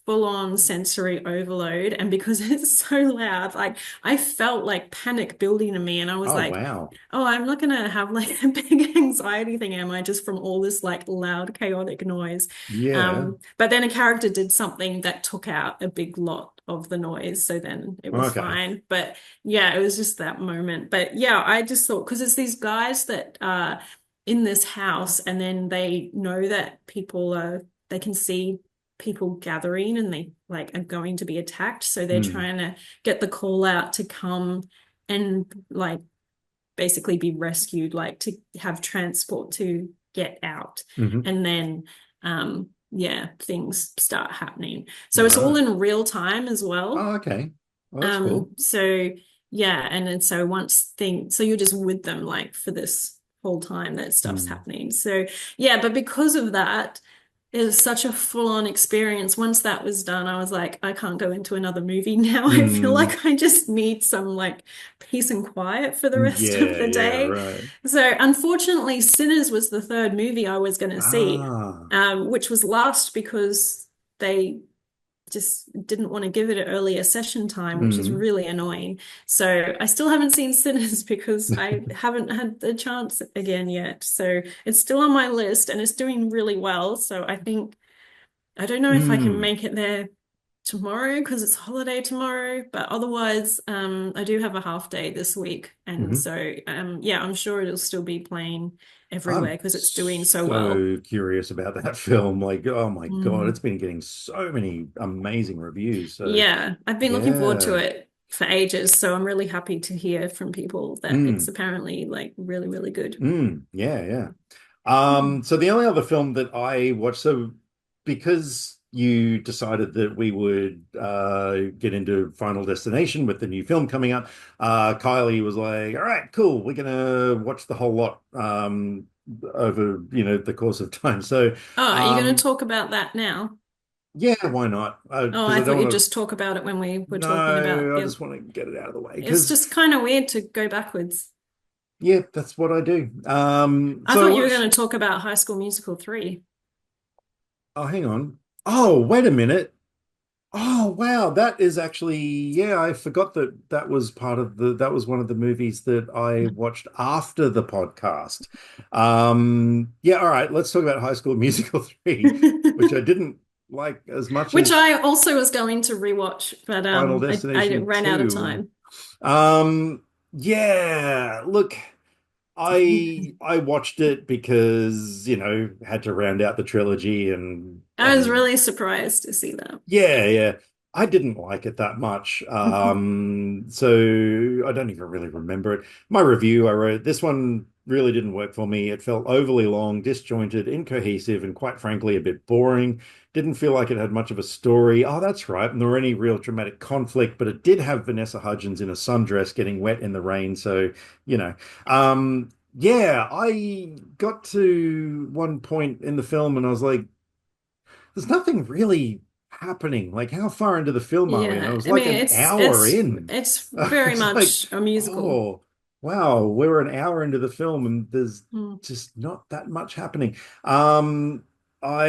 full on sensory overload, and because it's so loud, like I felt like panic building in me, and I was Oh, like, wow. oh, I'm not gonna have like a big anxiety thing, am I, just from all this like loud chaotic noise. Yeah. But then a character did something that took out a big lot of the noise, so then it was Okay. fine. But yeah, it was just that moment. But yeah, I just thought because it's these guys that are in this house, and then they know that they can see people gathering and they like are going to be attacked. So they're Hmm. trying to get the call out to come and like basically be rescued, like to have transport to get out. Hmm. And then yeah, things start happening. So it's all Right. in real time as well. Oh, okay. Well, that's cool. So yeah, and then so so you're just with them like for this whole time that stuff's Hmm. happening. So yeah, but because of that, it was such a full-on experience. Once that was done, I was like, I can't go into another movie now. I feel Hmm. like I just need some like peace and quiet for the rest of Yeah, the yeah, day. right. So unfortunately, Sinners was the third movie I was going to see, Ah. which was last because they just didn't want to give it an earlier session time, which is Hmm. really annoying. So I still haven't seen Sinners because I haven't had the chance again yet. So it's still on my list and it's doing really well. So I think I don't know if I can Hmm. make it there tomorrow because it's holiday tomorrow, but otherwise, I do have a half day this week, and Hmm. so yeah, I'm sure it'll still be playing everywhere I'm because it's doing so well. so curious about that film. Like, oh my God, it's Mm. been getting so many amazing reviews. So, Yeah, I've been looking forward to yeah. it for ages, so I'm really happy to hear from people that it's Mm. apparently like really, really good. Mm. Yeah, yeah. Mm. So the only other film that I watched, so because you decided that we would get into Final Destination with the new film coming out, Kylie was like, "All right, cool, we're gonna watch the whole lot over, the course of time." So, Oh, are you going to um, talk about that now? yeah, why not? Oh, Because I I thought don't you'd want to. just talk about it when we were talking about No, I the. just want to get it out of the way It's because, just kind of weird to go backwards. yeah, that's what I do. I So I thought you were watched. going to talk about High School Musical 3. Oh, hang on. Oh, wait a minute. Oh wow, that is actually, yeah, I forgot that that was one of the movies that I watched after the podcast. Yeah, all right, let's talk about High School Musical 3, which I didn't like as much Which as I also was going to rewatch, but Final I Destination ran out of 2. time. Yeah, look, I watched it because, had to round out the trilogy I was and really surprised to see that. yeah, yeah. I didn't like it that much. So I don't even really remember it. My review I wrote, this one really didn't work for me. It felt overly long, disjointed, incohesive, and quite frankly, a bit boring. Didn't feel like it had much of a story. Oh, that's right. And there were any real dramatic conflict, but it did have Vanessa Hudgens in a sundress getting wet in the rain. So, you know. Yeah, I got to one point in the film and I was like, there's nothing really happening. Like, how far into the film are we? And I Yeah, was I like mean an hour in. it's I very was like, much a musical. oh, wow, we're an hour into the film and there's Hmm. just not that much happening. Um, I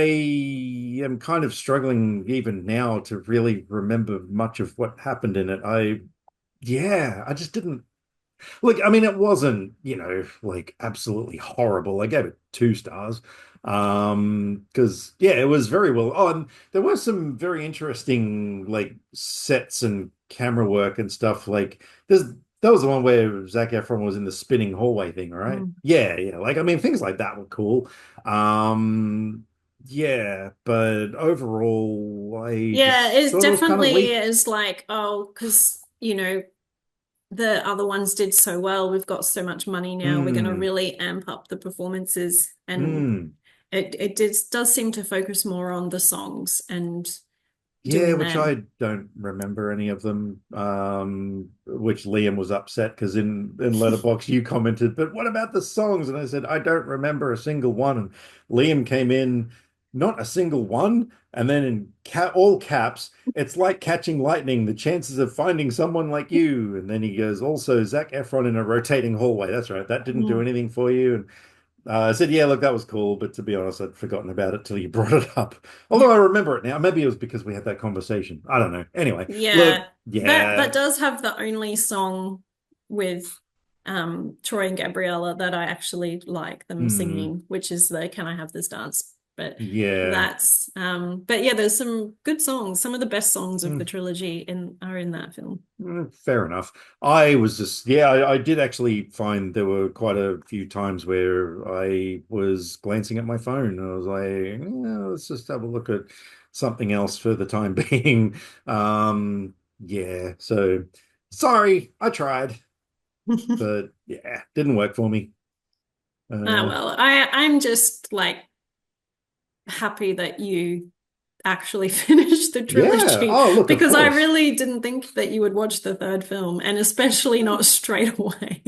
am kind of struggling even now to really remember much of what happened in it. Yeah, I just didn't. Look, I mean, it wasn't, like absolutely horrible. I gave it 2 stars. Because yeah, it was very well. Oh, and there were some very interesting like sets and camera work and stuff. Like that was the one where Zac Efron was in the spinning hallway thing, right? Mm. Yeah, yeah. Like I mean, things like that were cool. Yeah, but overall, I Yeah, just it thought it was kind of definitely weak. is like, oh, because, the other ones did so well. We've got so much money now. We're going to Hmm. really amp up the performances. And Hmm. does seem to focus more on the songs and Yeah, doing which that. I don't remember any of them. Which Liam was upset because in Letterboxd you commented, but what about the songs? And I said I don't remember a single one. And Liam came in, not a single one, and then in ca all caps, it's like catching lightning. The chances of finding someone like you. And then he goes, also Zac Efron in a rotating hallway. That's right. That didn't do Mm. anything for you. And I said, yeah, look, that was cool, but to be honest, I'd forgotten about it till you brought it up. Although I remember it now. Maybe it was because we had that conversation. I don't know. Anyway, look, Yeah, that yeah. does have the only song with Troy and Gabriella that I actually like them Hmm, singing, which is the Can I Have This Dance? yeah. But yeah, there's some good songs. Some of the best songs of Hmm, the trilogy are in that film. fair enough. I was just, yeah, I did actually find there were quite a few times where I was glancing at my phone. I was like, let's just have a look at something else for the time being. Yeah, so sorry, I tried. But yeah, didn't work for me. Ah, Uh, well, I'm just like happy that you actually finished the yeah. trilogy Oh, look, of because I course. really didn't think that you would watch the third film, and especially not straight away.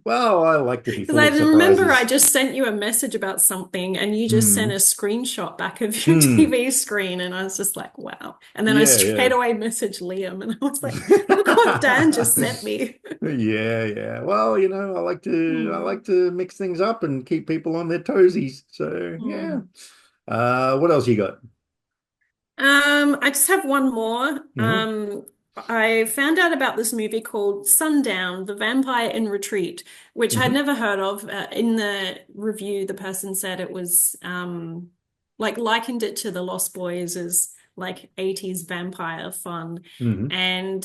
Well, I like to be Because full I of remember I surprises. just sent you a message about something and you just sent Hmm. a screenshot back of your Hmm. TV screen. And I was just like, wow. And then I Yeah, straight yeah. away messaged Liam and I was like, look what Dan just sent me. Yeah, yeah. Well, I Hmm. like to mix things up and keep people on their toesies. So yeah. Hmm. What else you got? I just have one more. Hmm. I found out about this movie called Sundown, The Vampire in Retreat, which I'd Hmm. never heard of. In the review, the person said it was like likened it to The Lost Boys as like 80s vampire fun. Hmm. And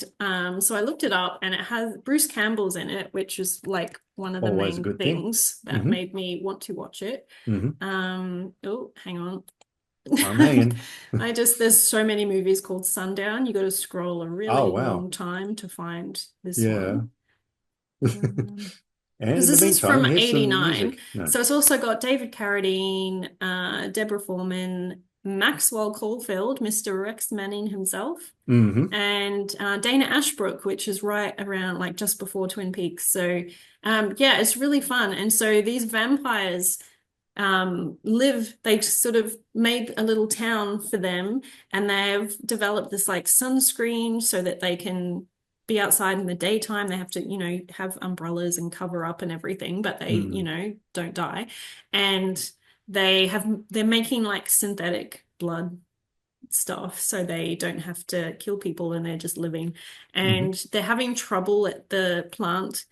so I looked it up and it has Bruce Campbell's in it, which is like one of the Always a main good thing. things that Hmm. made me want to watch it. Hmm. Oh, hang on. I'm hanging. There's so many movies called Sundown. You got to scroll a Oh, really long wow. time to find this Yeah. one. Um, And because in the this is meantime, from here's some 89. music. No. So it's also got David Carradine, Deborah Foreman, Maxwell Caulfield, Mr. Rex Manning himself, Hmm. and Dana Ashbrook, which is right around like just before Twin Peaks. So yeah, it's really fun. And so these vampires they sort of made a little town for them and they've developed this like sunscreen so that they can be outside in the daytime. They have to, have umbrellas and cover up and everything, but they, Hmm. don't die. And they're making like synthetic blood stuff so they don't have to kill people and they're just living. Hmm. And they're having trouble at the plant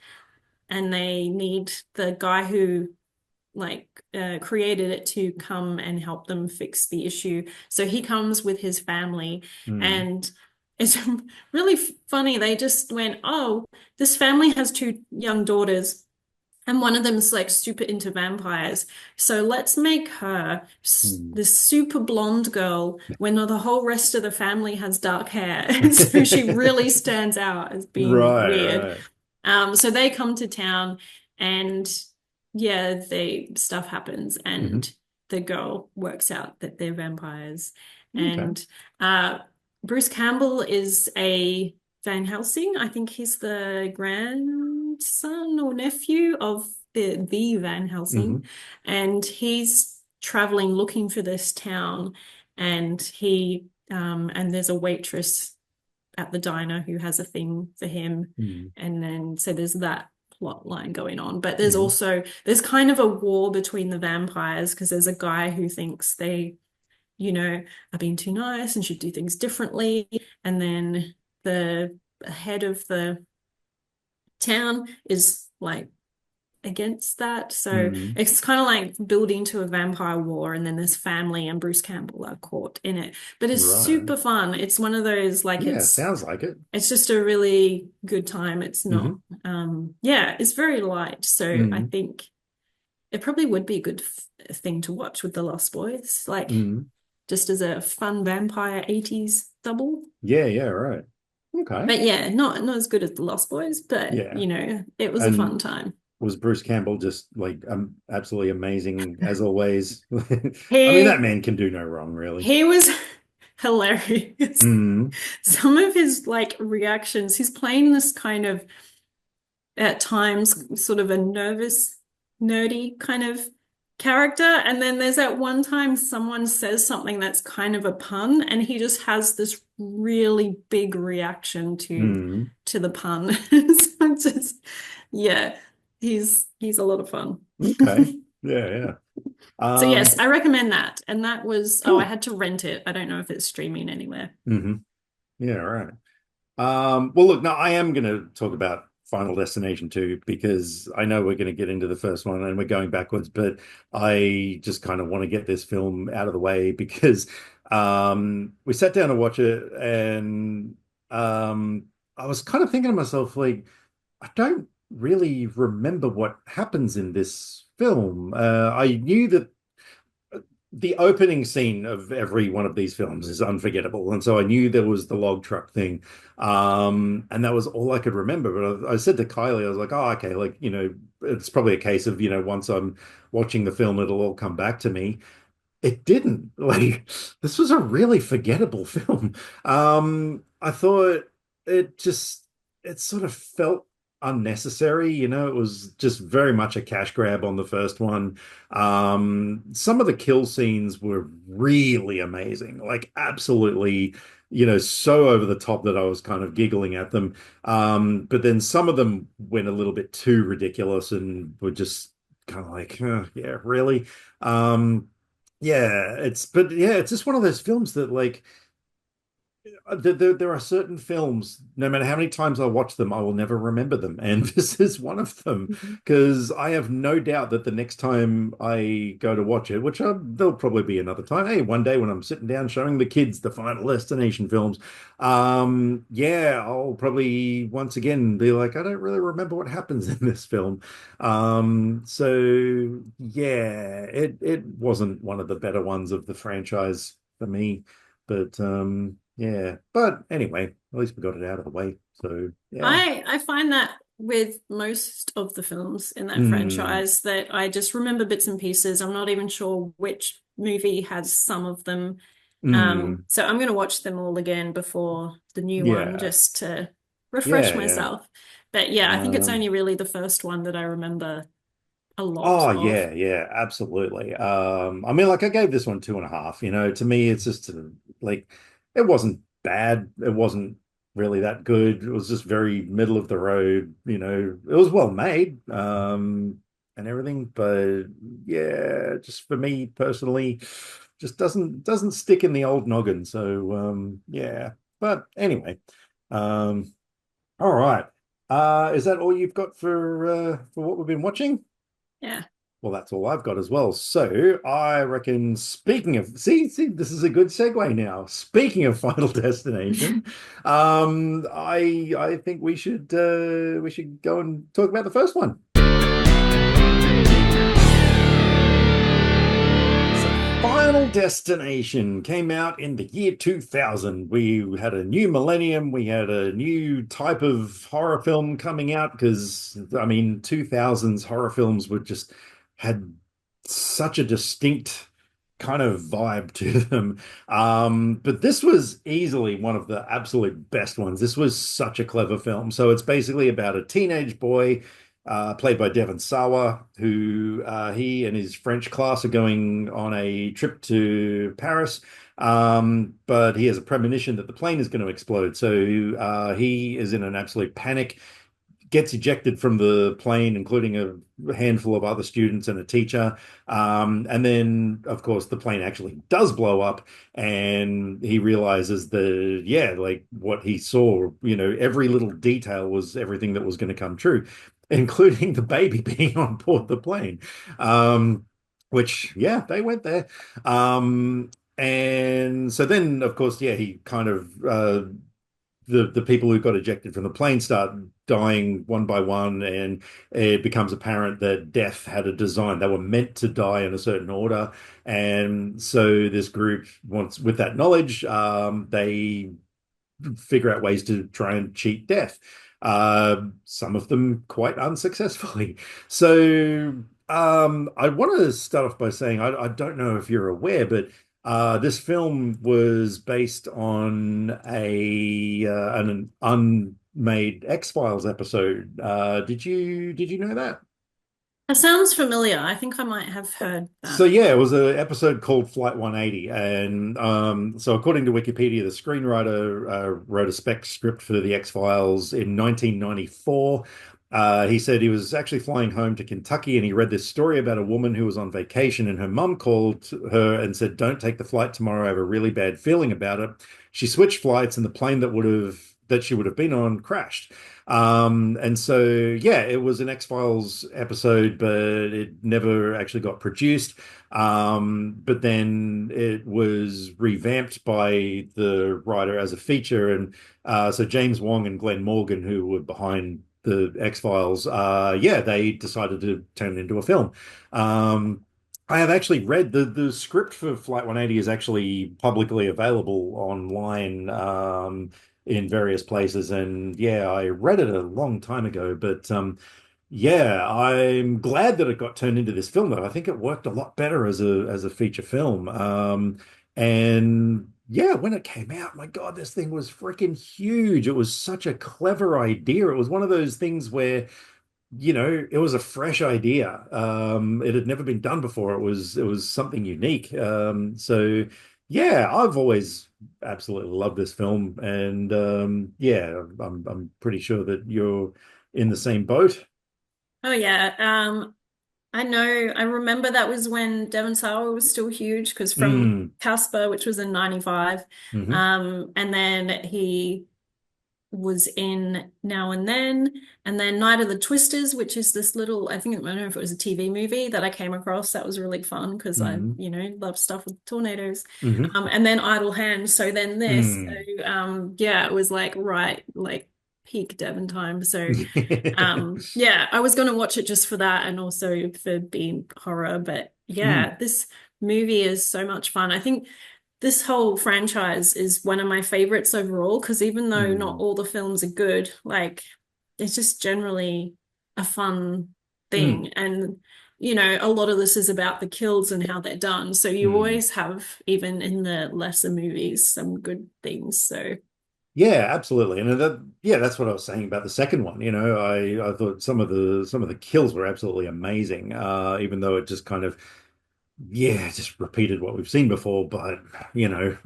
and they need the guy who created it to come and help them fix the issue. So he comes with his family, Hmm. and it's really funny. They just went, "Oh, this family has two young daughters." And one of them's like super into vampires. So let's make her Hmm. this super blonde girl when the whole rest of the family has dark hair. And so she really stands out as being Right, weird. right. So they come to town and yeah, stuff happens Hmm. and the girl works out that they're vampires. Okay. And Bruce Campbell is a Van Helsing. I think he's the grandson or nephew of the Van Helsing. Hmm. And he's traveling looking for this town and and there's a waitress at the diner who has a thing for him. Hmm. And then so there's that plot line going on. But Hmm. there's kind of a war between the vampires because there's a guy who thinks they, are being too nice and should do things differently. And then the head of the town is like against that. So Hmm. it's kind of like building to a vampire war, and then this family and Bruce Campbell are caught in it. But it's Right. super fun. It's one of those like Yeah, sounds like it. it's just a really good time. It's not Hmm. yeah, it's very light. So I Hmm. think it probably would be a good thing to watch with the Lost Boys, like Hmm. just as a fun vampire 80s double. Yeah, yeah, right. Okay. But yeah, not as good as the Lost Boys, but Yeah. it was a fun And time. was Bruce Campbell just like absolutely amazing as always? I mean, that He man can do no wrong, really. he was hilarious. Mm, Some of his like reactions, he's playing this kind of at times sort of a nervous, nerdy kind of character. And then there's that one time someone says something that's kind of a pun, and he just has this really big reaction mm. to the pun. So just yeah, he's a lot of fun. Okay. Yeah, yeah. So Um, yes, I recommend that. And that was, oh, I cool. had to rent it. I don't know if it's streaming anywhere. Hmm. Yeah, right. Well, look, no, I am going to talk about Final Destination 2 because I know we're going to get into the first one and we're going backwards, but I just kind of want to get this film out of the way because we sat down to watch it and I was kind of thinking to myself, like, I don't really remember what happens in this film. I knew that the opening scene of every one of these films is unforgettable. And so I knew there was the log truck thing. And that was all I could remember. But I said to Kylie, I was like, oh, okay, like, it's probably a case of, once I'm watching the film, it'll all come back to me. It didn't. Like, this was a really forgettable film. I thought it just it sort of felt unnecessary, it was just very much a cash grab on the first one. Some of the kill scenes were really amazing, like absolutely, so over the top that I was kind of giggling at them. But then some of them went a little bit too ridiculous and were just kind of like, yeah, really. Yeah, it's just one of those films that like there are certain films, no matter how many times I watch them, I will never remember them. And this is one of them Mhm. because I have no doubt that the next time I go to watch it, which there'll probably be another time, hey, one day when I'm sitting down showing the kids the Final Destination films, yeah, I'll probably once again be like, I don't really remember what happens in this film. So yeah, it wasn't one of the better ones of the franchise for me. But yeah. But anyway, at least we got it out of the way. So yeah. I find that with most of the films in that Hmm. franchise that I just remember bits and pieces. I'm not even sure which movie has some of them. Hmm. So I'm going to watch them all again before the new one Yeah. just to refresh Yeah, yeah. myself. But yeah, I think it's Um only really the first one that I remember a lot oh of. yeah, yeah, absolutely. I mean like I gave this one 2.5, to me it's just like it wasn't bad. It wasn't really that good. It was just very middle of the road, it was well made, and everything, but yeah, just for me personally, just doesn't stick in the old noggin. So yeah. But anyway, um, all right. Is that all you've got for what we've been watching? Yeah. Well, that's all I've got as well. So I reckon, speaking of, see, this is a good segue now. Speaking of Final Destination, I think we should go and talk about the first one. So Final Destination came out in the year 2000. We had a new millennium. We had a new type of horror film coming out because, I mean, 2000s horror films were just had such a distinct kind of vibe to them. But this was easily one of the absolute best ones. This was such a clever film. So it's basically about a teenage boy played by Devon Sawa, who he and his French class are going on a trip to Paris. But he has a premonition that the plane is going to explode. So he is in an absolute panic, gets ejected from the plane, including a handful of other students and a teacher. And then, of course, the plane actually does blow up, and he realizes that, yeah, like what he saw, every little detail was everything that was going to come true, including the baby being on board the plane. Which, yeah, they went there. And so then, of course, yeah, he kind of the people who got ejected from the plane start dying one by one, and it becomes apparent that death had a design. They were meant to die in a certain order, and so this group wants, with that knowledge, they figure out ways to try and cheat death. Some of them quite unsuccessfully. So I want to start off by saying I don't know if you're aware, but this film was based on an unmade X-Files episode. Did you know that? That sounds familiar. I think I might have heard So that. yeah, it was an episode called Flight 180, and so according to Wikipedia, the screenwriter wrote a spec script for the X-Files in 1994. He said he was actually flying home to Kentucky, and he read this story about a woman who was on vacation, and her mum called her and said, "Don't take the flight tomorrow. I have a really bad feeling about it." She switched flights, and the plane that she would have been on crashed. And so, yeah, it was an X-Files episode, but it never actually got produced. But then it was revamped by the writer as a feature. And so James Wong and Glenn Morgan, who were behind the X-Files, yeah, they decided to turn it into a film. I have actually read the script for Flight 180 is actually publicly available online. In various places. And yeah, I read it a long time ago, but yeah, I'm glad that it got turned into this film though. I think it worked a lot better as a feature film. And yeah, when it came out, my God, this thing was freaking huge. It was such a clever idea. It was one of those things where it was a fresh idea. It had never been done before. It was something unique. So yeah, I've always absolutely loved this film, and yeah, I'm pretty sure that you're in the same boat. Oh yeah. I know. I remember that was when Devon Sawa was still huge because from Mm, Casper, which was in 95, hmm and then he was in Now and then Night of the Twisters, which is this little, I don't know if it was a TV movie that I came across that was really fun because I, hmm love stuff with tornadoes. hmm And then Idle Hands. So then this, mm. so, yeah, it was like right, like peak Devon time. So, yeah, I was going to watch it just for that and also for being horror. But Mm, yeah, this movie is so much fun. I think this whole franchise is one of my favorites overall because even though not mm, all the films are good, like it's just generally a fun mm, thing. And, a lot of this is about the kills and how they're done. So you mm. always have, even in the lesser movies, some good things. So, Yeah, absolutely. And yeah, that's what I was saying about the second one. I thought some of the kills were absolutely amazing. Even though it just kind of, yeah, just repeated what we've seen before. But you know,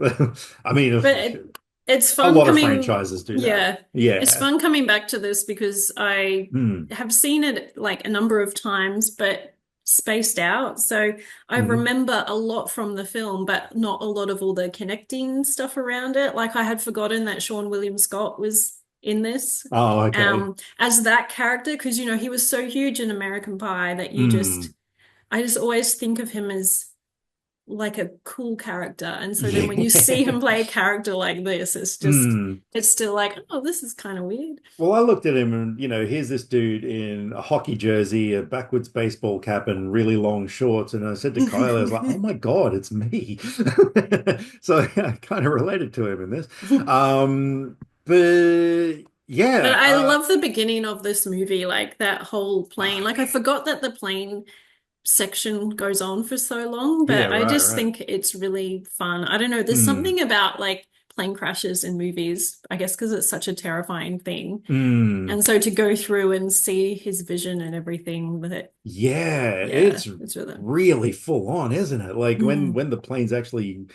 I mean, but it's a fun lot of coming, franchises do that. yeah, it's Yeah. fun coming back to this because I Mm, have seen it like a number of times, but spaced out. So I hmm remember a lot from the film, but not a lot of all the connecting stuff around it. Like I had forgotten that Sean William Scott was in this Oh, okay. as that character because he was so huge in American Pie that Mm, I just always think of him as like a cool character. And so then when you see him yeah. play a character like this, Mm. it's still like, oh, this is kind of weird. Well, I looked at him and, here's this dude in a hockey jersey, a backwards baseball cap, and really long shorts. And I said to Kyle, I was like, oh my God, it's me. So I kind of related to him in this. But But yeah, I love the beginning of this movie, like that whole plane. oh, Like I forgot that the plane section goes on for so long, yeah, but I right, just right. think it's really fun. I don't know, there's Mm, something about like plane crashes in movies, I guess because it's such a terrifying thing. mm. And so to go through and see his vision and everything with it, Yeah, yeah, it's it's really really full on, isn't it? Like when mm. when the plane's actually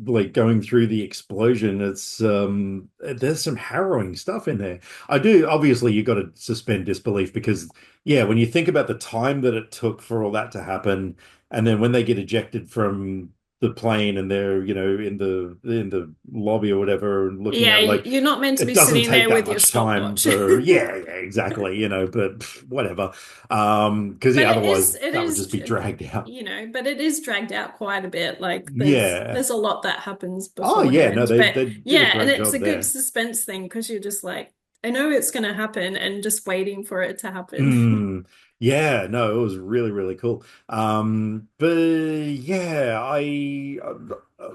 like going through the explosion. It's there's some harrowing stuff in there. I do obviously you got to suspend disbelief because yeah, when you think about the time that it took for all that to happen, and then when they get ejected from the plane and they're, in the lobby or whatever and looking Yeah, out, like you're not meant to it be doesn't sitting take there that with your much time stopwatch. for yeah, yeah, exactly, but whatever. Because But yeah, otherwise it that would is, just be dragged out. but it is dragged out quite a bit. Like Yeah. there's a lot that happens Oh yeah, no, beforehand. they But they did a yeah, and great it's a job good there. suspense thing because you're just like, I know it's gonna happen and just waiting for it to happen. Mm, yeah, no, it was really, really cool. But yeah, I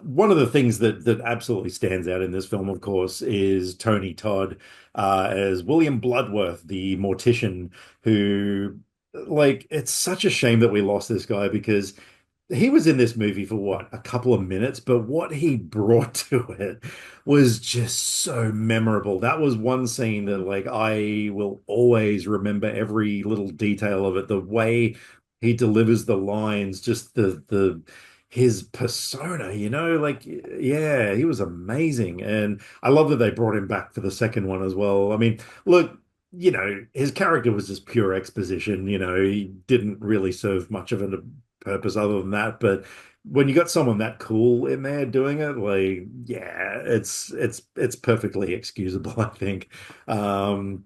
one of the things that absolutely stands out in this film, of course, is Tony Todd as William Bloodworth, the mortician, who, like, it's such a shame that we lost this guy because he was in this movie for what, a couple of minutes, but what he brought to it was just so memorable. That was one scene that, like, I will always remember every little detail of it. The way he delivers the lines, just the his persona, like, yeah, he was amazing. And I love that they brought him back for the second one as well. I mean, look, his character was just pure exposition. He didn't really serve much of a purpose other than that. But when you got someone that cool in there doing it, like, yeah, it's perfectly excusable, I think. Um,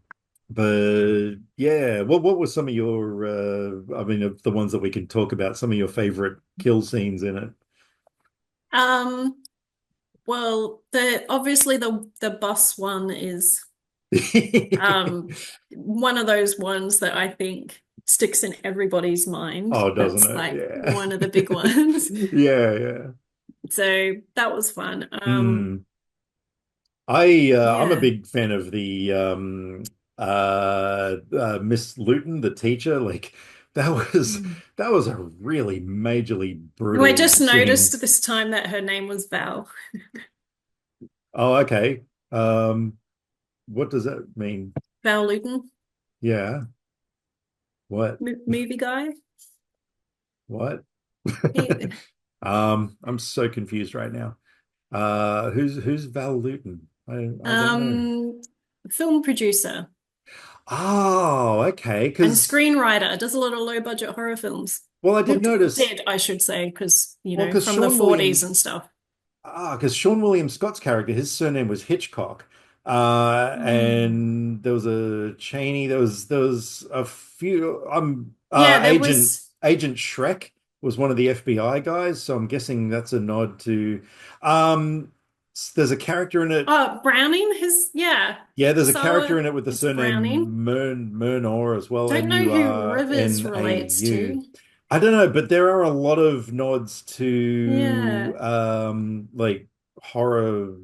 but yeah, what were some of your I mean, of the ones that we can talk about, some of your favorite kill scenes in Um, well, the obviously the bus one is it? one of those ones that I think sticks in everybody's mind. Oh, doesn't That's it? like Yeah. one of the big ones. Yeah, yeah. So that was fun. Hmm. I'm a Yeah. big fan of the Miss Luton, the teacher. Like that was Mm. that was a really majorly Oh, I brutal just scene. noticed this time that her name was Val. Oh, okay. Um, what does that mean? Val Luton, Yeah. What? movie guy. What? He, I'm so confused right now. Who's Val Luton? I don't know. um, film producer Oh, okay. and Because screenwriter, does a lot of low budget horror films. well, I Or did notice. did, I should say, because, Well, from the 40s and stuff. Because Sean William Scott's character, his surname was Hitchcock, Mm. and there was a Cheney. There was a few. Yeah, there Agent was Agent Shrek was one of the FBI guys, so I'm guessing that's a nod to. Um, there's a character in it. Browning, yeah. Yeah, there's a character So in it with the it's Browning. surname Murnau as well, Don't know who Rivers relates Murnau. to. I don't know, but there are a lot of nods to Yeah. like horror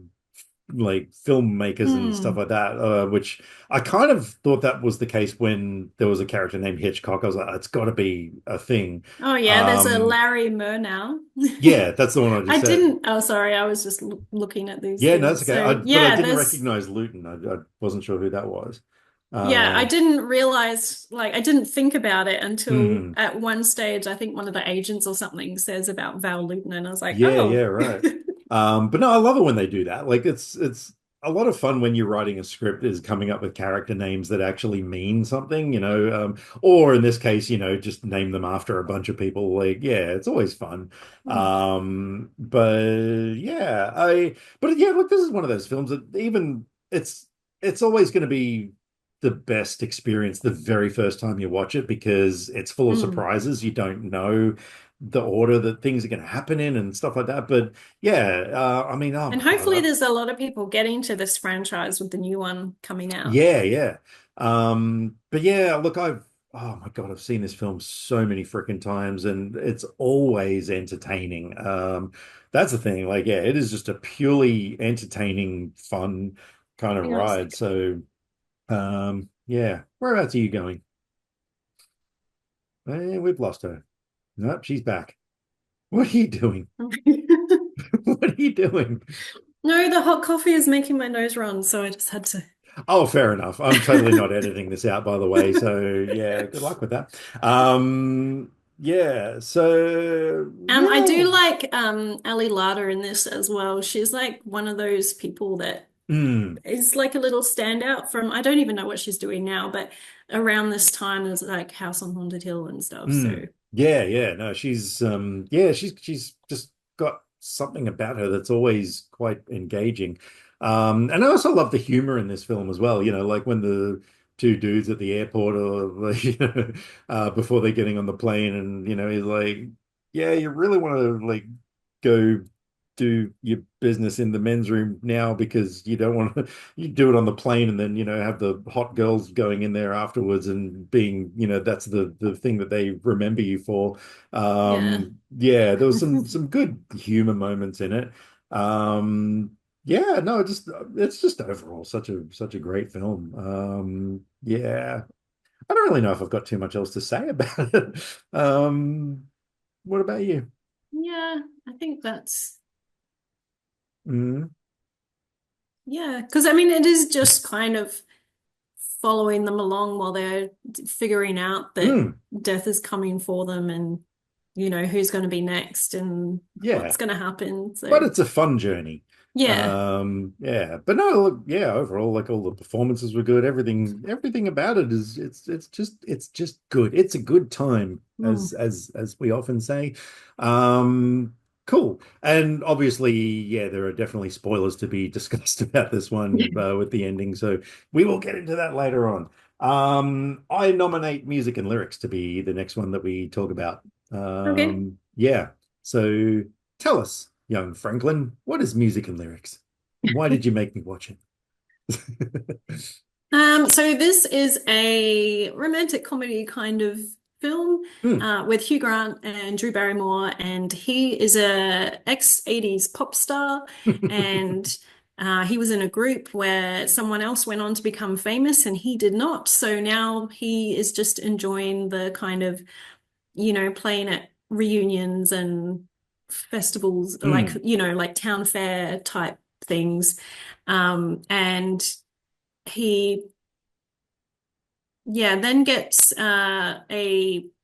like filmmakers and stuff Hmm. like that, which I kind of thought that was the case when there was a character named Hitchcock. I was like, it's got to be a thing. Oh yeah, there's a Um, Larry Murnau. yeah, that's the one I just I said. didn't. Oh, sorry, I was just looking at these Yeah, no, that's things. okay. So But I yeah, didn't there's recognize Luton. I wasn't sure who that was. yeah, I Um, didn't realize, like, I didn't think about it until hmm. at one stage, I think one of the agents or something says about Val Lewton, and I was like, Yeah, yeah, oh. right. But no, I love it when they do that. Like it's a lot of fun when you're writing a script is coming up with character names that actually mean something, or in this case, just name them after a bunch of people. Like, yeah, it's always fun. But yeah, look, this is one of those films that even it's always going to be the best experience the very first time you watch it because it's full of Mm. surprises. You don't know the order that things are going to happen in and stuff like that. But yeah, I mean, oh And my God, hopefully there's a lot of people getting to this franchise with the new one coming out. yeah, yeah. But yeah, look, oh my God, I've seen this film so many freaking times and it's always entertaining. That's the thing. Like, yeah, it is just a purely entertaining, fun kind of Yes. ride. So, yeah, whereabouts are you going? We've lost her. Nope, she's back. What are you doing? What are you doing? No, the hot coffee is making my nose run, so I just had to. Oh, fair enough. I'm totally not editing this out, by the way. So yeah, good luck with that. yeah, so I yeah. do like Ali Larter in this as well. She's like one of those people that Mm, is like a little standout from, I don't even know what she's doing now, but around this time there's like House on Haunted Hill and stuff. So yeah, yeah. No, she's just got something about her that's always quite engaging. And I also love the humor in this film as well. You know, like when the two dudes at the airport or like, before they're getting on the plane and he's like, yeah, you really want to like go do your business in the men's room now because you don't want to you do it on the plane and then have the hot girls going in there afterwards and being that's the thing that they remember you for. yeah. Yeah, there was some good humor moments in it. Yeah, no, just it's just overall such a great film. Yeah, I don't really know if I've got too much else to say about it. What about you? Yeah, I think that's Mm, yeah, because I mean it is just kind of following them along while they're figuring out that mm, death is coming for them and who's going to be next and yeah. what's going to happen. But So it's a fun journey. yeah. Yeah, but no, look, yeah, overall, like all the performances were good. Everything about it is it's just good. It's a good time, Mm. as we often say. Cool. And obviously, yeah, there are definitely spoilers to be discussed about this one with the ending, so we will get into that later on. I nominate music and lyrics to be the next one that we talk about. Okay. Yeah. So tell us, young Franklin, what is music and lyrics? Why did you make me watch it? So this is a romantic comedy kind of film Hmm. with Hugh Grant and Drew Barrymore, and he is a ex-80s pop star, and he was in a group where someone else went on to become famous, and he did not. So now he is just enjoying the kind of, playing at reunions and festivals, like, Hmm. like town fair type things. And he yeah, then gets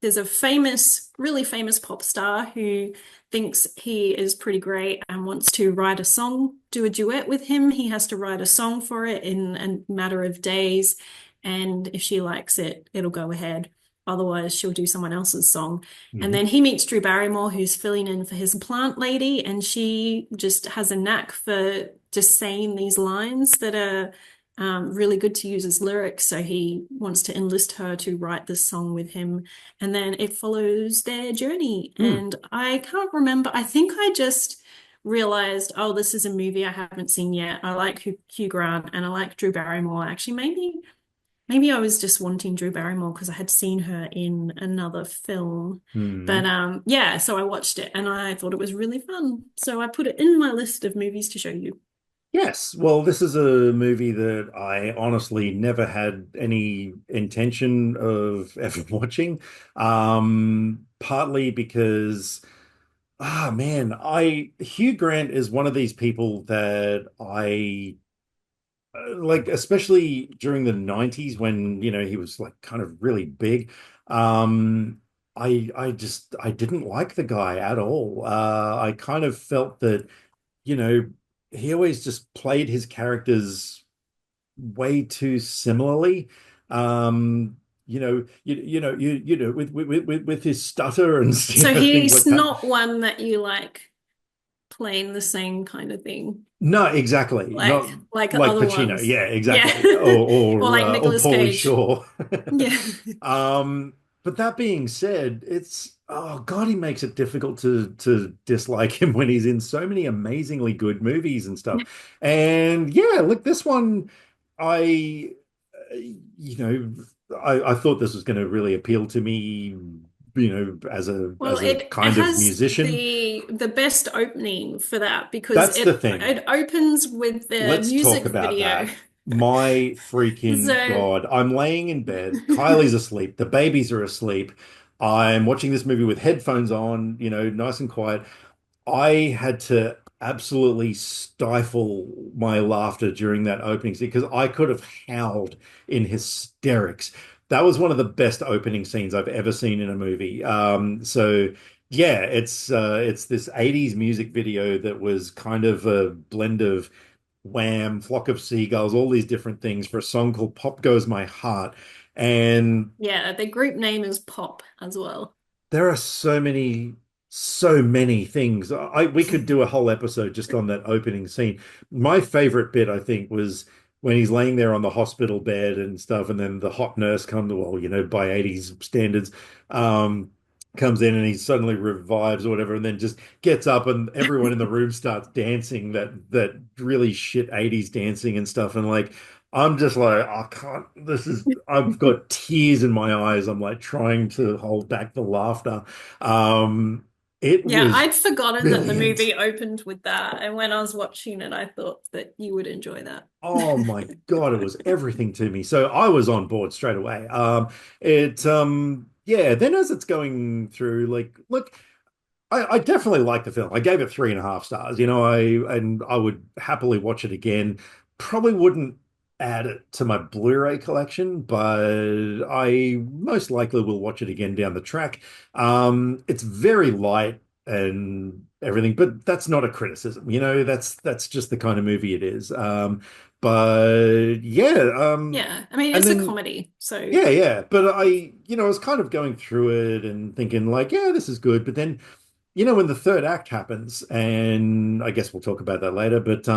there's a really famous pop star who thinks he is pretty great and wants to write a song, do a duet with him. He has to write a song for it in a matter of days, and if she likes it, it'll go ahead. Otherwise, she'll do someone else's song. And Hmm. then he meets Drew Barrymore, who's filling in for his plant lady, and she just has a knack for just saying these lines that are really good to use as lyrics. So he wants to enlist her to write this song with him. And then it follows their journey. Hmm. And I can't remember. I think I just realized, oh, this is a movie I haven't seen yet. I like Hugh Grant and I like Drew Barrymore. Actually, maybe I was just wanting Drew Barrymore because I had seen her in another film. But Hmm. yeah, so I watched it and I thought it was really fun. So I put it in my list of movies to show you. Yes, well, this is a movie that I honestly never had any intention of ever watching. Partly because, man, I Hugh Grant is one of these people that I like, especially during the 90s when he was like kind of really big. I didn't like the guy at all. I kind of felt that you know he always just played his characters way too similarly. With his stutter and So things like he's that. not one that you like playing the same kind of thing, No, exactly. Not like like other Pacino. ones. Yeah, Yeah. exactly. Or like Or Nicolas Paulie Cage. Shaw. Yeah. But that being said, it's oh God, he makes it difficult to dislike him when he's in so many amazingly good movies and stuff. And yeah, look, this one, I you know, I thought this was going to really appeal to me, as a Well, it kind of has musician. the best opening for that because That's the thing. it opens with the Let's talk music about video. that. My freaking So God. I'm laying in bed. Kylie's asleep. The babies are asleep. I'm watching this movie with headphones on, nice and quiet. I had to absolutely stifle my laughter during that opening scene because I could have howled in hysterics that was one of the best opening scenes I've ever seen in a movie. So yeah, it's this 80s music video that was kind of a blend of Wham, Flock of Seagulls, all these different things for a song called Pop Goes My Heart. And Yeah, the group name is Pop as well. there are so many things. We could do a whole episode just on that opening scene. My favorite bit, I think, was when he's laying there on the hospital bed and stuff, and then the hot nurse comes, well, by 80s standards, um, comes in and he suddenly revives or whatever, and then just gets up and everyone in the room starts dancing that really shit 80s dancing and stuff. And like I'm just like, I can't, I've got tears in my eyes. I'm like trying to hold back the laughter. Um, it Yeah, was I'd forgotten that the brilliant. movie opened with that. And when I was watching it, I thought that you would enjoy that. Oh my God, it was everything to me. So I was on board straight away. Yeah, then as it's going through, like, look, I definitely like the film. I gave it 3.5 stars. I would happily watch it again. Probably wouldn't add it to my Blu-ray collection, but I most likely will watch it again down the track. It's very light and everything, but that's not a criticism. That's just the kind of movie it is. But yeah, Yeah, I mean, and it's a then comedy. So, yeah, yeah. But I was kind of going through it and thinking like, yeah, this is good. But then when the third act happens, and I guess we'll talk about that later, but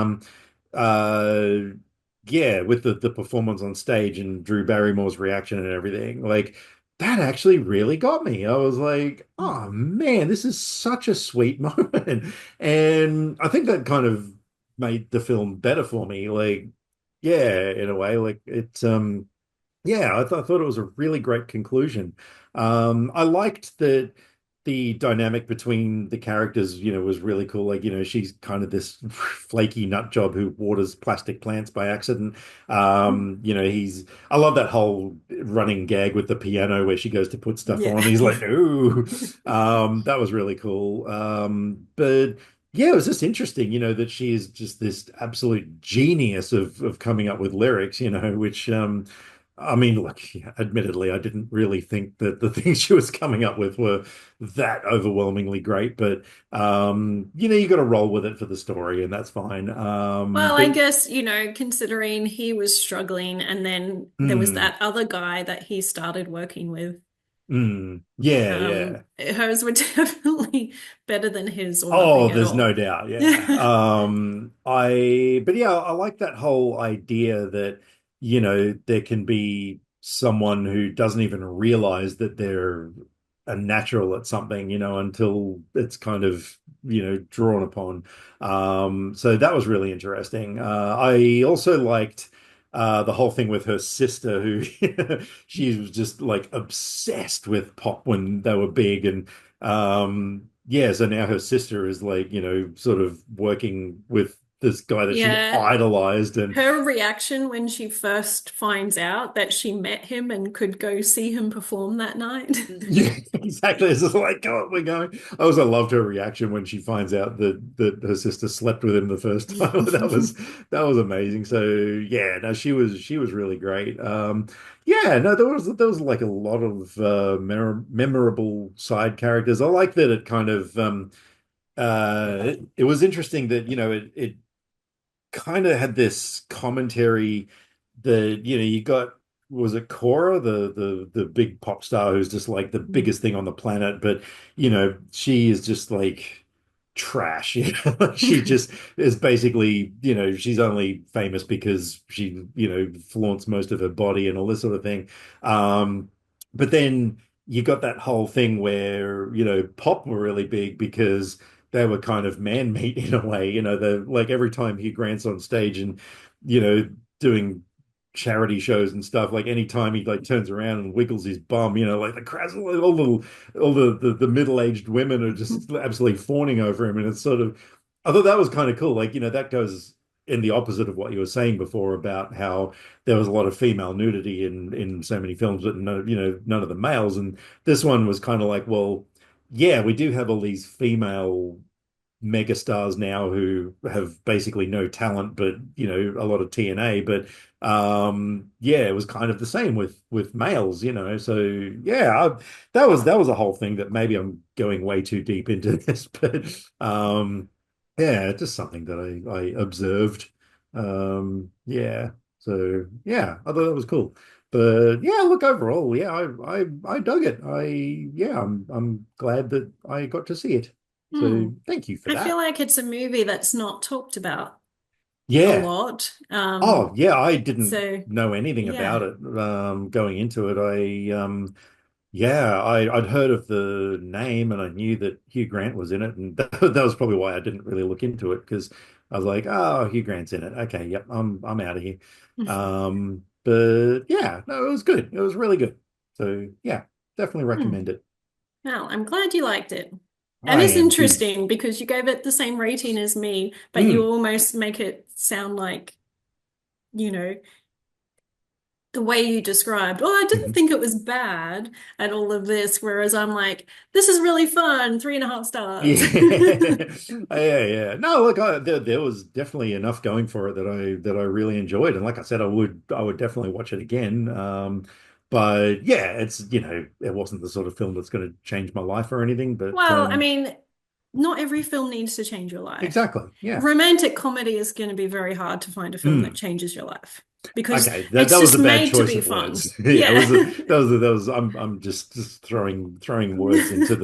uh yeah, with the performance on stage and Drew Barrymore's reaction and everything, like that actually really got me. I was like, oh man, this is such a sweet moment. And I think that kind of made the film better for me. Like, yeah, in a way, like yeah, I thought it was a really great conclusion. I liked that the dynamic between the characters, was really cool. Like, she's kind of this flaky nut job who waters plastic plants by accident. I love that whole running gag with the piano where she goes to put stuff yeah. on. He's like, no. That was really cool. But yeah, it was just interesting, that she is just this absolute genius of coming up with lyrics, which I mean, look, yeah, admittedly, I didn't really think that the things she was coming up with were that overwhelmingly great, but you got to roll with it for the story, and that's fine. Well, But I guess, considering he was struggling and then there was mm, that other guy that he started working with, yeah, yeah. hers were definitely better than his or Oh, nothing at there's no all. doubt. Yeah. But yeah, I like that whole idea that, there can be someone who doesn't even realize that they're a natural at something, until it's kind of, drawn upon. So that was really interesting. I also liked the whole thing with her sister, who she was just like obsessed with pop when they were big, and yeah, so now her sister is like, sort of working with this guy that she's Yeah, idolized. And her reaction when she first finds out that she met him and could go see him perform that night. yeah, exactly. It's just like, God, we're going. I also loved her reaction when she finds out that her sister slept with him the first time. That was amazing. So yeah, no, she was really great. Yeah, no, there was like a lot of memorable side characters. I like that it kind of it was interesting that it kind of had this commentary that you got, was it Cora, the big pop star who's just like the biggest thing on the planet, but she is just like trash. She just is basically, she's only famous because she flaunts most of her body and all this sort of thing. But then you got that whole thing where pop were really big because they were kind of man-meat in a way. The like every time Hugh Grant's on stage and doing charity shows and stuff, like anytime he like turns around and wiggles his bum, like the crowds, all the middle-aged women are just absolutely fawning over him, and it's sort of, I thought that was kind of cool. Like that goes in the opposite of what you were saying before about how there was a lot of female nudity in so many films, but no, none of the males. And this one was kind of like, well, yeah, we do have all these female megastars now who have basically no talent, but a lot of TNA. But yeah, it was kind of the same with males, So yeah, that was a whole thing that maybe I'm going way too deep into this, but yeah, just something that I observed. Yeah. So yeah, I thought that was cool. But yeah, look, overall, yeah, I dug it. Yeah, I'm glad that I got to see it. Hmm. So thank you for I feel that. like it's a movie that's not talked about a Yeah. lot. Oh, yeah, I didn't So know anything about yeah. it going into it. Yeah, I'd heard of the name and I knew that Hugh Grant was in it, and that was probably why I didn't really look into it because I was like, oh, Hugh Grant's in it. Okay, yep, I'm out of here. But yeah, no, it was good. It was really good. So yeah, definitely Hmm. recommend it. Well, I'm glad you liked it. And I it's am too. interesting because you gave it the same rating as me, but you Mm. almost make it sound like, you know, the way you described, oh, I didn't think it was bad at all of this, whereas I'm like, this is really fun, 3.5 stars. Yeah, yeah, yeah. No, look, there was definitely enough going for it that I really enjoyed, and like I said, I would definitely watch it again. But yeah, it wasn't the sort of film that's going to change my life or anything. But Well, I mean, not every film needs to change your life. exactly, yeah. Romantic comedy is going to be throwing to find a film that Mm. changes your life because Okay, that it's was just a bad made to choice be of fun. words. Yeah, it Yeah. was a, that was I'm just throwing words into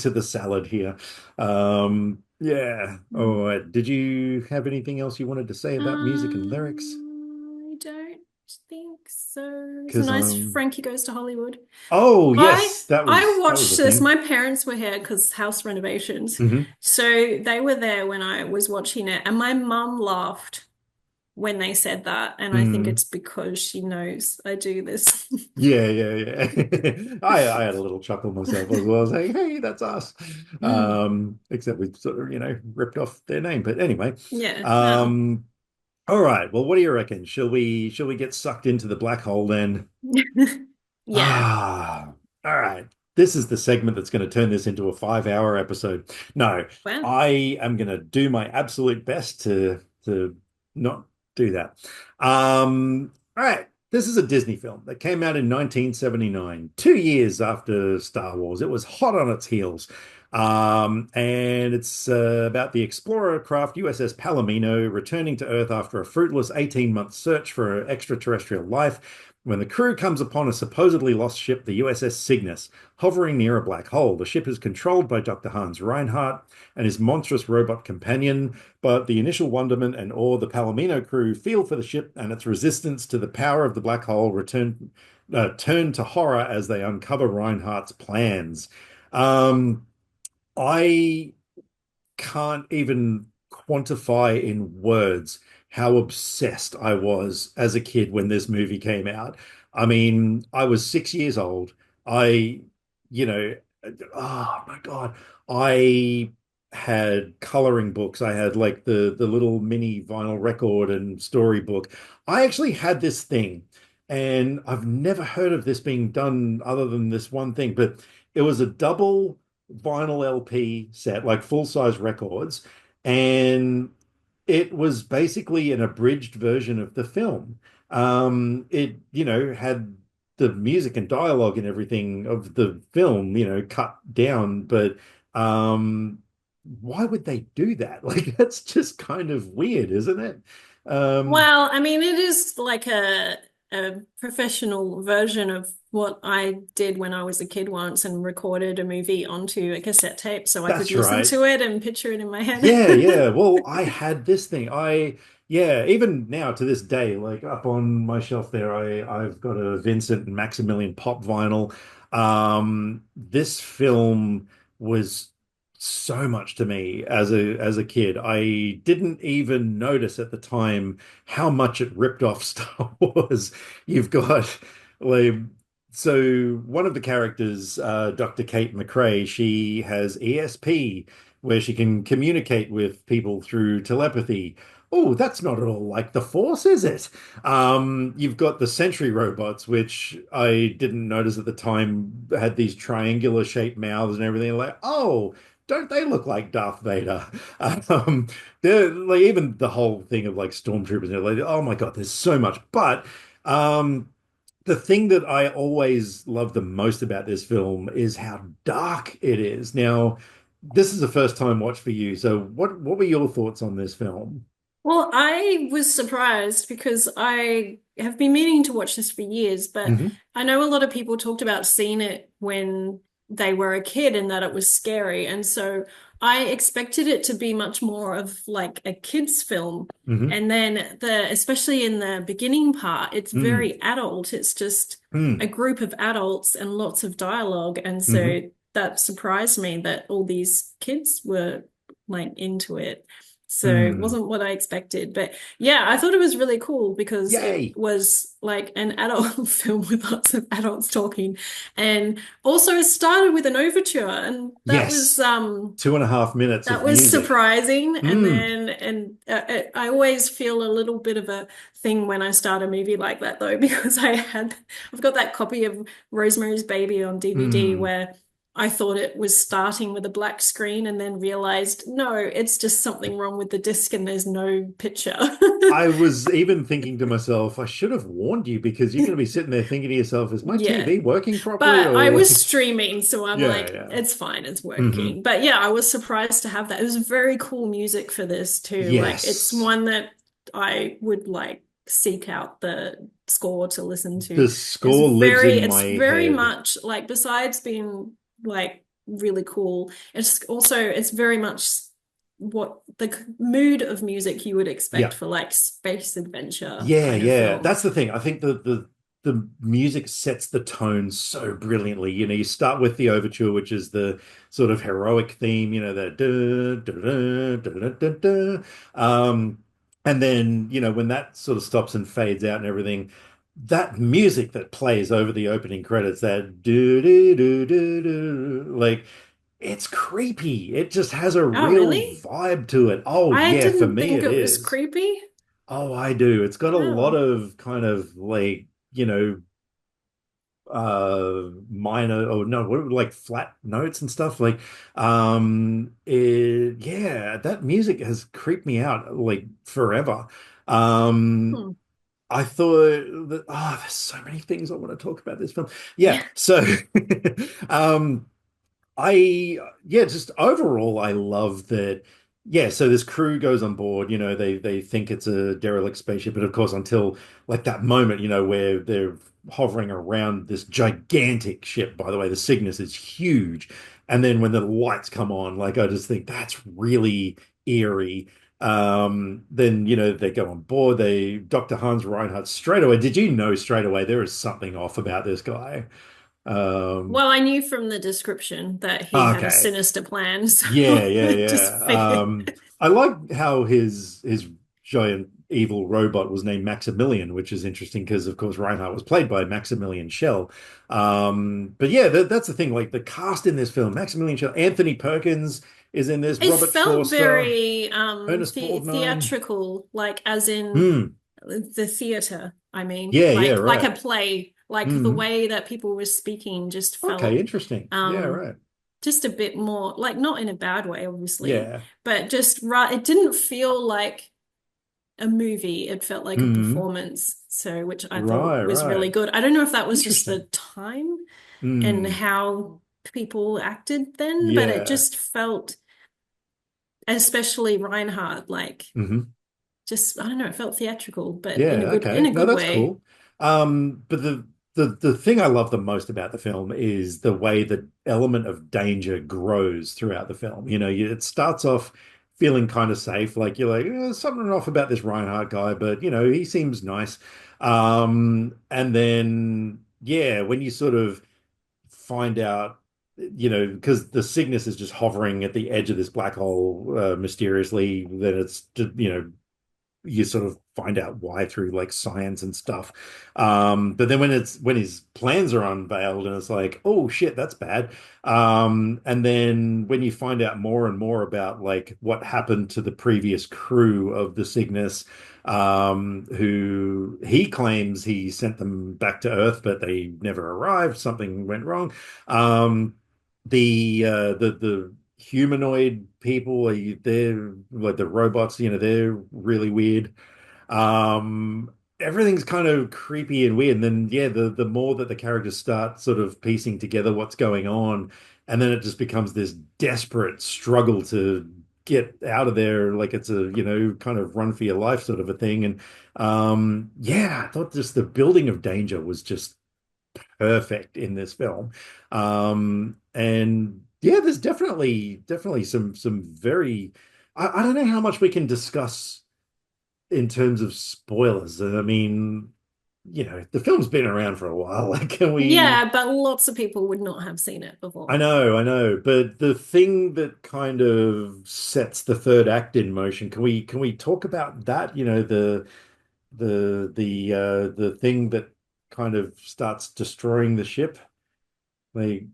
the salad here. Yeah. All right. Did you have anything else you wanted to say about music and lyrics? I don't think so. It's a Because nice Frankie Goes to Hollywood. oh I yes, that I was that was watched a this. thing. My parents were here because house renovations. Hmm. So they were there when I was watching it, and my mum laughed when they said that, and I think Mm. it's because she knows I do this. Yeah, yeah, yeah. I had a little chuckle myself as well, saying, "Hey, that's us." Mm. Except we sort of, ripped off their name. But anyway, Yeah, well. um, all right. Well, what do you reckon? Shall we get sucked into the black hole then? Yeah. Ah, all right. This is the segment that's going to turn this into a 5-hour episode. No, Well. I am going to do my absolute best to not do that. All right. This is a Disney film that came out in 1979, 2 years after Star Wars. It was hot on its heels. And it's about the explorer craft USS Palomino returning to Earth after a fruitless 18-month search for extraterrestrial life when the crew comes upon a supposedly lost ship, the USS Cygnus, hovering near a black hole. The ship is controlled by Dr. Hans Reinhardt and his monstrous robot companion, but the initial wonderment and awe the Palomino crew feel for the ship and its resistance to the power of the black hole turn to horror as they uncover Reinhardt's plans. Um, I can't even quantify in words how obsessed I was as a kid when this movie came out. I mean, I was 6 years old. I, you know, oh my God, I had coloring books. I had like the little mini vinyl record and storybook. I actually had this thing, and I've never heard of this being done other than this one thing, but it was a double vinyl LP set, like full-size records, and it was basically an abridged version of the film. It, had the music and dialogue and everything of the film, cut down, but um, why would they do that? Like, that's just kind of weird, isn't it? Um, Well, I mean, it is like a professional version of what I did when I was a kid once and recorded a movie onto a cassette tape so I could that's listen right. to it and picture it in my head. Yeah, yeah. Well, I had this thing. Yeah, even now to this day, like up on my shelf there, I've got a Vincent and Maximilian Pop vinyl. This film was so much to me as a kid. I didn't even notice at the time how much it ripped off Star Wars. You've got like so one of the characters, Dr. Kate McRae, she has ESP where she can communicate with people through telepathy. Oh, that's not at all like the Force, is it? You've got the Sentry robots, which I didn't notice at the time had these triangular shaped mouths and everything. Like, oh, don't they look like Darth Vader? Um, they're like even the whole thing of like stormtroopers, like, oh my God, there's so much. But um, the thing that I always love the most about this film is how dark it is. Now, this is a first time watch for you. So what were your thoughts on this film? Well, I was surprised because I have been meaning to watch this for years, but Hmm. I know a lot of people talked about seeing it when they were a kid and that it was scary. And so I expected it to be much more of like a kid's film. Hmm. And then especially in the beginning part, it's Mm. very adult. It's just a Mm. group of adults and lots of dialogue. And Hmm. so that surprised me that all these kids were like into it. So it Mm. wasn't what I expected. But yeah, I thought it was really cool because it Yay. was like an adult film with lots of adults talking. And also it started with an overture and Yes. 2.5 minutes that of was music. surprising. And Mm. then I always feel a little bit of a thing when I start a movie like that though, because I've got that copy of Rosemary's Baby on DVD Mm. where I thought it was starting with a black screen and then realized, no, it's just something wrong with the disc and there's no picture. I was even thinking to myself, I should have warned you because you're going to be sitting there thinking to yourself, is my Yeah. TV working properly? But I Or was like, streaming, so I'm yeah, like, yeah. it's fine, it's Hmm. working. But yeah, I was surprised to have that. It was very cool music for this too. Like it's Yes. one that I would like seek out the score to listen to. The score lives in It's my very head. much like besides being like really cool, it's very much what the mood of music you would expect Yeah. for like space adventure Yeah, kind of yeah. film. That's the thing. I think the music sets the tone so brilliantly. You start with the overture, which is the sort of heroic theme, the da, da, da, da, da, da, da. And then, when that sort of stops and fades out and everything, that music that plays over the opening credits, that do do do do do, like it's creepy. It just has a Oh, real really? vibe to it. Oh I yeah, for didn't me think it it was is. creepy. Oh, I do. It's got a lot Oh. of kind of like, minor or no, like flat notes and stuff. Like, yeah, that music has creeped me out like forever. Um, Hmm. I thought that, there's so many things I want to talk about this film. Yeah, Yeah. so, um, yeah, just overall, I love that. Yeah, so this crew goes on board, they think it's a derelict spaceship, but of course, until like that moment, where they're hovering around this gigantic ship. By the way, the Cygnus is huge. And then when the lights come on, like I just think that's really eerie. Then they go on board, Dr. Hans Reinhardt straight away. Did you know straight away there is something off about this guy? Um Well, I knew from the description that he had a okay. sinister plan, so Yeah, yeah, I just yeah. figured. I like how his giant evil robot was named Maximilian, which is interesting because, of course, Reinhardt was played by Maximilian Schell. But yeah, that's the thing. Like the cast in this film, Maximilian Schell, Anthony Perkins is in this, It Robert felt Forster, very Ernest Borgnine. theatrical, like as in Hmm. the theater, I mean, Yeah, yeah, like a right. play, like the Hmm. way that people were speaking just Okay, felt interesting. Yeah, um right. just a bit more like not in a bad way, obviously, Yeah. but just right, it didn't feel like a movie. It felt like a Hmm. performance. So, which I thought Right, was really right. good. I don't know if that was just the Interesting. time and Hmm. how people acted then, but it Yeah. just felt, especially Reinhardt, like Hmm. just, I don't know, it felt theatrical, but Yeah, in okay. a No, good that's way. cool. But the thing I love the most about the film is the way the element of danger grows throughout the film. It starts off feeling kind of safe, like you're like, there's something off about this Reinhardt guy, but he seems nice. And then yeah, when you sort of find out, because the Cygnus is just hovering at the edge of this black hole, mysteriously, then it's just, you sort of find out why through like science and stuff. But then when his plans are unveiled and it's like, oh shit, that's bad. And then when you find out more and more about like what happened to the previous crew of the Cygnus, who he claims he sent them back to Earth, but they never arrived. Something went wrong. The humanoid people. They're like the robots, they're really weird. Everything's kind of creepy and weird. And then yeah, the more that the characters start sort of piecing together what's going on, and then it just becomes this desperate struggle to get out of there, like it's a, kind of run for your life sort of a thing. And yeah, I thought just the building of danger was just perfect in this film. And yeah, there's definitely some very I don't know how much we can discuss in terms of spoilers. I mean, the film's been around for a while. Like, can we? Yeah, but lots of people would not have seen it before. I know, but the thing that kind of sets the third act in motion, can we talk about that? The thing that kind of starts destroying the ship. Like,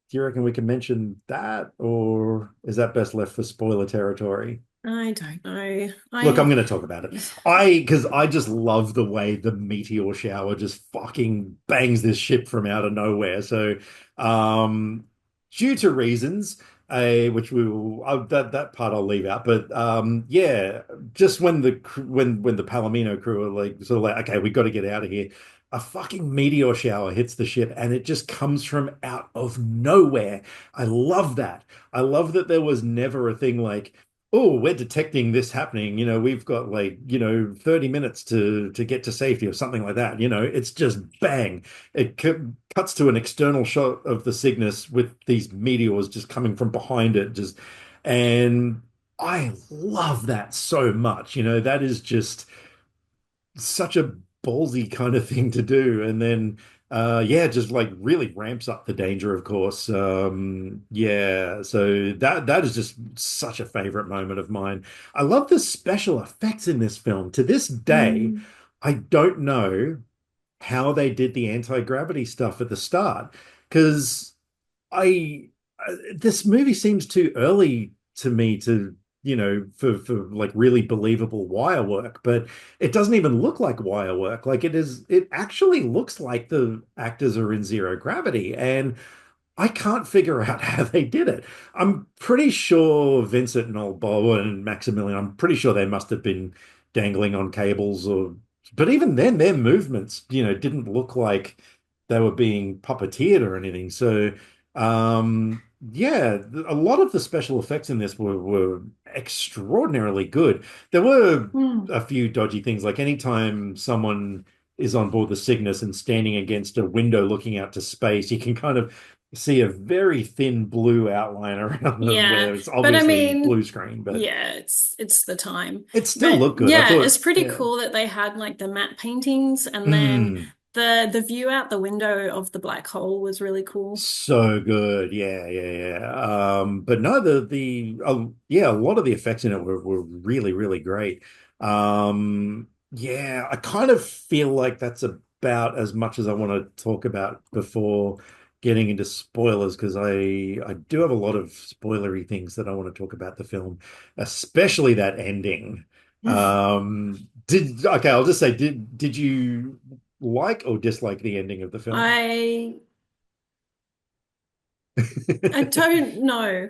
do you reckon we can mention that, or is that best left for spoiler territory? I don't know. Look, I'm I going to talk about it. Because I just love the way the meteor shower just fucking bangs this ship from out of nowhere. So, um, due to reasons, which we will, that part I'll leave out. But yeah, just when the Palomino crew are like sort of like, okay, we got to get out of here. A fucking meteor shower hits the ship, and it just comes from out of nowhere. I love that. I love that there was never a thing like, oh, we're detecting this happening. We've got like, 30 minutes to get to safety or something like that. It's just bang. It cuts to an external shot of the Cygnus with these meteors just coming from behind it. And I love that so much. That is just such a ballsy kind of thing to do. And then yeah, just like really ramps up the danger, of course. Yeah, so that is just such a favorite moment of mine. I love the special effects in this film. To this day, mm, I don't know how they did the anti-gravity stuff at the start because I this movie seems too early to me to, for like really believable wire work, but it doesn't even look like wire work. Like it actually looks like the actors are in zero gravity. And I can't figure out how they did it. I'm pretty sure Vincent and old Bob and Maximilian, I'm pretty sure they must have been dangling on cables but even then their movements, didn't look like they were being puppeteered or anything. So, yeah, a lot of the special effects in this were extraordinarily good. There were mm. a few dodgy things, like anytime someone is on board the Cygnus and standing against a window looking out to space, you can kind of see a very thin blue outline around them Yeah, where it's but I obviously blue mean, screen, but yeah, it's the time. it still But looked good. I yeah, thought, it's pretty yeah. cool that they had like the matte paintings and then Mm, the view out the window of the black hole was really cool. so good. Yeah, yeah, yeah. But no, yeah, a lot of the effects in it were really, really great. Yeah, I kind of feel like that's about as much as I want to talk about before getting into spoilers because I do have a lot of spoilery things that I want to talk about the film, especially that ending. Did okay, I'll just say, did you like or dislike the ending of the film? I I don't know.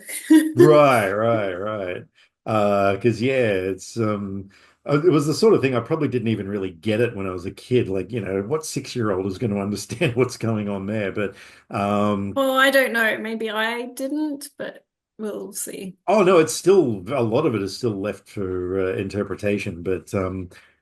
Right, right, right. Because yeah, it was the sort of thing I probably didn't even really get it when I was a kid. Like, what 6-year-old is going to understand what's going on there? But Well, I don't know. Maybe I didn't, but we'll see. oh no, it's still a lot of it is still left for interpretation. But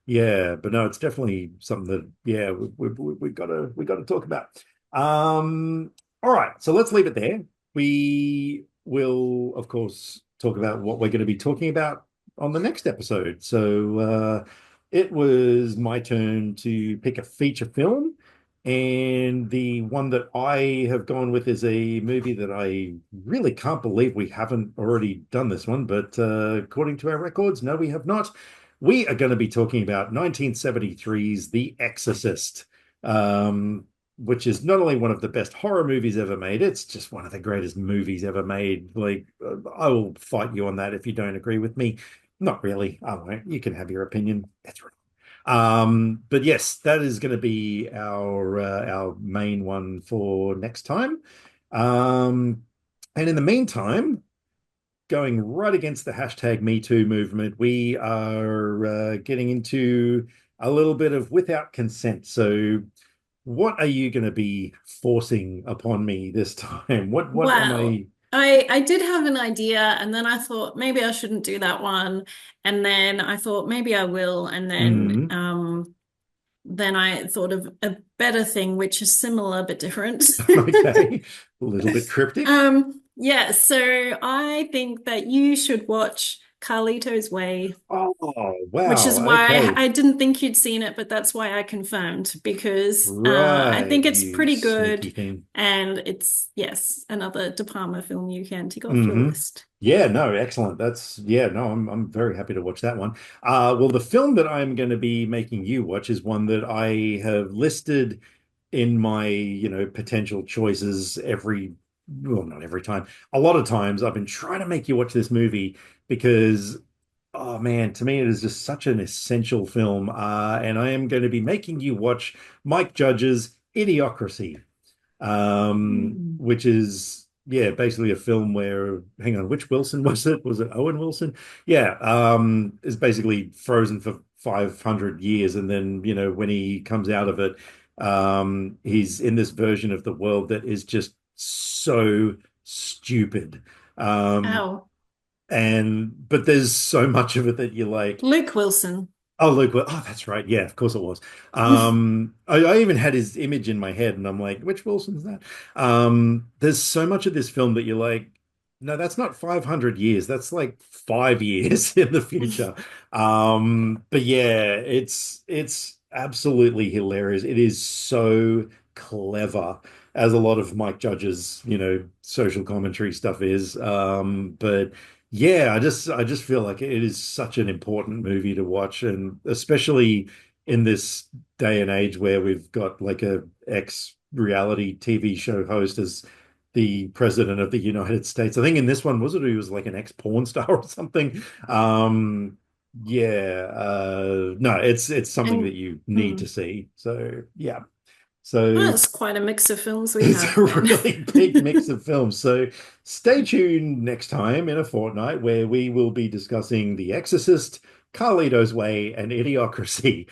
yeah, but no, it's definitely something that yeah, we gotta talk about. All right, so let's leave it there. We will, of course, talk about what we're going to be talking about on the next episode. So it was my turn to pick a feature film. And the one that I have gone with is a movie that I really can't believe we haven't already done this one, but according to our records, no, we have not. We are going to be talking about 1973's The Exorcist, which is not only one of the best horror movies ever made, it's just one of the greatest movies ever made. Like, I will fight you on that if you don't agree with me. Not really. I won't. You can have your opinion. That's right. But yes, that is going to be our main one for next time. And in the meantime, going right against the hashtag Me Too movement. We are getting into a little bit of without consent. So, what are you going to be forcing upon me this time? What am Well, I? I did have an idea, and then I thought maybe I shouldn't do that one, and then I thought maybe I will, and Mm, then I thought of a better thing, which is similar but different. okay, a little bit cryptic. Yeah, so I think that you should watch Carlito's Way, Oh, which is wow. why Okay. I didn't think you'd seen it, but that's why I confirmed because I Right, think it's you pretty sneaky good, thing. and it's yes, another De Palma film you can tick off your Hmm. list. Yeah, no, excellent. That's yeah, no, I'm very happy to watch that one. Well, the film that I'm going to be making you watch is one that I have listed in my, potential choices well, not every time. A lot of times I've been trying to make you watch this movie because, oh man, to me it is just such an essential film. And I am going to be making you watch Mike Judge's Idiocracy, Mm. which is yeah, basically a film where hang on, which Wilson was it? Was it Owen Wilson? Yeah, is basically frozen for 500 years, and then when he comes out of it, he's in this version of the world that is just so stupid. Um, Ow. and but there's so much of it that you like. Luke Wilson. Oh, Luke. Oh, that's right. Yeah, of course it was. I even had his image in my head, and I'm like, which Wilson's that? There's so much of this film that you're like, no, that's not 500 years. That's like 5 years in the future. But yeah, it's absolutely hilarious. It is so clever, as a lot of Mike Judge's, social commentary stuff is. But yeah, I just feel like it is such an important movie to watch, and especially in this day and age where we've got like a ex-reality TV show host as the president of the United States. I think in this one, was it he was like an ex-porn star or something? Yeah, no, it's something that And you need to mm, see. So yeah. So that's quite a mix of films we it's a have then. really big mix of films. So stay tuned next time in a fortnight where we will be discussing The Exorcist, Carlito's Way, and Idiocracy.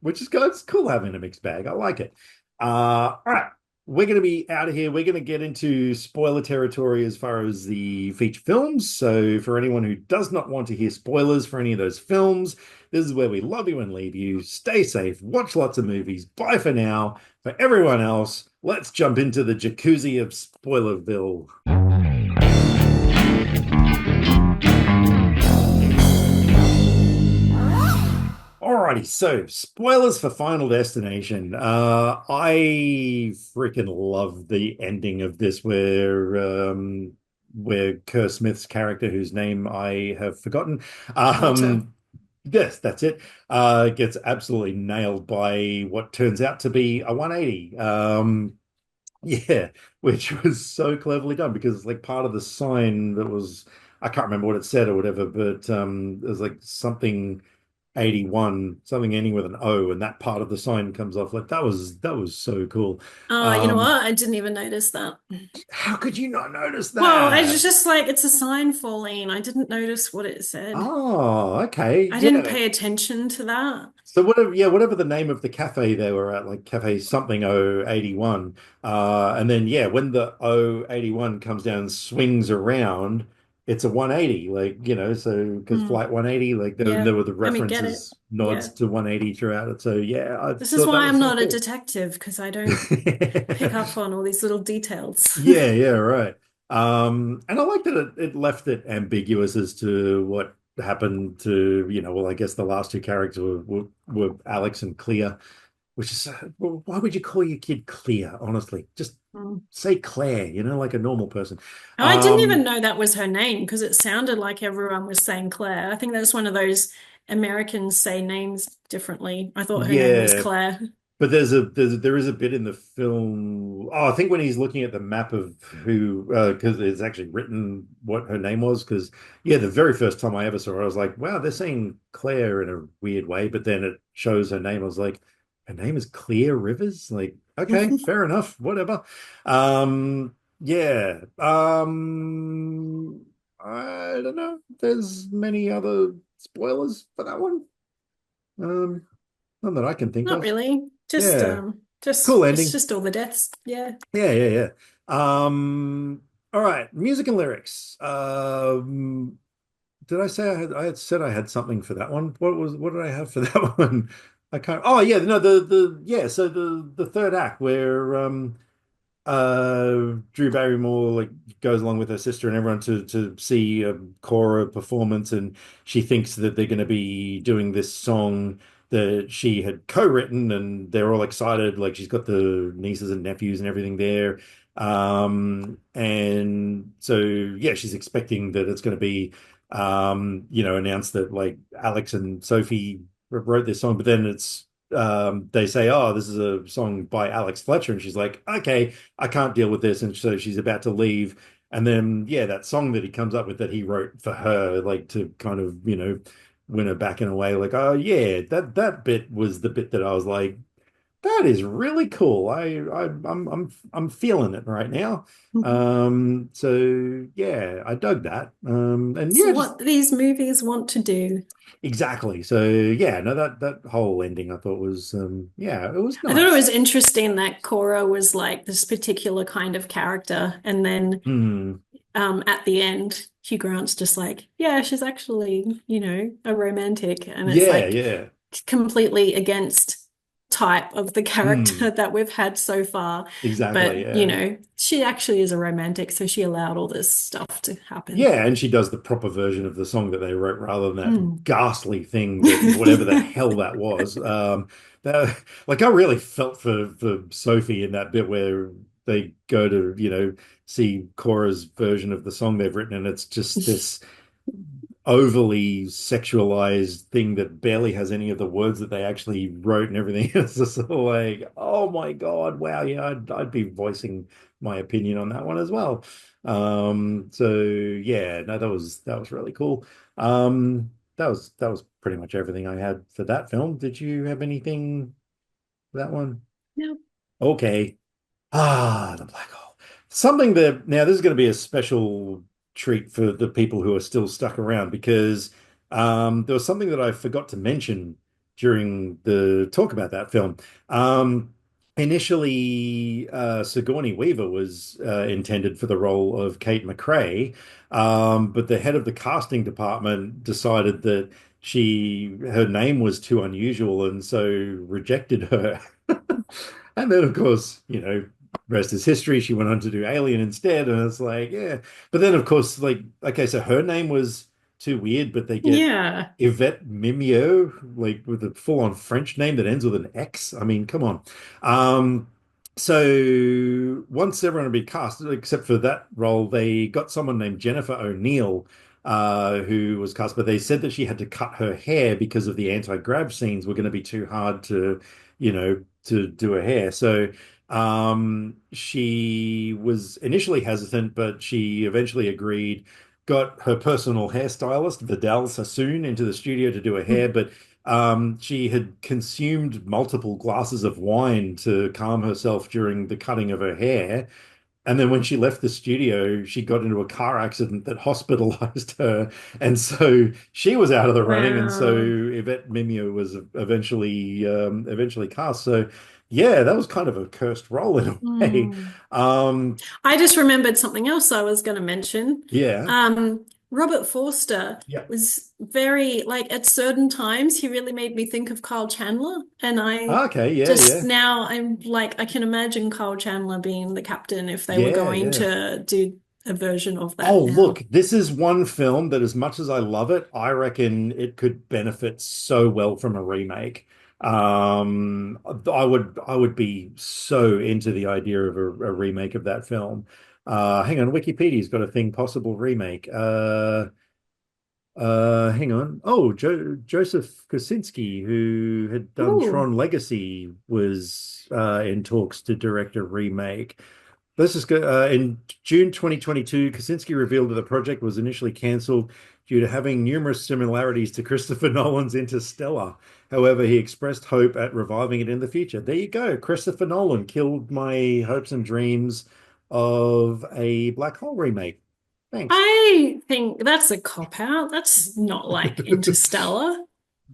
Which is good. It's cool having a mixed bag. I like it. All right. We're going to be out of here. We're going to get into spoiler territory as far as the feature films. So, for anyone who does not want to hear spoilers for any of those films, this is where we love you and leave you. Stay safe, watch lots of movies. Bye for now. For everyone else, let's jump into the jacuzzi of Spoilerville. Alrighty, so spoilers for Final Destination. I freaking love the ending of this where Kerr Smith's character, whose name I have forgotten, Walter. um, yes, that's it, gets absolutely nailed by what turns out to be a 180. Yeah, which was so cleverly done because it's like part of the sign that was, I can't remember what it said or whatever, but there's like something 81, something ending with an O, and that part of the sign comes off. Like that was so cool. You know Um, what? I didn't even notice that. how could you not notice Well, I was that? just like, it's a sign falling. I didn't notice what it said. Oh, okay. I didn't Yeah. pay attention to that. So whatever, yeah, whatever the name of the cafe they were at, like Cafe something O 81. And then yeah, when the O 81 comes down and swings around, it's a 180, like, so because Hmm. Flight 180, like there Yeah, were the I mean, get it. references, Yeah. nods to 180 throughout it. So yeah, I This is thought that why was I'm so not a cool. detective because I don't pick up on all these little details. Yeah, yeah, right. And I like that it left it ambiguous as to what happened to, well, I guess the last two characters were Alex and Clea, which is, well, why would you call your kid Clea, honestly? Just Hmm. say Claire, like a normal person. I didn't even Um, know that was her name because it sounded like everyone was saying Claire. I think that's one of those Americans say names differently. I thought her name was yeah, Claire. but there is a bit in the film. Oh, I think when he's looking at the map of who, because it's actually written what her name was. Because yeah, the very first time I ever saw her, I was like, wow, they're saying Claire in a weird way. But then it shows her name. I was like, her name is Clear Rivers. Like, okay, fair enough, whatever. Yeah. I don't know if there's many other spoilers for that one. Um, None that I can think Not of. really. Yeah, cool It's ending. just all the deaths. Yeah. Yeah, yeah, yeah. All right, music and lyrics. Did I say I had said I had something for that one? What did I have for that one? I can't. Oh yeah, no, the yeah. So the third act where Drew Barrymore like goes along with her sister and everyone to see a Cora performance, and she thinks that they're going to be doing this song that she had co-written, and they're all excited. Like she's got the nieces and nephews and everything there. And so yeah, she's expecting that it's going to be announced that like Alex and Sophie wrote this song, but then it's they say, "Oh, this is a song by Alex Fletcher," and she's like, "Okay, I can't deal with this," and so she's about to leave, and then yeah, that song that he comes up with that he wrote for her, like to kind of win her back in a way, like, oh yeah, that bit was the bit that I was like, that is really cool. I'm feeling it right now. So yeah, I dug that. And It's yeah, just what these movies want to do. exactly. So yeah, no, that whole ending I thought was yeah, it was I thought it nice. was interesting that Cora was like this particular kind of character, and then Hmm. at the end, Hugh Grant's just like, yeah, she's actually, a romantic, and it's Yeah, like yeah. completely against type of the Hmm. character that we've had so far. Exactly, But, yeah. she actually is a romantic, so she allowed all this stuff to happen. Yeah, and she does the proper version of the song that they wrote rather than that Hmm. ghastly thing that whatever the hell that was. That like I really felt for Sophie in that bit where they go to, see Cora's version of the song they've written, and it's just this overly sexualized thing that barely has any of the words that they actually wrote and everything. It's just sort of like, oh my God, wow, yeah, I'd be voicing my opinion on that one as well. So yeah, no, that was really cool. That was pretty much everything I had for that film. Did you have anything for that one? Yeah. Okay. The black hole. Something that now this is going to be a special treat for the people who are still stuck around because there was something that I forgot to mention during the talk about that film. Initially, Sigourney Weaver was intended for the role of Kate McRae, but the head of the casting department decided that her name was too unusual and so rejected her. And then, of course, rest is history. She went on to do Alien instead, and it's like, yeah. But then, of course, like, okay, so her name was too weird, but they get Yeah. Yvette Mimieux, like with a full-on French name that ends with an X. I mean, come on. Um, so once everyone had been cast, except for that role, they got someone named Jennifer O'Neill, who was cast, but they said that she had to cut her hair because of the anti-grav scenes were going to be too hard to do her hair. So she was initially hesitant, but she eventually agreed, got her personal hairstylist, Vidal Sassoon, into the studio to do her hair, but she had consumed multiple glasses of wine to calm herself during the cutting of her hair. And then when she left the studio, she got into a car accident that hospitalized her. And so she was out of the running. And so Wow. Yvette Mimieux was eventually cast. So yeah, that was kind of a cursed role in a way. Hmm. Um, I just remembered something else I was going to mention. yeah. Robert Forster Yeah. was very, like, at certain times, he really made me think of Kyle Chandler. And I Okay. Yeah. just Yeah. now, I'm like, I can imagine Kyle Chandler being the captain if they were Yeah. going Yeah. to do a version of Oh, that now. look, this is one film that as much as I love it, I reckon it could benefit so well from a remake. I would be so into the idea of a remake of that film. Hang on, Wikipedia's got a thing, possible remake. Hang on. Oh, Joseph Kosinski, who had done Ooh. Tron Legacy, was in talks to direct a remake. Let's just go. In June 2022, Kaczynski revealed that the project was initially cancelled due to having numerous similarities to Christopher Nolan's Interstellar. However, he expressed hope at reviving it in the future. There you go. Christopher Nolan killed my hopes and dreams of a black hole remake. Thanks. I think that's a cop out. That's not like Interstellar.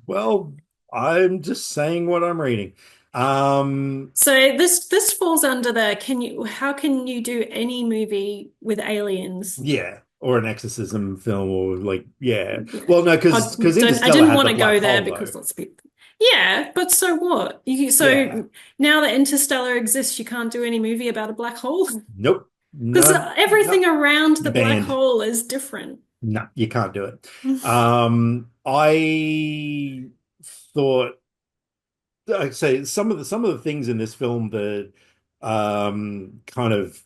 Well, I'm just saying what I'm reading. Um, So this falls under the how can you do any movie with aliens? yeah, or an exorcism film, or like, yeah. Yeah. Well, no, I because don't I Interstellar didn't had want the to black go there hole, though. because lots of people. Yeah, but so what? Yeah. So now that Interstellar exists, you can't do any movie about a black hole Nope. because No, no, everything around the you're black banned. hole is different. No, you can't do it. I thought, like I say, some of the things in this film that kind of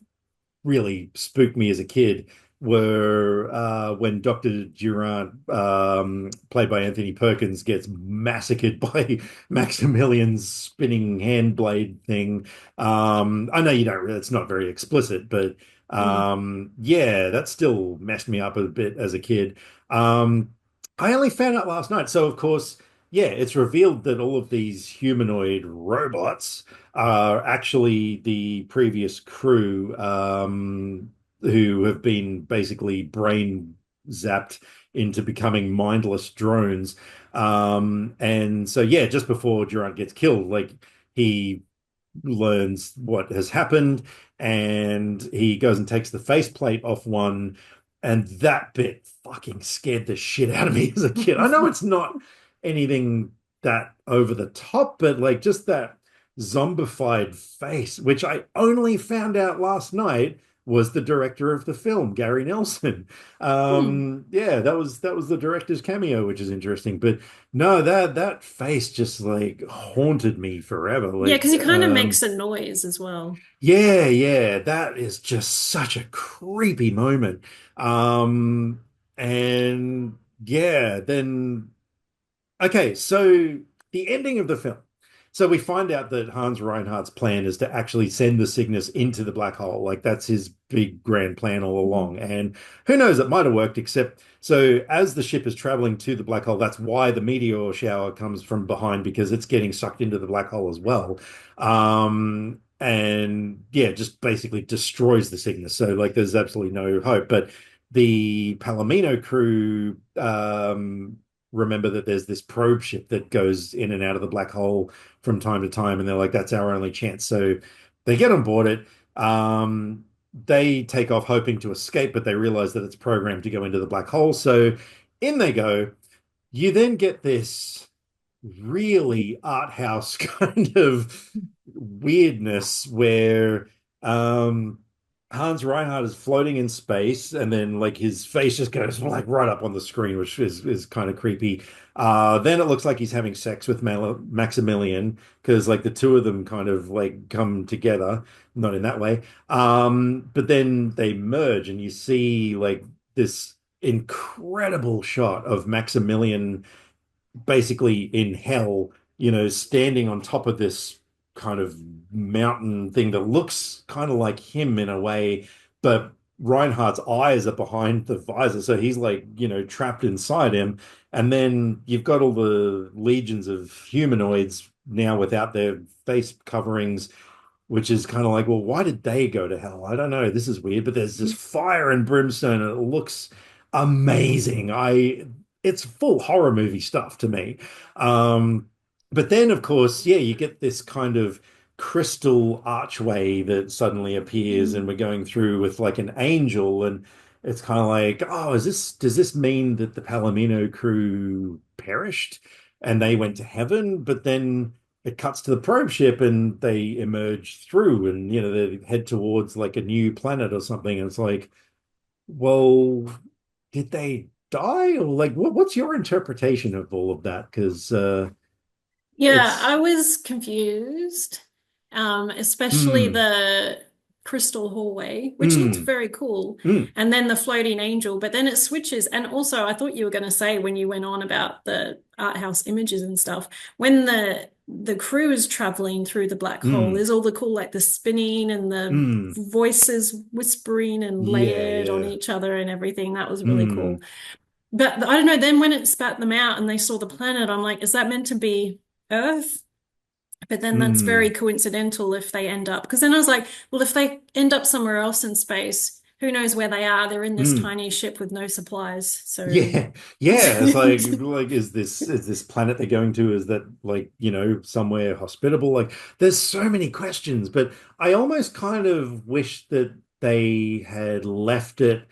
really spooked me as a kid were when Dr. Durant, played by Anthony Perkins, gets massacred by Maximilian's spinning hand blade thing. I know you don't really, it's not very explicit, but Mm. yeah, that still messed me up a bit as a kid. Um, I only found out last night. So, of course, yeah, it's revealed that all of these humanoid robots are actually the previous crew, who have been basically brain zapped into becoming mindless drones. And so, yeah, just before Durant gets killed, like he learns what has happened, and he goes and takes the faceplate off one, and that bit fucking scared the shit out of me as a kid. I know it's not anything that over the top, but like just that zombified face, which I only found out last night was the director of the film, Gary Nelson. Hmm. Yeah, that was the director's cameo, which is interesting. But no, that face just like haunted me forever. Yeah, Like, because he kind of makes a noise as well. yeah, yeah, that is just such a creepy moment. Um, and yeah, then okay, so the ending of the film. So we find out that Hans Reinhardt's plan is to actually send the Cygnus into the black hole. Like that's his big grand plan all Mhm. along. And who knows, it might have worked, except so as the ship is traveling to the black hole, that's why the meteor shower comes from behind because it's getting sucked into the black hole as well. And yeah, just basically destroys the Cygnus. So like there's absolutely no hope. But the Palomino crew remember that there's this probe ship that goes in and out of the black hole from time to time, and they're like, that's our only chance. So they get on board it. They take off hoping to escape, but they realize that it's programmed to go into the black hole. So in they go. You then get this really art house kind of weirdness where um Hans Reinhardt is floating in space, and then like his face just goes like right up on the screen, which is kind of creepy. Then it looks like he's having sex with Maximilian because like the two of them kind of like come together, not in that way. But then they merge, and you see like this incredible shot of Maximilian basically in hell, standing on top of this kind of mountain thing that looks kind of like him in a way, but Reinhardt's eyes are behind the visor, so he's like, trapped inside him. And then you've got all the legions of humanoids now without their face coverings, which is kind of like, well, why did they go to hell? I don't know. This is weird, but there's this fire and brimstone, and it looks amazing. It's full horror movie stuff to me. Um, but then, of course, yeah, you get this kind of crystal archway that suddenly appears, and we're going through with like an angel, and it's kind of like, oh, does this mean that the Palomino crew perished and they went to heaven? But then it cuts to the probe ship and they emerge through, and they head towards like a new planet or something, and it's like, well, did they die, or like what's your interpretation of all of that? Because Yeah, I it's was confused, especially mm, the crystal hallway, which looked mm, very cool, mm, and then the floating angel, but then it switches. And also, I thought you were going to say when you went on about the art house images and stuff, when the crew is traveling through the black hole, mm, there's all the cool like the spinning and the mm, voices whispering and yeah, layered on yeah, each other and everything. That was really mm, cool. But I don't know, then when it spat them out and they saw the planet, I'm like, is that meant to be Earth? But then that's very mm, coincidental if they end up, because then I was like, well, if they end up somewhere else in space, who knows where they are? They're in this Mm. tiny ship with no supplies. So Yeah, yeah. It's like is this planet they're going to? Is that like, somewhere hospitable? Like, there's so many questions, but I almost kind of wish that they had left it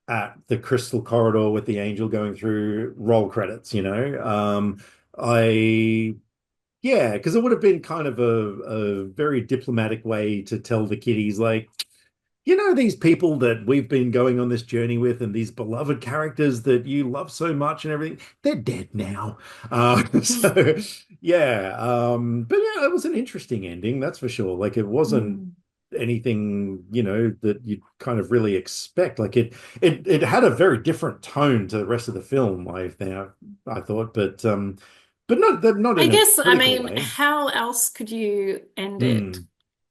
at the crystal corridor with the angel going through roll credits, I yeah, because it would have been kind of a very diplomatic way to tell the kiddies, like, these people that we've been going on this journey with and these beloved characters that you love so much and everything, they're dead now. So yeah, but yeah, it was an interesting ending, that's for sure. Like, it wasn't Mm. anything, that you kind of really expect. Like, it had a very different tone to the rest of the film, I thought, but not I in a guess, I critical mean, way. how else could you end it? Mm,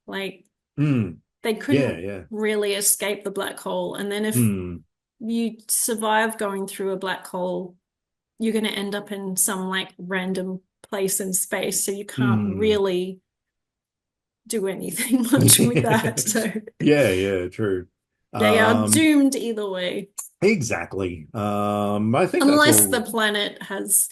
Like, mm, they yeah, couldn't yeah. really escape the black hole. And then if Mm, you survive going through a black hole, you're going to end up in some like random place in space. So you can't mm. really do anything much with that. So Yeah, yeah, true. they are Um, doomed either way, exactly. I think that's unless the all. planet has,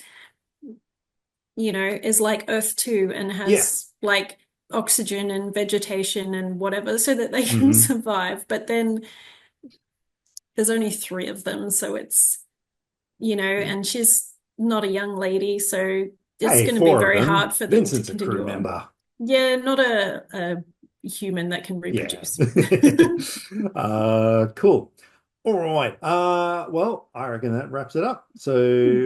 is like Earth 2 and Yeah. has like oxygen and vegetation and whatever so that they can Hmm. survive. But then there's only three of them. So it's, and she's not a young lady. So it's Hey, going to be four of very them. hard for them to Vincent's a crew continue on. member. Yeah, not a human that can Yeah. reproduce. Cool. All right. Well, I reckon that wraps it up. So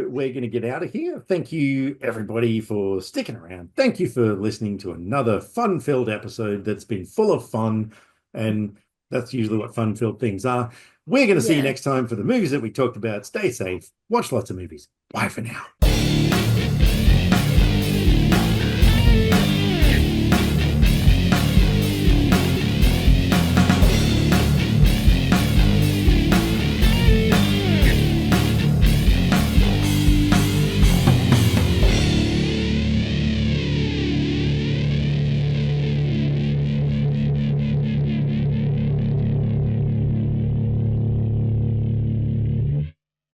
we're going to get out of here. Thank you, everybody, for sticking around. Thank you for listening to another fun-filled episode that's been full of fun. And that's usually what fun-filled things are. We're going to see you Yeah. next time for the movies that we talked about. Stay safe. Watch lots of movies. Bye for now.